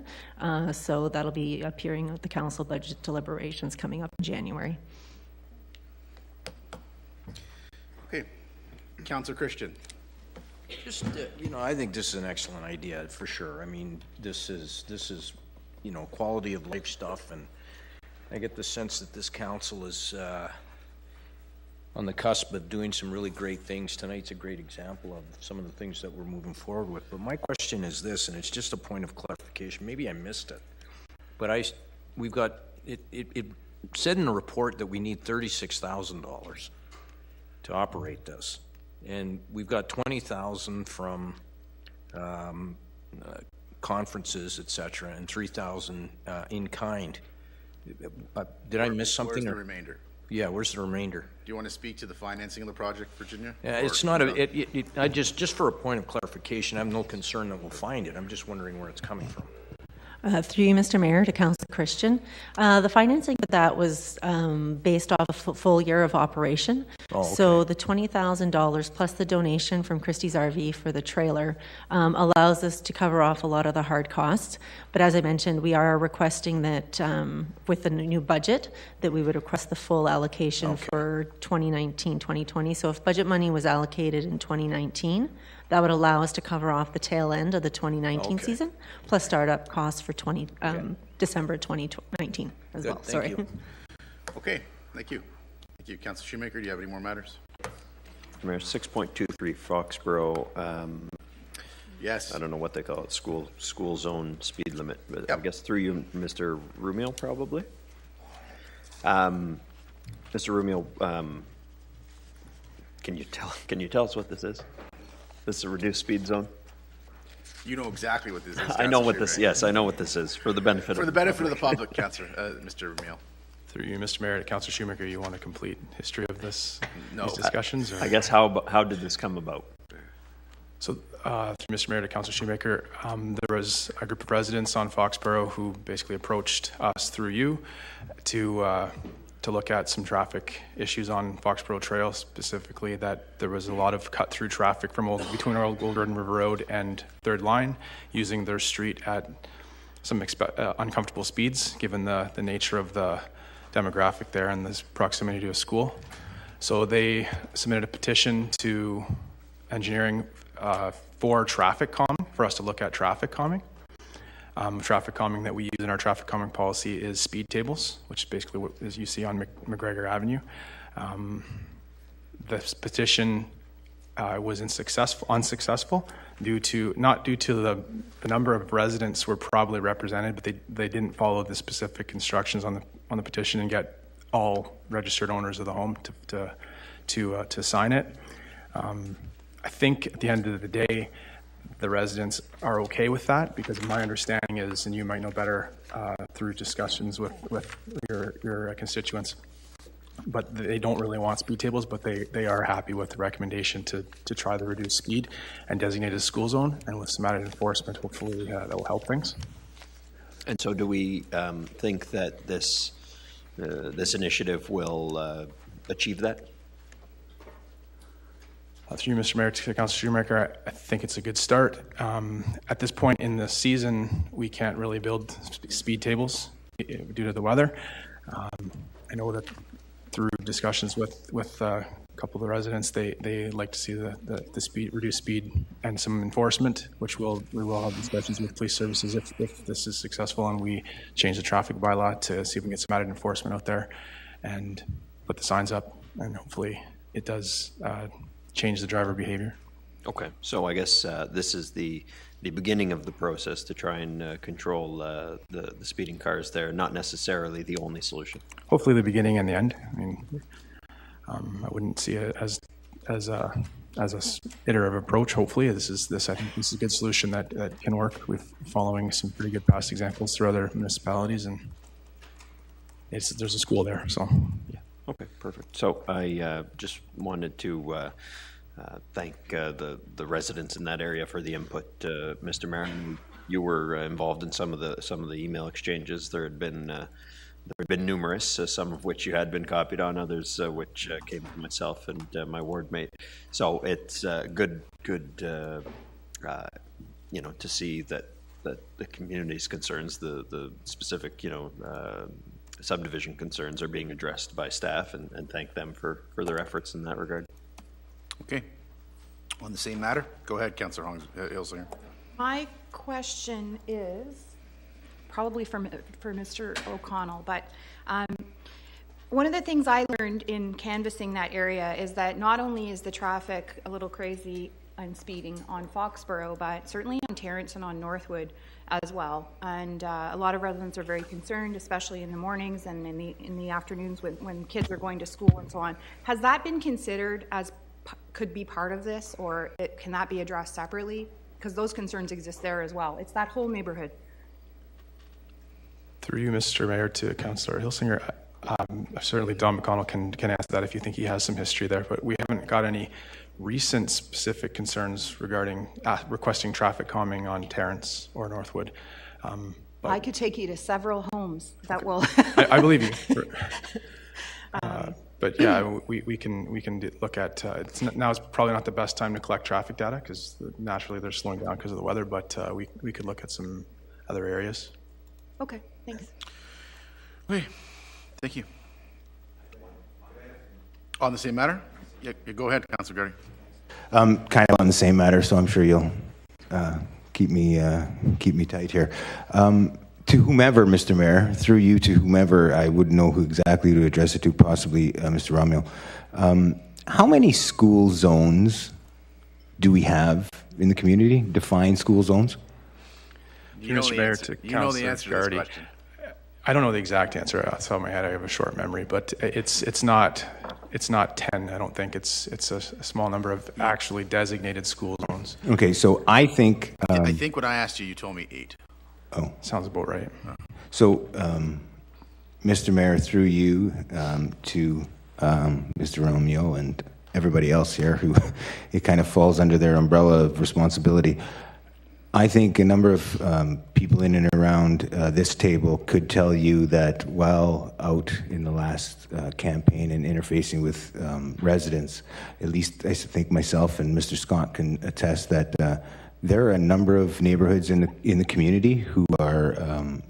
so that'll be appearing at the council budget deliberations coming up in January. Okay, Councillor Christian. Just, I think this is an excellent idea for sure. I mean, this is, quality of life stuff, and I get the sense that this council is on the cusp of doing some really great things. Tonight's a great example of some of the things that we're moving forward with. But my question is this, and it's just a point of clarification. Maybe I missed it, but we've got it said in the report that we need $36,000 to operate this, and we've got $20,000 from conferences, etc., and $3,000 in kind. Did I miss something? Where's the remainder? Yeah, where's the remainder? Do you want to speak to the financing of the project, Virginia? Yeah, it's not I just for a point of clarification, I have no concern that we'll find it. I'm just wondering where it's coming from. Through you, Mr. Mayor, to Councillor Christian. The financing of that was based off a full year of operation. Oh, okay. So the $20,000 plus the donation from Christie's RV for the trailer allows us to cover off a lot of the hard costs. But as I mentioned, we are requesting that with the new budget, that we would request the full allocation for 2019-2020. So if budget money was allocated in 2019, that would allow us to cover off the tail end of the 2019 season, plus startup costs for December 2019 as well. Sorry. You. Okay, thank you. Thank you. Councillor Shoemaker, do you have any more matters? Mayor, 6.23 Foxborough. Yes. I don't know what they call it, school zone speed limit, but I guess through you, Mr. Rumiel, probably. Mr. Rumiel, can you tell us what this is? This is a reduced speed zone? You know exactly what this is. I know what this. Yes, I know what this is for the benefit. For the benefit of the public, Councillor, Mr. Rumiel. Through you, Mr. Mayor, to Councillor Shoemaker, you want a complete history of this? These discussions? I guess how did this come about? So, through Mr. Mayor, to Councillor Shoemaker, there was a group of residents on Foxborough who basically approached us through you to look at some traffic issues on Foxborough Trail, specifically that there was a lot of cut-through traffic from between Old Jordan River Road and Third Line, using their street at some uncomfortable speeds, given the nature of the demographic there and this proximity to a school. So they submitted a petition to engineering for traffic calming, for us to look at traffic calming. Traffic calming that we use in our traffic calming policy is speed tables, which is basically what as you see on McGregor Avenue. This petition was unsuccessful not due to the number of residents were probably represented, but they didn't follow the specific instructions on the petition and get all registered owners of the home to sign it. I think at the end of the day, the residents are okay with that, because my understanding is, and you might know better through discussions with your constituents, but they don't really want speed tables, but they are happy with the recommendation to try the reduced speed and designate a school zone, and with some added enforcement, hopefully that will help things. And so do we think that this initiative will achieve that? Through you, Mr. Mayor, to Councillor Shoemaker, I think it's a good start. At this point in the season, we can't really build speed tables due to the weather. I know that through discussions with a couple of the residents, they like to see the speed, reduced speed, and some enforcement, which we will have discussions with police services if this is successful and we change the traffic bylaw to see if we can get some added enforcement out there and put the signs up, and hopefully it does change the driver behavior. Okay, so I guess this is the beginning of the process to try and control the speeding cars there, not necessarily the only solution. Hopefully the beginning and the end. I mean, I wouldn't see it as as a iterative approach. Hopefully, I think this is a good solution that can work. With following some pretty good past examples through other municipalities, and there's a school there, so yeah. Okay, perfect. So I just wanted to thank the residents in that area for the input, Mr. Mayor. You were involved in some of the email exchanges. There had been numerous, some of which you had been copied on, others which came from myself and my ward mate. So it's good, to see that the community's concerns, the specific, subdivision concerns are being addressed by staff, and thank them for their efforts in that regard. Okay. On the same matter, go ahead, Councillor Hilsinger. My question is probably for Mr. O'Connell, but one of the things I learned in canvassing that area is that not only is the traffic a little crazy and speeding on Foxborough, but certainly on Terrace and on Northwood as well. And a lot of residents are very concerned, especially in the mornings and in the afternoons when kids are going to school and so on. Has that been considered as could be part of this, or can that be addressed separately? Because those concerns exist there as well. It's that whole neighborhood. Through you, Mr. Mayor, to Councillor Hilsinger, certainly Don McConnell can answer that if you think he has some history there, but we haven't got any recent specific concerns regarding requesting traffic calming on Terrace or Northwood. I could take you to several homes that will. I believe you. But yeah, we can look at. Now it's probably not the best time to collect traffic data because naturally they're slowing down because of the weather. But we could look at some other areas. Okay, thanks. Okay, thank you. On the same matter? Yeah, go ahead, Councillor Gardy. Kind of on the same matter, so I'm sure you'll keep me tight here. To whomever, Mr. Mayor, through you to whomever, I wouldn't know who exactly to address it to, possibly Mr. Romuald. How many school zones do we have in the community, defined school zones? Mr. Mayor, to Councillor Gardy. I don't know the exact answer off the top of my head. I have a short memory, but it's not 10. I don't think it's a small number of actually designated school zones. Okay, so I think I think when I asked you, you told me 8. Oh, sounds about right. So, Mr. Mayor, through you to Mr. Romeo and everybody else here who it kind of falls under their umbrella of responsibility. I think a number of people in and around this table could tell you that while out in the last campaign and interfacing with residents, at least I think myself and Mr. Scott can attest that there are a number of neighborhoods in the community who are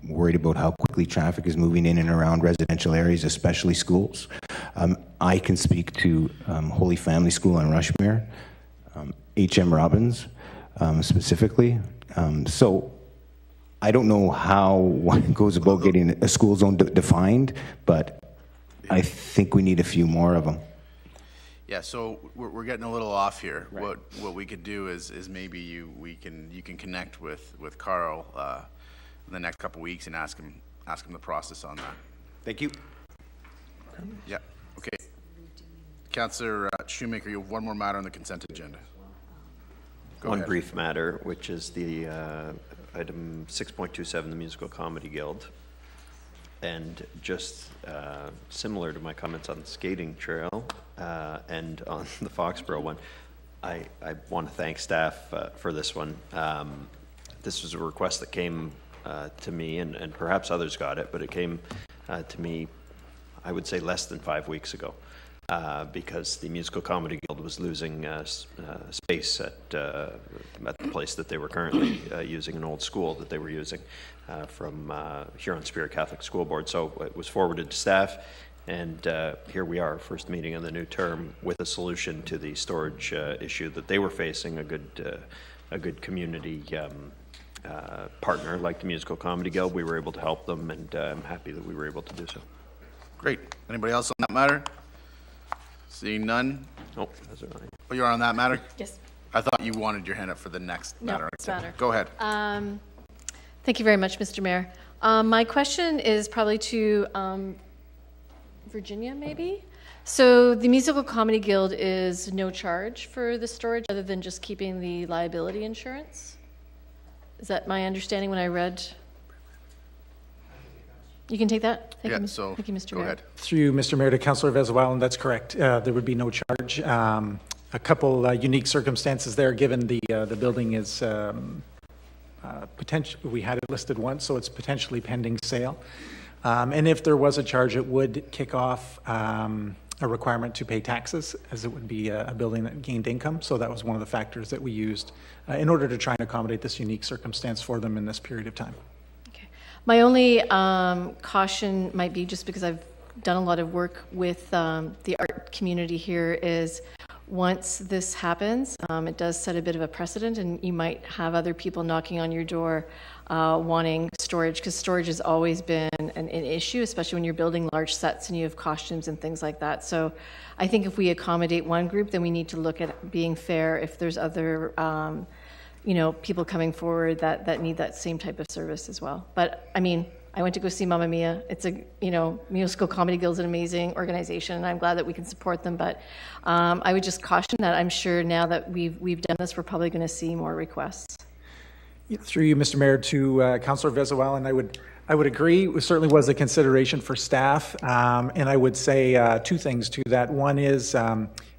worried about how quickly traffic is moving in and around residential areas, especially schools. I can speak to Holy Family School in Rushmere, H.M. Robbins specifically. So I don't know how one goes about getting a school zone defined, but I think we need a few more of them. Yeah, so we're getting a little off here. Right. What we could do is maybe you can connect with Carl in the next couple of weeks and ask him the process on that. Thank you. Yeah. Okay. Councillor Shoemaker, you have one more matter on the consent agenda. Go One ahead. brief matter, which is the item 6.27, the Musical Comedy Guild. And just similar to my comments on the skating trail and on the Foxborough one, I want to thank staff for this one. This was a request that came to me, and perhaps others got it, but it came to me, I would say, less than 5 weeks ago. Because the Musical Comedy Guild was losing space at the place that they were currently using, an old school that they were using from Huron Spirit Catholic School Board. So it was forwarded to staff, and here we are, first meeting of the new term with a solution to the storage issue that they were facing. A good community partner like the Musical Comedy Guild. We were able to help them, and I'm happy that we were able to do so. Great. Anybody else on that matter? Seeing none? Nope, that's all right. Oh, you're on that matter? Yes. I thought you wanted your hand up for the next matter. No, it's matter. Go ahead. Thank you very much, Mr. Mayor. My question is probably to Virginia, maybe. So the Musical Comedy Guild is no charge for the storage other than just keeping the liability insurance? Is that my understanding when I read? You can take that? Thank you, thank you, Mr. Mayor. ahead. Through you, Mr. Mayor, to Councillor Vezawalan, that's correct. There would be no charge. A couple unique circumstances there, given the building is potential. We had it listed once, so it's potentially pending sale. And if there was a charge, it would kick off a requirement to pay taxes, as it would be a building that gained income. So that was one of the factors that we used in order to try and accommodate this unique circumstance for them in this period of time. My only caution might be, just because I've done a lot of work with the art community here, is once this happens, it does set a bit of a precedent, and you might have other people knocking on your door wanting storage, because storage has always been an issue, especially when you're building large sets and you have costumes and things like that. So I think if we accommodate one group, then we need to look at being fair if there's other people coming forward that need that same type of service as well. But I mean, I went to go see Mamma Mia. It's Musical Comedy Guild's an amazing organization, and I'm glad that we can support them. But I would just caution that I'm sure now that we've done this, we're probably going to see more requests. Through you, Mr. Mayor, to Councillor Vezawalan, I would agree. It certainly was a consideration for staff, and I would say two things to that. One is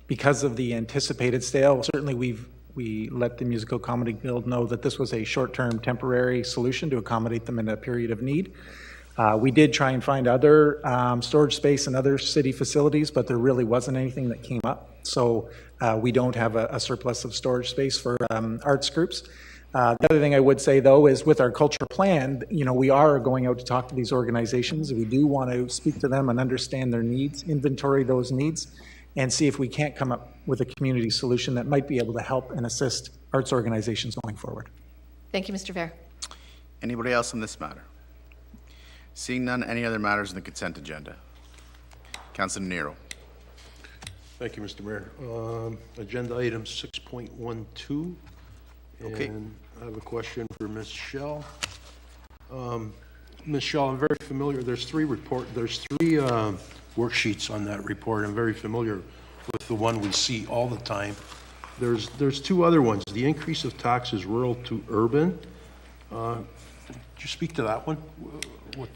because of the anticipated sale, certainly we let the Musical Comedy Guild know that this was a short-term temporary solution to accommodate them in a period of need. We did try and find other storage space in other city facilities, but there really wasn't anything that came up. So we don't have a surplus of storage space for arts groups. The other thing I would say, though, is with our culture plan, we are going out to talk to these organizations. We do want to speak to them and understand their needs, inventory those needs, and see if we can't come up with a community solution that might be able to help and assist arts organizations going forward. Thank you, Mr. Vair. Anybody else on this matter? Seeing none, any other matters in the consent agenda? Councilor Nero. Thank you, Mr. Mayor. Agenda item 6.12. Okay. And I have a question for Ms. Schell. Ms. Schell, I'm very familiar. There's three worksheets on that report. I'm very familiar with the one we see all the time. There's two other ones. The increase of taxes rural to urban. Could you speak to that one?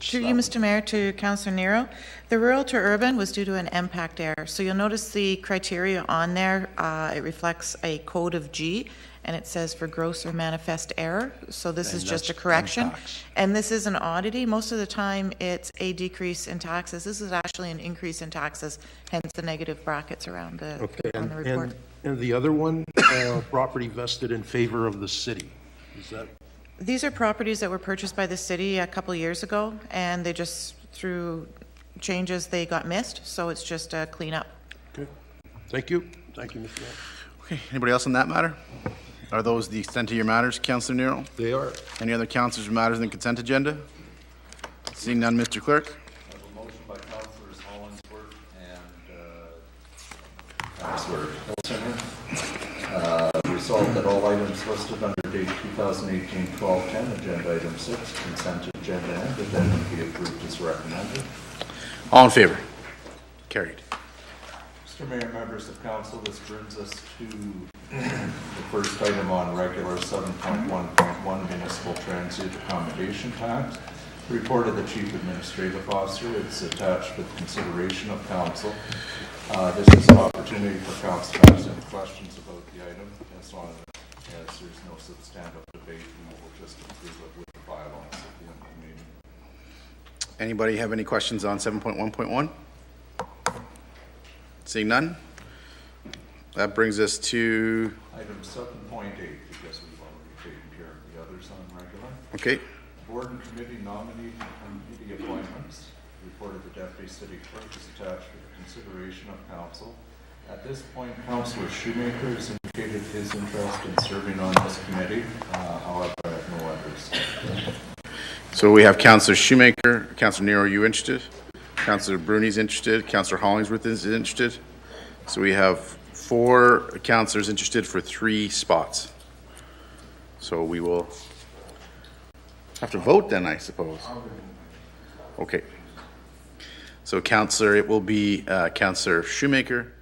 Through you, Mr. Mayor, to Councillor Nero. The rural to urban was due to an impact error. So you'll notice the criteria on there. It reflects a code of G, and it says for gross or manifest error. So this is just a correction. And this is an oddity. Most of the time it's a decrease in taxes. This is actually an increase in taxes, hence the negative brackets around the, on the report. And the other one, property vested in favor of the city. Is that? These are properties that were purchased by the city a couple years ago, and they just, through changes, they got missed. So it's just a cleanup. Okay. Thank you. Thank you, Mr. Mayor. Okay. Anybody else on that matter? Are those the extent of your matters, Councillor Nero? They are. Any other councillors or matters in the consent agenda? Seeing none, Mr. Clerk. I have a motion by Councillors Hollingsworth and Councillor Hilton. Resolved that all items listed under date 2018-12-10, agenda item 6, consent agenda and addendum be approved as recommended. All in favor? Carried. Mr. Mayor, members of council, this brings us to the first item on regular 7.1.1 municipal transient accommodation tax. Report of the Chief Administrative Officer is attached with consideration of council. This is an opportunity for council to ask any questions about the item. As long as there's no substantive debate, we will just approve it with the bylaws at the end of the meeting. Anybody have any questions on 7.1.1? Seeing none? That brings us to item 7.8, because we've already taken care of the others on regular. Okay. Board and committee nominee and committee appointments. Report of the Deputy City Clerk is attached for the consideration of council. At this point, Councillor Shoemaker has indicated his interest in serving on this committee. However, I have no others. So we have Councillor Shoemaker. Councillor Nero, are you interested? Councillor Bruni's interested. Councillor Hollingsworth is interested. So we have 4 councillors interested for 3 spots. So we will have to vote then, I suppose. Okay. So Councillor, it will be Councillor Shoemaker,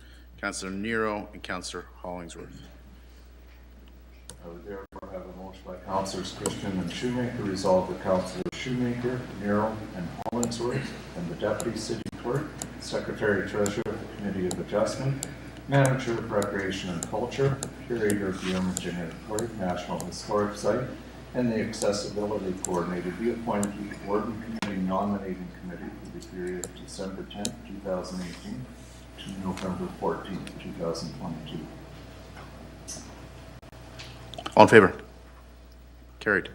Councillor Nero, and Councillor Hollingsworth. I would therefore have a motion by Councillors Christian and Shoemaker resolve that Councillor Shoemaker, Nero, and Hollingsworth, and the Deputy City Clerk, Secretary Treasurer of the Committee of Adjustment, Manager of Recreation and Culture, Curator of the Emerging Historic National Historic Site, and the Accessibility Coordinator be appointed to the Board Committee Nominating Committee for the period of December 10th, 2018 to November 14th, 2022. All in favor? Carried.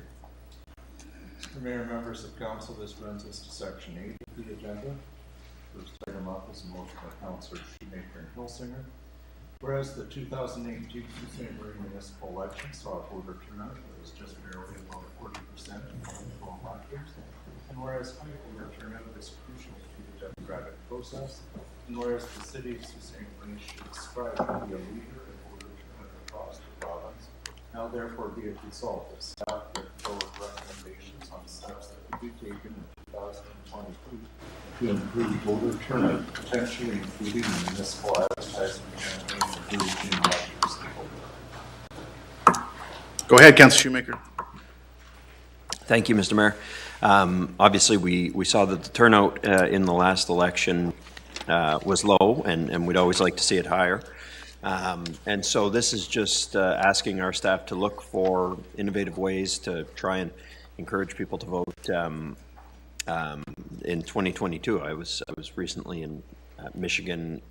Mr. Mayor, members of council, this brings us to section 8 of the agenda. First item up is a motion by Councillors Shoemaker and Hilsinger. Whereas the 2018 Sault Ste. Marie municipal election saw a voter turnout that was just barely above 40% of eligible electors, and whereas high voter turnout is crucial to the democratic process, and whereas the city of Sault Ste. Marie should strive to be a leader in voter turnout across the province, now therefore be it resolved that staff put forward recommendations on steps that could be taken in 2022 to improve voter turnout, potentially including the municipal advertising campaign for European electors. Go ahead, Councillor Shoemaker. Thank you, Mr. Mayor. Obviously, we saw that the turnout in the last election was low, and we'd always like to see it higher. And so this is just asking our staff to look for innovative ways to try and encourage people to vote in 2022. I was recently in Michigan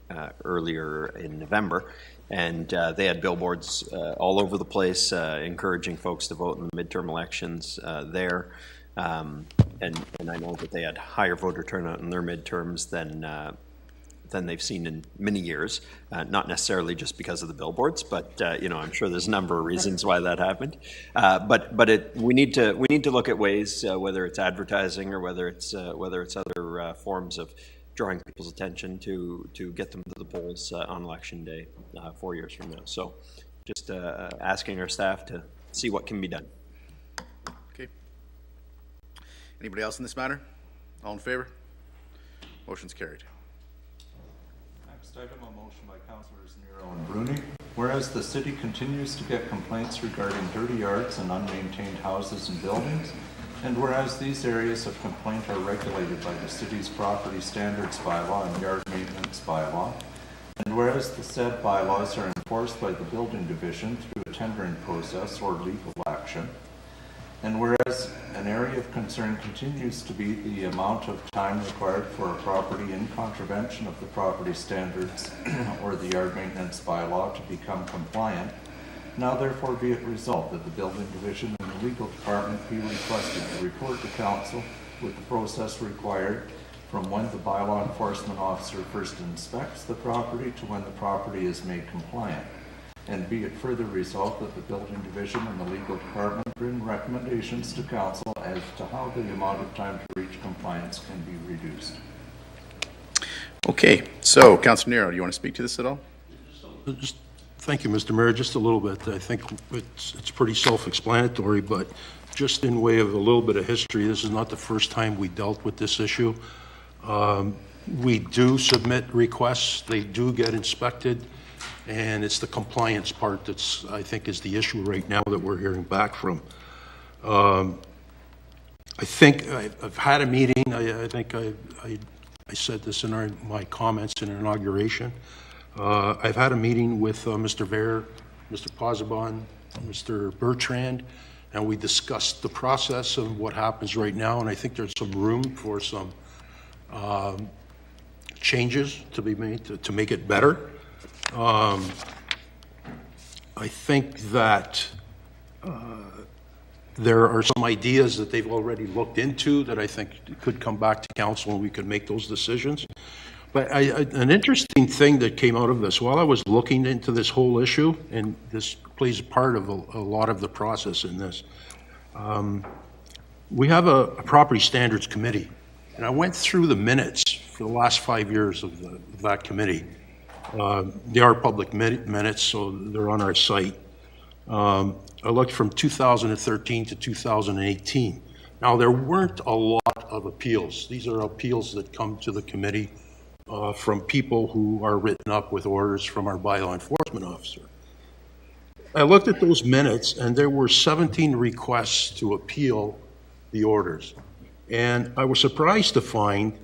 earlier in November, and they had billboards all over the place encouraging folks to vote in the midterm elections there. And I know that they had higher voter turnout in their midterms than they've seen in many years, not necessarily just because of the billboards, but I'm sure there's a number of reasons why that happened. But we need to look at ways, whether it's advertising or whether it's other forms of drawing people's attention to get them to the polls on election day 4 years from now. So just asking our staff to see what can be done. Okay. Anybody else in this matter? All in favor? Motion's carried. Next item, a motion by Councillors Nero and Bruni. Whereas the city continues to get complaints regarding dirty yards and unmaintained houses and buildings, and whereas these areas of complaint are regulated by the city's property standards bylaw and yard maintenance bylaw, and whereas the said bylaws are enforced by the building division through a tendering process or legal action, and whereas an area of concern continues to be the amount of time required for a property in contravention of the property standards or the yard maintenance bylaw to become compliant, now therefore be it resolved that the building division and the legal department be requested to report to council with the process required from when the bylaw enforcement officer first inspects the property to when the property is made compliant. And be it further resolved that the building division and the legal department bring recommendations to council as to how the amount of time to reach compliance can be reduced. Okay, so Councillor Nero, do you want to speak to this at all? Thank you, Mr. Mayor. Just a little bit. I think it's pretty self-explanatory, but just in way of a little bit of history, this is not the first time we dealt with this issue. We do submit requests. They do get inspected. And it's the compliance part that's, I think, is the issue right now that we're hearing back from. I think I've had a meeting. I think I said this in my comments in inauguration. I've had a meeting with Mr. Vare, Mr. Posabon, Mr. Bertrand, and we discussed the process of what happens right now. And I think there's some room for some changes to be made to make it better. I think that there are some ideas that they've already looked into that I think could come back to council and we could make those decisions. But an interesting thing that came out of this, while I was looking into this whole issue, and this plays a part of a lot of the process in this, we have a property standards committee. And I went through the minutes for the last 5 years of that committee. They are public minutes, so they're on our site. I looked from 2013 to 2018. Now, there weren't a lot of appeals. These are appeals that come to the committee from people who are written up with orders from our bylaw enforcement officer. I looked at those minutes, and there were 17 requests to appeal the orders. And I was surprised to find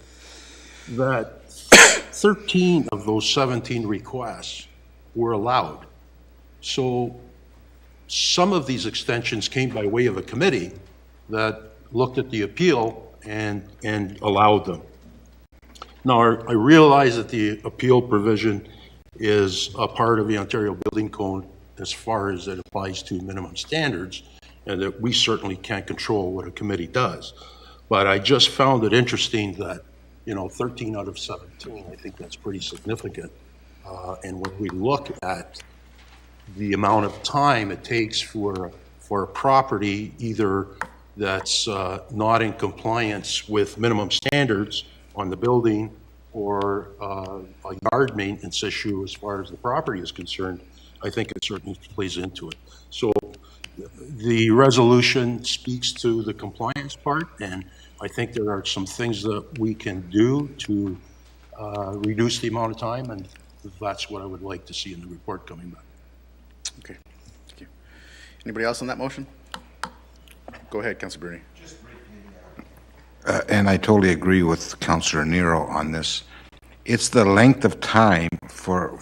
that 13 of those 17 requests were allowed. So some of these extensions came by way of a committee that looked at the appeal and allowed them. Now, I realize that the appeal provision is a part of the Ontario Building Code as far as it applies to minimum standards, and that we certainly can't control what a committee does. But I just found it interesting that, 13 out of 17, I think that's pretty significant. And when we look at the amount of time it takes for a property either that's not in compliance with minimum standards on the building or a yard maintenance issue as far as the property is concerned, I think it certainly plays into it. So the resolution speaks to the compliance part, and I think there are some things that we can do to reduce the amount of time, and that's what I would like to see in the report coming back. Okay, thank you. Anybody else on that motion? Go ahead, Councillor Bruni. And I totally agree with Councillor Nero on this. It's the length of time for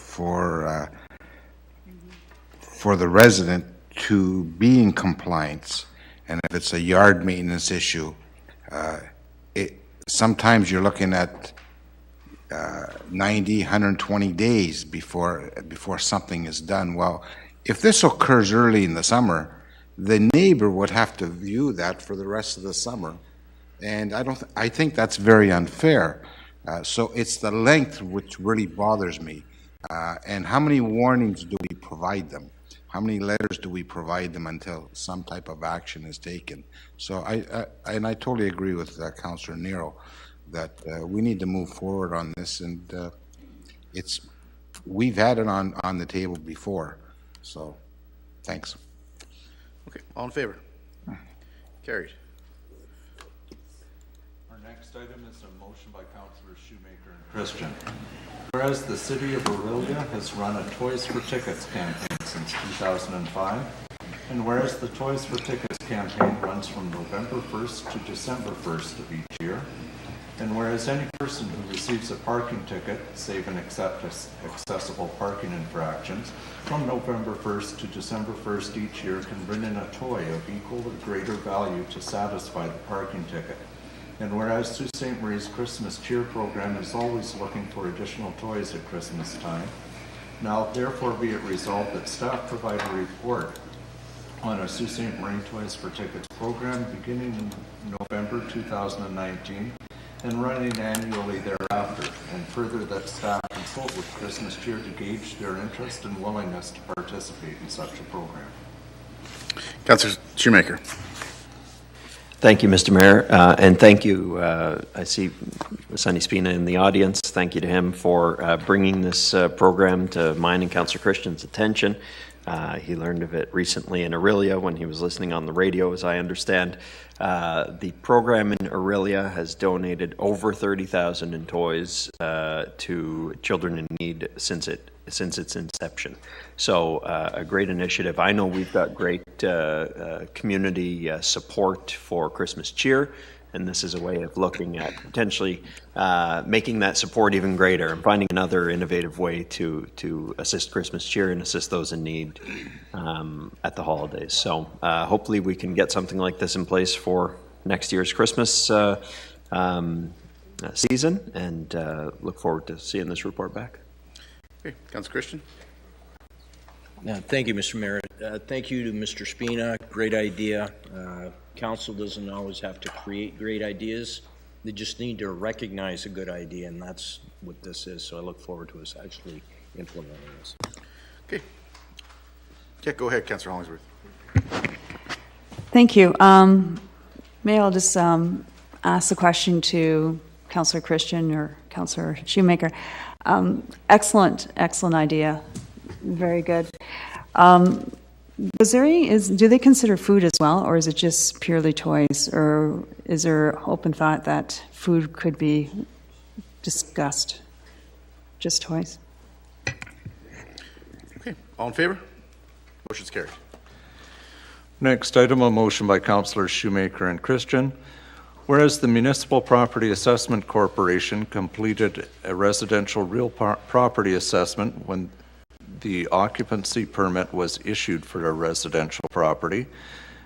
the resident to be in compliance, and if it's a yard maintenance issue, sometimes you're looking at 90, 120 days before something is done. Well, if this occurs early in the summer, the neighbor would have to view that for the rest of the summer, and I think that's very unfair. So it's the length which really bothers me, and how many warnings do we provide them? How many letters do we provide them until some type of action is taken? So I totally agree with Councillor Nero that we need to move forward on this, and we've had it on the table before. So, thanks. Okay, all in favor? Carried. Our next item is a motion by Councillors Shoemaker and Christian. Whereas the City of Orillia has run a Toys for Tickets campaign since 2005, and whereas the Toys for Tickets campaign runs from November 1st to December 1st of each year, and whereas any person who receives a parking ticket, save and except accessible parking infractions, from November 1st to December 1st each year can bring in a toy of equal or greater value to satisfy the parking ticket. And whereas Sault Ste. Marie's Christmas Cheer program is always looking for additional toys at Christmas time, now therefore be it resolved that staff provide a report on a Sault Ste. Marie Toys for Tickets program beginning in November 2019 and running annually thereafter, and further that staff consult with Christmas Cheer to gauge their interest and willingness to participate in such a program. Councillor Shoemaker. Thank you, Mr. Mayor, and thank you. I see Sonny Spina in the audience. Thank you to him for bringing this program to mine and Councillor Christian's attention. He learned of it recently in Orillia when he was listening on the radio, as I understand. The program in Orillia has donated over 30,000 in toys to children in need since its inception. So a great initiative. I know we've got great community support for Christmas Cheer, and this is a way of looking at potentially making that support even greater and finding another innovative way to assist Christmas Cheer and assist those in need at the holidays. So hopefully we can get something like this in place for next year's Christmas season, and look forward to seeing this report back. Okay, Councillor Christian. Thank you, Mr. Mayor. Thank you to Mr. Spina. Great idea. Council doesn't always have to create great ideas. They just need to recognize a good idea, and that's what this is. So I look forward to us actually implementing this. Okay. Yeah, go ahead, Councillor Hollingsworth. Thank you. May I just ask the question to Councillor Christian or Councillor Shoemaker? Excellent idea. Very good. do they consider food as well, or is it just purely toys? Or is there open thought that food could be discussed? Just toys? Okay, all in favor? Motion's carried. Next item, a motion by Councillors Shoemaker and Christian. Whereas the Municipal Property Assessment Corporation completed a residential real property assessment when the occupancy permit was issued for a residential property,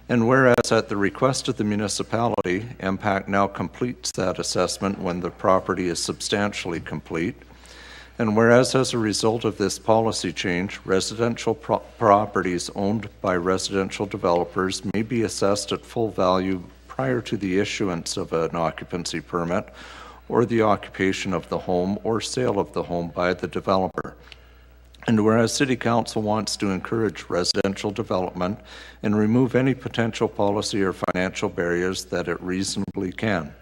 and whereas at the request of the municipality, MPAC now completes that assessment when the property is substantially complete, and whereas as a result of this policy change, residential properties owned by residential developers may be assessed at full value prior to the issuance of an occupancy permit or the occupation of the home or sale of the home by the developer. And whereas City Council wants to encourage residential development and remove any potential policy or financial barriers that it reasonably can.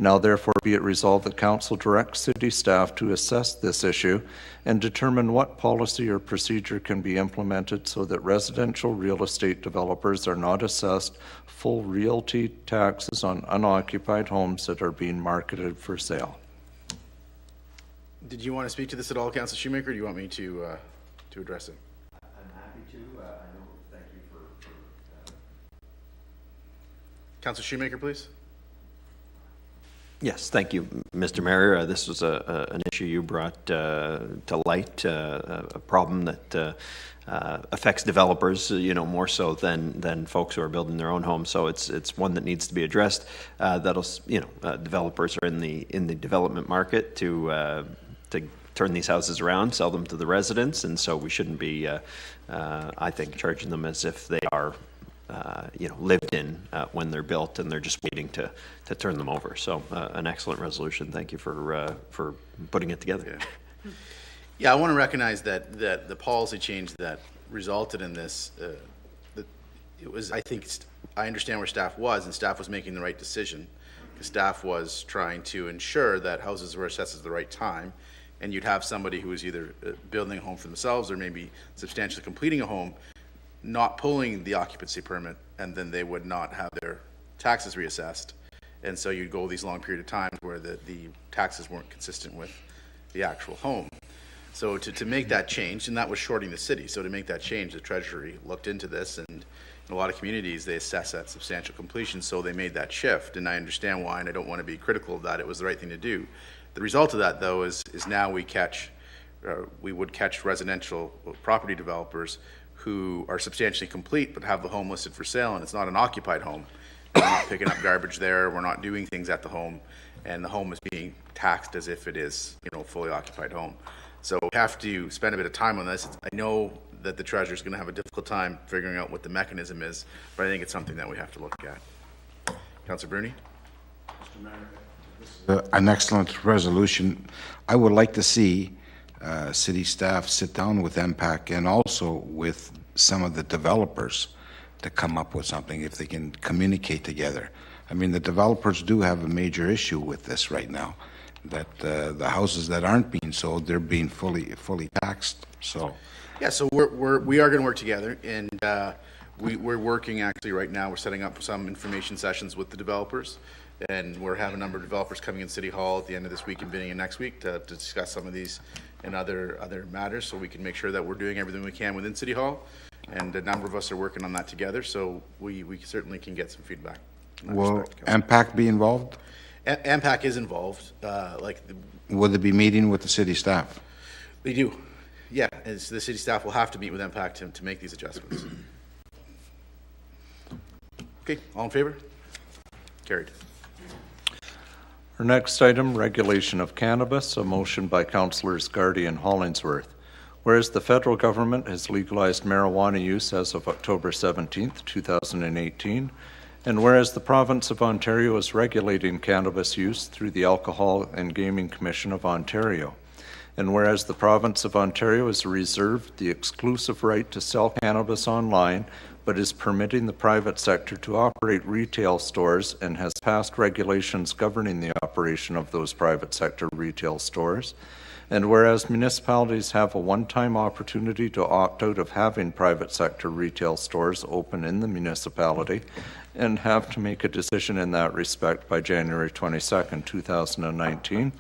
Now therefore be it resolved that Council directs City staff to assess this issue and determine what policy or procedure can be implemented so that residential real estate developers are not assessed full realty taxes on unoccupied homes that are being marketed for sale. Did you want to speak to this at all, Councillor Shoemaker, or do you want me to address it? I'm happy to. I know. Thank you for Councillor Shoemaker, please. Yes, thank you, Mr. Mayor. This was an issue you brought to light, a problem that affects developers, more so than folks who are building their own homes. So it's one that needs to be addressed. Developers are in the development market to turn these houses around, sell them to the residents, and so we shouldn't be, I think, charging them as if they are, lived in when they're built and they're just waiting to turn them over. So an excellent resolution. Thank you for putting it together. Yeah, I want to recognize that the policy change that resulted in this, it was, I think, I understand where staff was, and staff was making the right decision. Because staff was trying to ensure that houses were assessed at the right time, and you'd have somebody who was either building a home for themselves or maybe substantially completing a home, not pulling the occupancy permit, and then they would not have their taxes reassessed. And so you'd go these long period of times where the taxes weren't consistent with the actual home. So to make that change, and that was shorting the city, so to make that change, the Treasury looked into this, and in a lot of communities, they assess at substantial completion, so they made that shift, and I understand why, and I don't want to be critical of that. It was the right thing to do. The result of that, though, is now we would catch residential property developers who are substantially complete but have the home listed for sale, and it's not an occupied home. We're not picking up garbage there, we're not doing things at the home, and the home is being taxed as if it is, a fully occupied home. So we have to spend a bit of time on this. I know that the Treasurer is going to have a difficult time figuring out what the mechanism is, but I think it's something that we have to look at. Councillor Bruni? An excellent resolution. I would like to see city staff sit down with MPAC and also with some of the developers to come up with something if they can communicate together. I mean, the developers do have a major issue with this right now, that the houses that aren't being sold, they're being fully taxed. So yeah, so we are going to work together, and we're working actually right now. We're setting up some information sessions with the developers, and we're having a number of developers coming in City Hall at the end of this week and beginning of next week to discuss some of these and other matters, so we can make sure that we're doing everything we can within City Hall, and a number of us are working on that together, so we certainly can get some feedback. Will MPAC be involved? MPAC is involved. Will they be meeting with the city staff? They do. Yeah, as the city staff will have to meet with MPAC to make these adjustments. Okay, all in favor? Carried. Our next item, regulation of cannabis, a motion by Councillors Gardy and Hollingsworth. Whereas the federal government has legalized marijuana use as of October 17th, 2018, and whereas the province of Ontario is regulating cannabis use through the Alcohol and Gaming Commission of Ontario, and whereas the province of Ontario has reserved the exclusive right to sell cannabis online, but is permitting the private sector to operate retail stores and has passed regulations governing the operation of those private sector retail stores, And whereas municipalities have a one-time opportunity to opt out of having private sector retail stores open in the municipality and have to make a decision in that respect by January 22nd, 2019.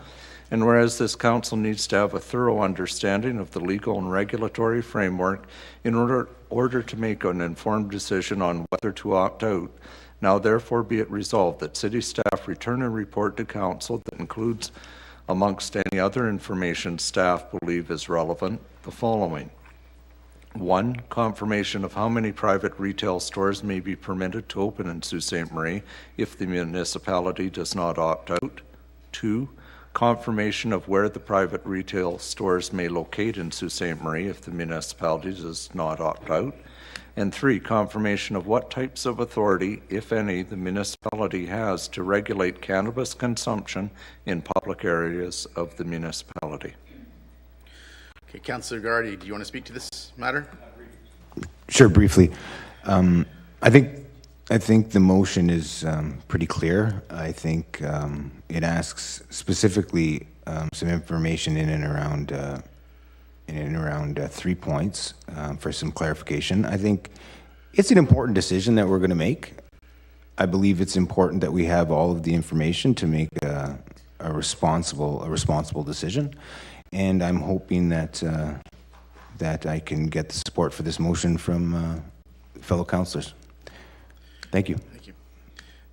And whereas this council needs to have a thorough understanding of the legal and regulatory framework in order to make an informed decision on whether to opt out, now therefore be it resolved that city staff return a report to council that includes, amongst any other information staff believe is relevant, the following. 1, confirmation of how many private retail stores may be permitted to open in Sault Ste. Marie if the municipality does not opt out. 2, confirmation of where the private retail stores may locate in Sault Ste. Marie if the municipality does not opt out. And 3, confirmation of what types of authority, if any, the municipality has to regulate cannabis consumption in public areas of the municipality. Okay, Councillor Gardy, do you want to speak to this matter? Sure, briefly. I think the motion is pretty clear. I think it asks specifically some information in and around 3 points for some clarification. I think it's an important decision that we're going to make. I believe it's important that we have all of the information to make a responsible decision, and I'm hoping that that I can get the support for this motion from fellow councillors. Thank you. Thank you.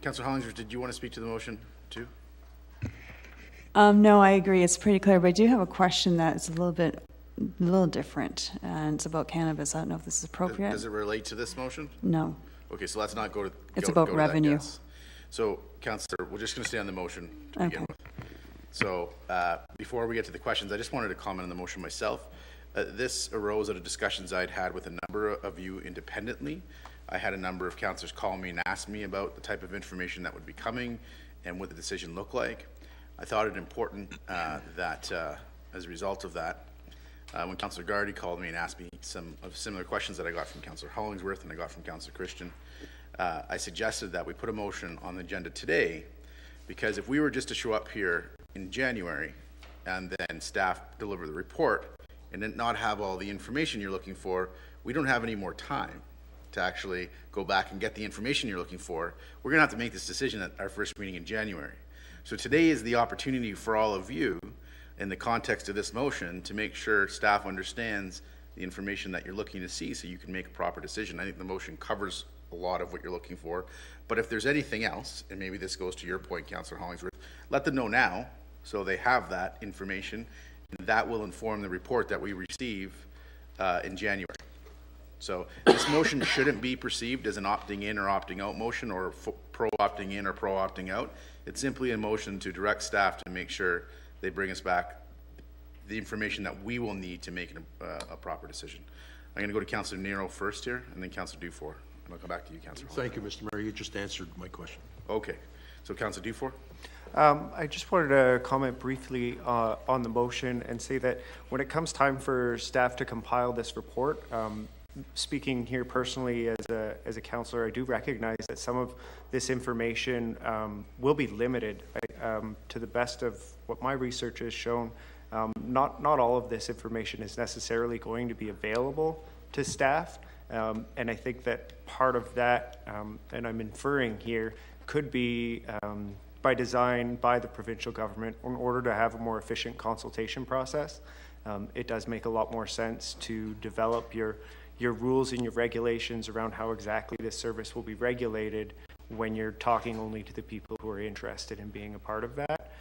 Councillor Hollingsworth, did you want to speak to the motion too? No, I agree. It's pretty clear, but I do have a question that is a little different, and it's about cannabis. I don't know if this is appropriate. Does it relate to this motion? No. Okay, so let's not go to. It's about revenue. That, yes. So, Councillor, we're just going to stay on the motion to begin with. So, before we get to the questions, I just wanted to comment on the motion myself. This arose out of discussions I'd had with a number of you independently. I had a number of councillors call me and ask me about the type of information that would be coming and what the decision looked like. I thought it important that as a result of that, when Councillor Gardy called me and asked me some of similar questions that I got from Councillor Hollingsworth and I got from Councillor Christian, I suggested that we put a motion on the agenda today, because if we were just to show up here in January and then staff deliver the report and then not have all the information you're looking for, we don't have any more time to actually go back and get the information you're looking for. We're going to have to make this decision at our first meeting in January. So today is the opportunity for all of you, in the context of this motion, to make sure staff understands the information that you're looking to see so you can make a proper decision. I think the motion covers a lot of what you're looking for. But if there's anything else, and maybe this goes to your point, Councillor Hollingsworth, let them know now so they have that information, and that will inform the report that we receive in January. So this motion shouldn't be perceived as an opting in or opting out motion, or pro opting in or pro opting out. It's simply a motion to direct staff to make sure they bring us back the information that we will need to make a proper decision. I'm going to go to Councillor Nero first here, and then Councillor Dufour, and I'll come back to you, Councillor. Thank you, Mr. Mayor. You just answered my question. Okay. So Councillor Dufour? I just wanted to comment briefly on the motion and say that when it comes time for staff to compile this report, speaking here personally as a councillor, I do recognize that some of this information will be limited. To the best of what my research has shown, not all of this information is necessarily going to be available to staff, and I think that part of that, and I'm inferring here, could be by design by the provincial government in order to have a more efficient consultation process. It does make a lot more sense to develop your rules and your regulations around how exactly this service will be regulated when you're talking only to the people who are interested in being a part of that.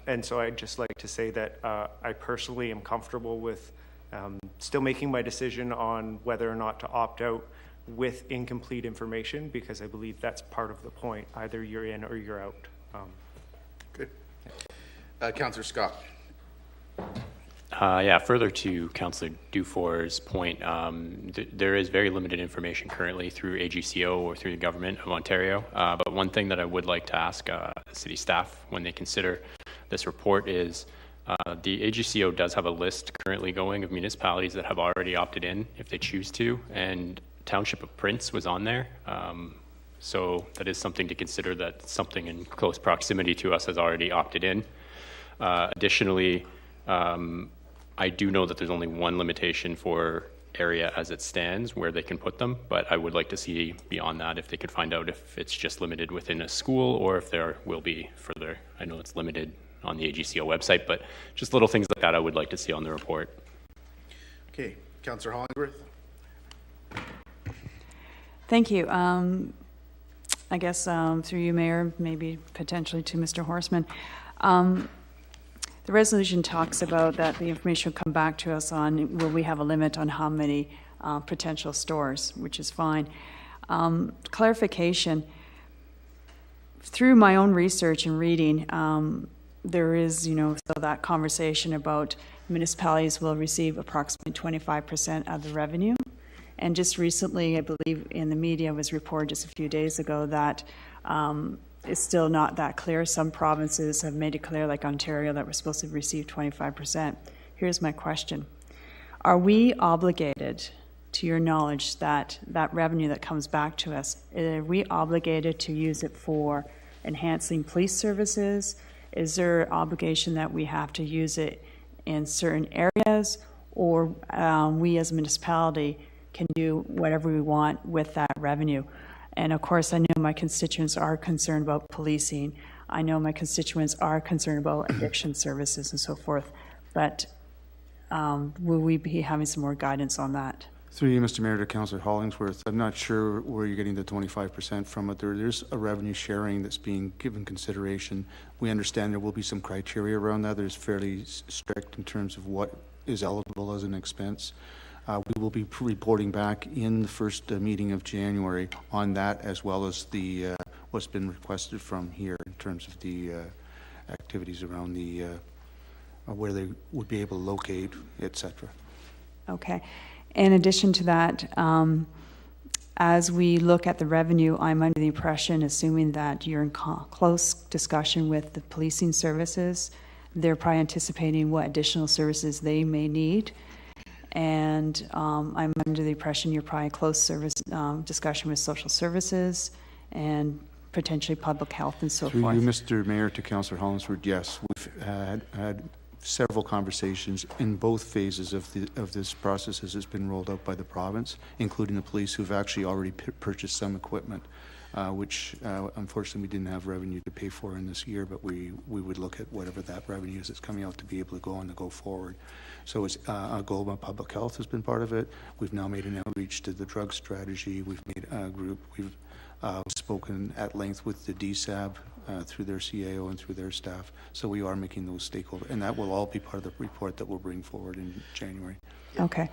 And so I'd just like to say that I personally am comfortable with still making my decision on whether or not to opt out with incomplete information, because I believe that's part of the point. Either you're in or you're out. Good. Councillor Scott. Yeah, further to Councillor Dufour's point, there is very limited information currently through AGCO or through the Government of Ontario. But one thing that I would like to ask city staff when they consider this report is the AGCO does have a list currently going of municipalities that have already opted in if they choose to, and Township of Prince was on there. So that is something to consider, that something in close proximity to us has already opted in. Additionally, I do know that there's only one limitation for area as it stands where they can put them, but I would like to see beyond that if they could find out if it's just limited within a school or if there will be further. I know it's limited on the AGCO website, but just little things like that I would like to see on the report. Okay, Councillor Hollingsworth. Thank you. I guess through you, Mayor, maybe potentially to Mr. Horseman. The resolution talks about that the information will come back to us on will we have a limit on how many potential stores, which is fine. Clarification, through my own research and reading, there is, so that conversation about municipalities will receive approximately 25% of the revenue. And just recently, I believe in the media was reported just a few days ago that it's still not that clear. Some provinces have made it clear, like Ontario, that we're supposed to receive 25%. Here's my question. Are we obligated, to your knowledge, that revenue that comes back to us, are we obligated to use it for enhancing police services? Is there an obligation that we have to use it in certain areas, or we as a municipality can do whatever we want with that revenue? And of course, I know my constituents are concerned about policing. I know my constituents are concerned about addiction services and so forth. But will we be having some more guidance on that? Through you, Mr. Mayor, to Councillor Hollingsworth, I'm not sure where you're getting the 25% from, but there's a revenue sharing that's being given consideration. We understand there will be some criteria around that. There's fairly strict in terms of what is eligible as an expense. We will be reporting back in the first meeting of January on that, as well as the what's been requested from here in terms of the activities around the where they would be able to locate, etc. Okay. In addition to that, as we look at the revenue, I'm under the impression, assuming that you're in close discussion with the policing services, they're probably anticipating what additional services they may need. And I'm under the impression you're probably in close service discussion with social services and potentially public health and so forth. forth. Through you, Mr. Mayor, to Councillor Hollingsworth, yes, we've had several conversations in both phases of this process as it's been rolled out by the province, including the police who've actually already purchased some equipment, which unfortunately we didn't have revenue to pay for in this year, but we would look at whatever that revenue is that's coming out to be able to go on to go forward. So it's a goal about public health has been part of it. We've now made an outreach to the drug strategy. We've made a group. We've spoken at length with the DSAB through their CAO and through their staff. So we are making those stakeholders, and that will all be part of the report that we'll bring forward in January. Okay.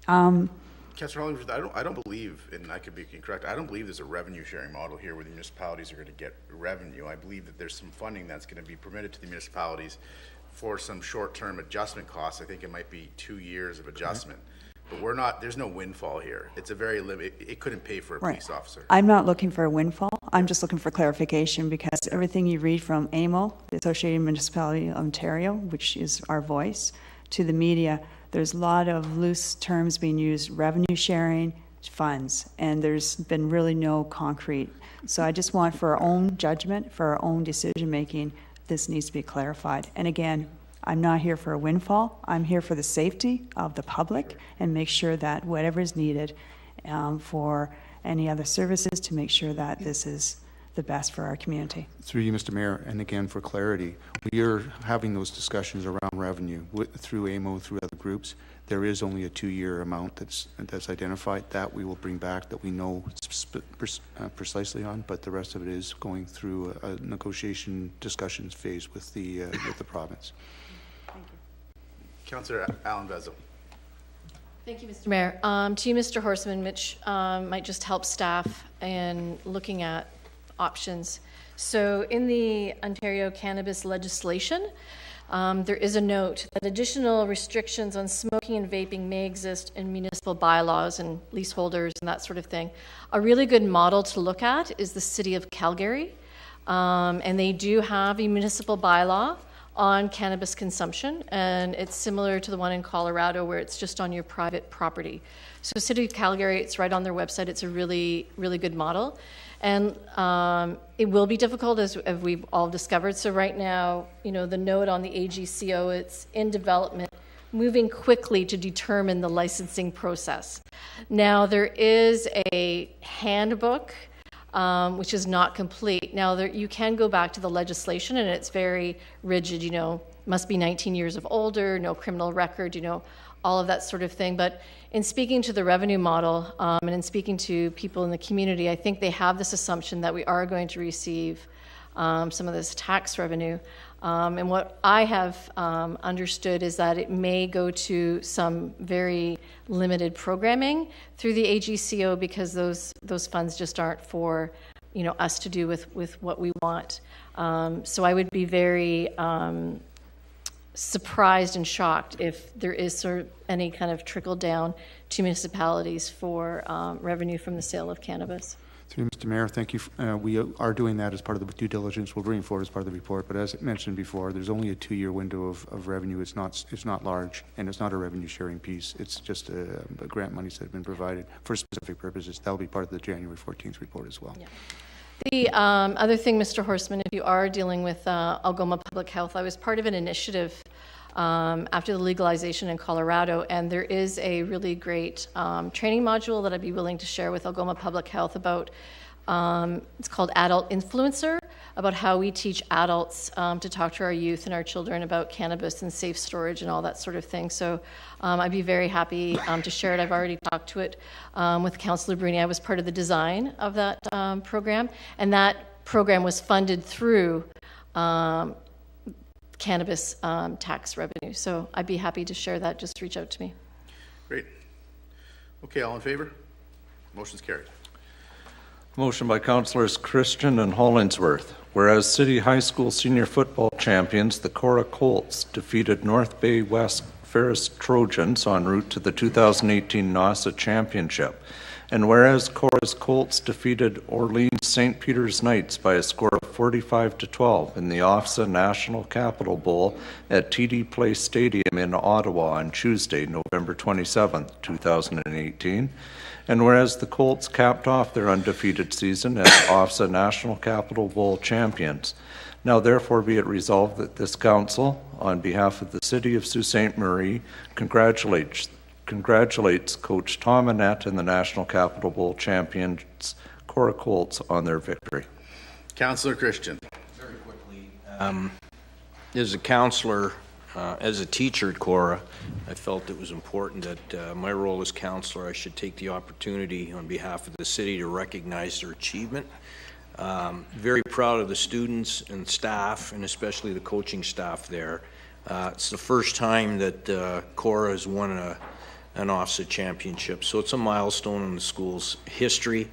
Councillor Hollingsworth, I don't believe, and I could be incorrect, I don't believe there's a revenue sharing model here where the municipalities are going to get revenue. I believe that there's some funding that's going to be permitted to the municipalities for some short-term adjustment costs. I think it might be 2 years of adjustment. But we're not, there's no windfall here. It's a very limited, it couldn't pay for a police officer. I'm not looking for a windfall. I'm just looking for clarification, because everything you read from AMO, the Associated Municipality of Ontario, which is our voice, to the media, there's a lot of loose terms being used, revenue sharing, funds, and there's been really no concrete. So I just want, for our own judgment, for our own decision making, this needs to be clarified. And again, I'm not here for a windfall. I'm here for the safety of the public and make sure that whatever is needed for any other services, to make sure that this is the best for our community. Through you, Mr. Mayor, and again for clarity, we are having those discussions around revenue through AMO, through other groups. There is only a 2-year amount that's identified that we will bring back, that we know precisely on, but the rest of it is going through a negotiation discussions phase with the province. Thank you. Councillor Alan Bezel. Thank you, Mr. Mayor. To you, Mr. Horseman, which might just help staff in looking at options. So in the Ontario cannabis legislation, there is a note that additional restrictions on smoking and vaping may exist in municipal bylaws and leaseholders and that sort of thing. A really good model to look at is the City of Calgary, and they do have a municipal bylaw on cannabis consumption, and it's similar to the one in Colorado where it's just on your private property. So City of Calgary, it's right on their website. It's a really, really good model. And it will be difficult, as we've all discovered. So right now, the note on the AGCO, it's in development, moving quickly to determine the licensing process. Now, there is a handbook, which is not complete. Now, you can go back to the legislation, and it's very rigid, must be 19 years of older, no criminal record, all of that sort of thing. But in speaking to the revenue model and in speaking to people in the community, I think they have this assumption that we are going to receive some of this tax revenue. And what I have understood is that it may go to some very limited programming through the AGCO, because those funds just aren't for us to do with what we want. So I would be very surprised and shocked if there is sort of any kind of trickle down to municipalities for revenue from the sale of cannabis. Through Mr. Mayor, thank you. We are doing that as part of the due diligence. We'll bring forward as part of the report. But as mentioned before, there's only a 2-year window of revenue. It's not large, and it's not a revenue sharing piece. It's just a grant monies that have been provided for specific purposes. That'll be part of the January 14th report as well. Yeah. The other thing, Mr. Horstman, if you are dealing with Algoma Public Health, I was part of an initiative after the legalization in Colorado, and there is a really great training module that I'd be willing to share with Algoma Public Health about, it's called Adult Influencer, about how we teach adults to talk to our youth and our children about cannabis and safe storage and all that sort of thing. So I'd be very happy to share it. I've already talked to it with Councillor Bruni. I was part of the design of that program, and that program was funded through cannabis tax revenue. So I'd be happy to share that. Just reach out to me. Great. Okay, all in favor? Motion's carried. Motion by Councillors Christian and Hollingsworth. Whereas City High School senior football champions, the Cora Colts, defeated North Bay West Ferris Trojans en route to the 2018 NASA Championship. And whereas Cora's Colts defeated Orleans St. Peter's Knights by a score of 45-12 in the OFSA National Capital Bowl at TD Place Stadium in Ottawa on Tuesday, November 27, 2018. And whereas the Colts capped off their undefeated season as OFSA National Capital Bowl champions. Now therefore be it resolved that this council, on behalf of the City of Sault Ste. Marie, congratulates Coach Tom Annette and the National Capital Bowl champions Cora Colts on their victory. Councillor Christian. Very quickly, as a councillor, as a teacher at Cora, I felt it was important that my role as councillor, I should take the opportunity on behalf of the city to recognize their achievement. Very proud of the students and staff, and especially the coaching staff there. It's the first time that Cora has won an OFSA championship, so it's a milestone in the school's history.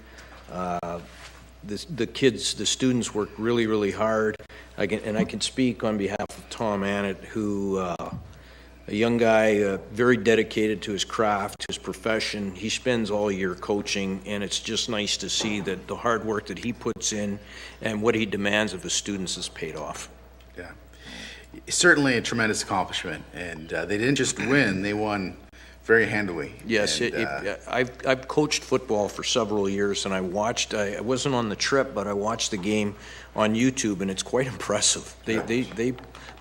The students worked really, really hard. I can speak on behalf of Tom Annett, who, a young guy, very dedicated to his craft, to his profession. He spends all year coaching, and it's just nice to see that the hard work that he puts in and what he demands of his students has paid off. Yeah, certainly a tremendous accomplishment, and they didn't just win, they won very handily. Yes, and, I've coached football for several years, and I wasn't on the trip, but I watched the game on YouTube, and it's quite impressive. They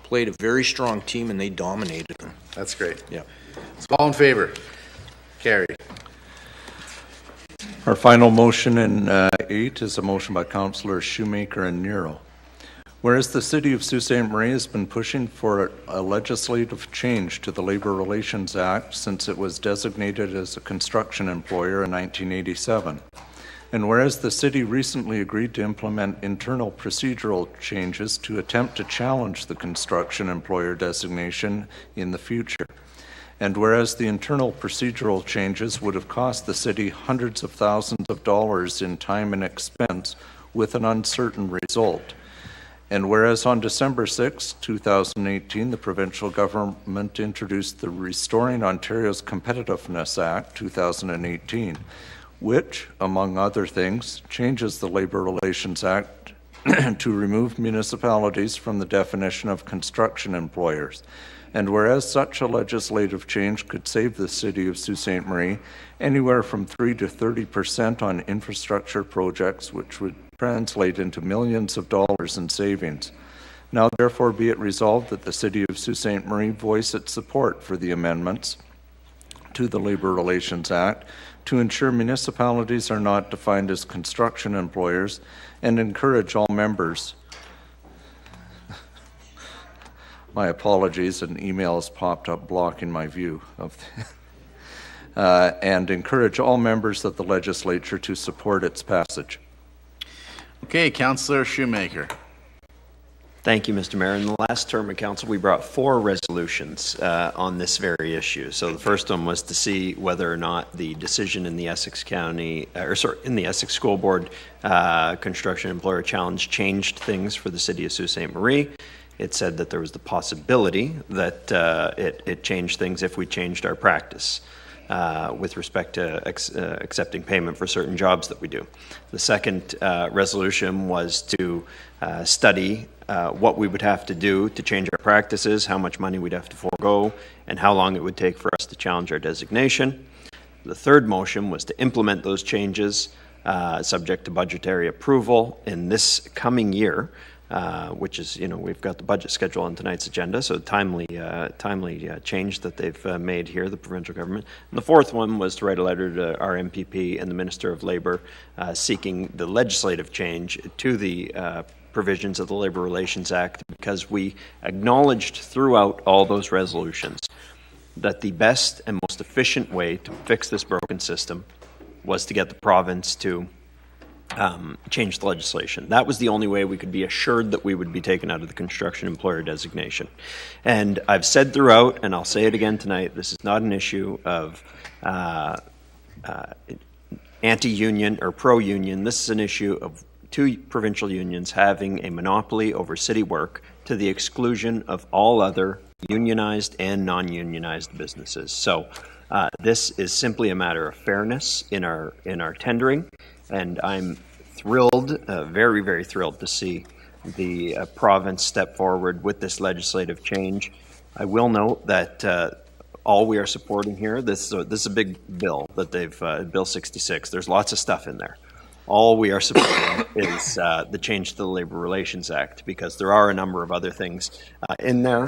played a very strong team, and they dominated them. That's great. Yeah. So all in favor? Carried. Our final motion in 8 is a motion by Councillors Shoemaker and Nero. Whereas the City of Sault Ste. Marie has been pushing for a legislative change to the Labor Relations Act since it was designated as a construction employer in 1987. And whereas the city recently agreed to implement internal procedural changes to attempt to challenge the construction employer designation in the future. And whereas the internal procedural changes would have cost the city hundreds of thousands of dollars in time and expense with an uncertain result. And whereas on December 6, 2018, the provincial government introduced the Restoring Ontario's Competitiveness Act 2018, which, among other things, changes the Labor Relations Act to remove municipalities from the definition of construction employers. And whereas such a legislative change could save the city of Sault Ste. Marie anywhere from 3 to 30% on infrastructure projects, which would translate into millions of dollars in savings. Now therefore be it resolved that the city of Sault Ste. Marie voice its support for the amendments to the Labor Relations Act to ensure municipalities are not defined as construction employers and encourage all members. My apologies, an email has popped up blocking my view of and encourage all members of the legislature to support its passage. Okay, Councillor Shoemaker. Thank you, Mr. Mayor. In the last term of council, we brought 4 resolutions on this very issue. So the first one was to see whether or not the decision in the Essex County, in the Essex School Board Construction Employer Challenge changed things for the city of Sault Ste. Marie. It said that there was the possibility that it changed things if we changed our practice with respect to accepting payment for certain jobs that we do. The second resolution was to study what we would have to do to change our practices, how much money we'd have to forego, and how long it would take for us to challenge our designation. The third motion was to implement those changes subject to budgetary approval in this coming year, which is, we've got the budget schedule on tonight's agenda, so timely change that they've made here, the provincial government. And the fourth one was to write a letter to our MPP and the Minister of Labour seeking the legislative change to the provisions of the Labour Relations Act, because we acknowledged throughout all those resolutions that the best and most efficient way to fix this broken system was to get the province to change the legislation. That was the only way we could be assured that we would be taken out of the construction employer designation. And I've said throughout, and I'll say it again tonight, this is not an issue of anti-union or pro-union. This is an issue of 2 provincial unions having a monopoly over city work to the exclusion of all other unionized and non-unionized businesses. So this is simply a matter of fairness in our tendering, and I'm thrilled, very, very thrilled to see the province step forward with this legislative change. I will note that all we are supporting here, this is a big bill that they've, Bill 66, there's lots of stuff in there. All we are supporting is the change to the Labour Relations Act, because there are a number of other things in there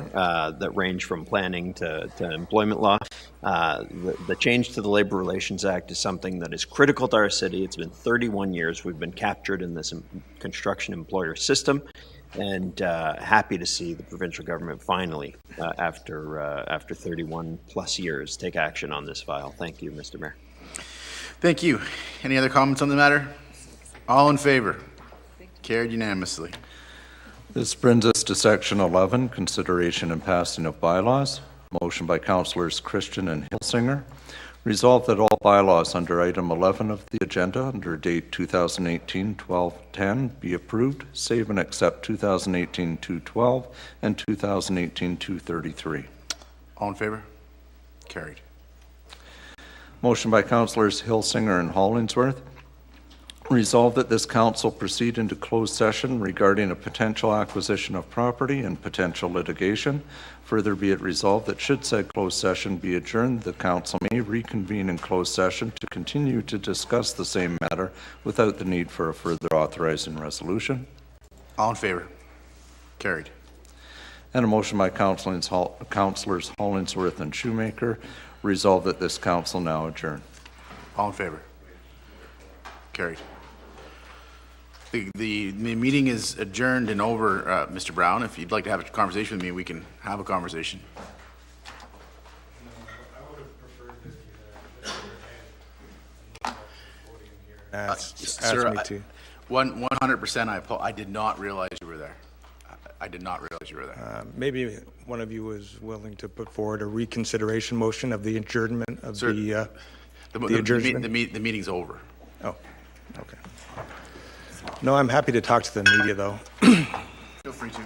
that range from planning to employment law. The change to the Labour Relations Act is something that is critical to our city. It's been 31 years we've been captured in this construction employer system, and happy to see the provincial government finally, after 31 plus years, take action on this file. Thank you, Mr. Mayor. Thank you. Any other comments on the matter? All in favor? Carried unanimously. This brings us to section 11, consideration and passing of bylaws. Motion by Councillors Christian and Hilsinger. Resolved that all bylaws under item 11 of the agenda under date 2018-12-10 be approved, save and accept 2018-212 and 2018-233. All in favor? Carried. Motion by Councillors Hilsinger and Hollingsworth. Resolved that this council proceed into closed session regarding a potential acquisition of property and potential litigation. Further be it resolved that should said closed session be adjourned, the council may reconvene in closed session to continue to discuss the same matter without the need for a further authorizing resolution. All in favor? Carried. And a motion by Councillors Hollingsworth and Shoemaker. Resolved that this council now adjourn. All in favor? Carried. The meeting is adjourned and over, Mr. Brown. If you'd like to have a conversation with me, we can have a conversation. Sir, 100%. I did not realize you were there. I did not realize you were there. Maybe one of you was willing to put forward a reconsideration motion of the adjournment of the adjournment. The meeting's over. Oh, okay. No, I'm happy to talk to the media, though. Feel free to.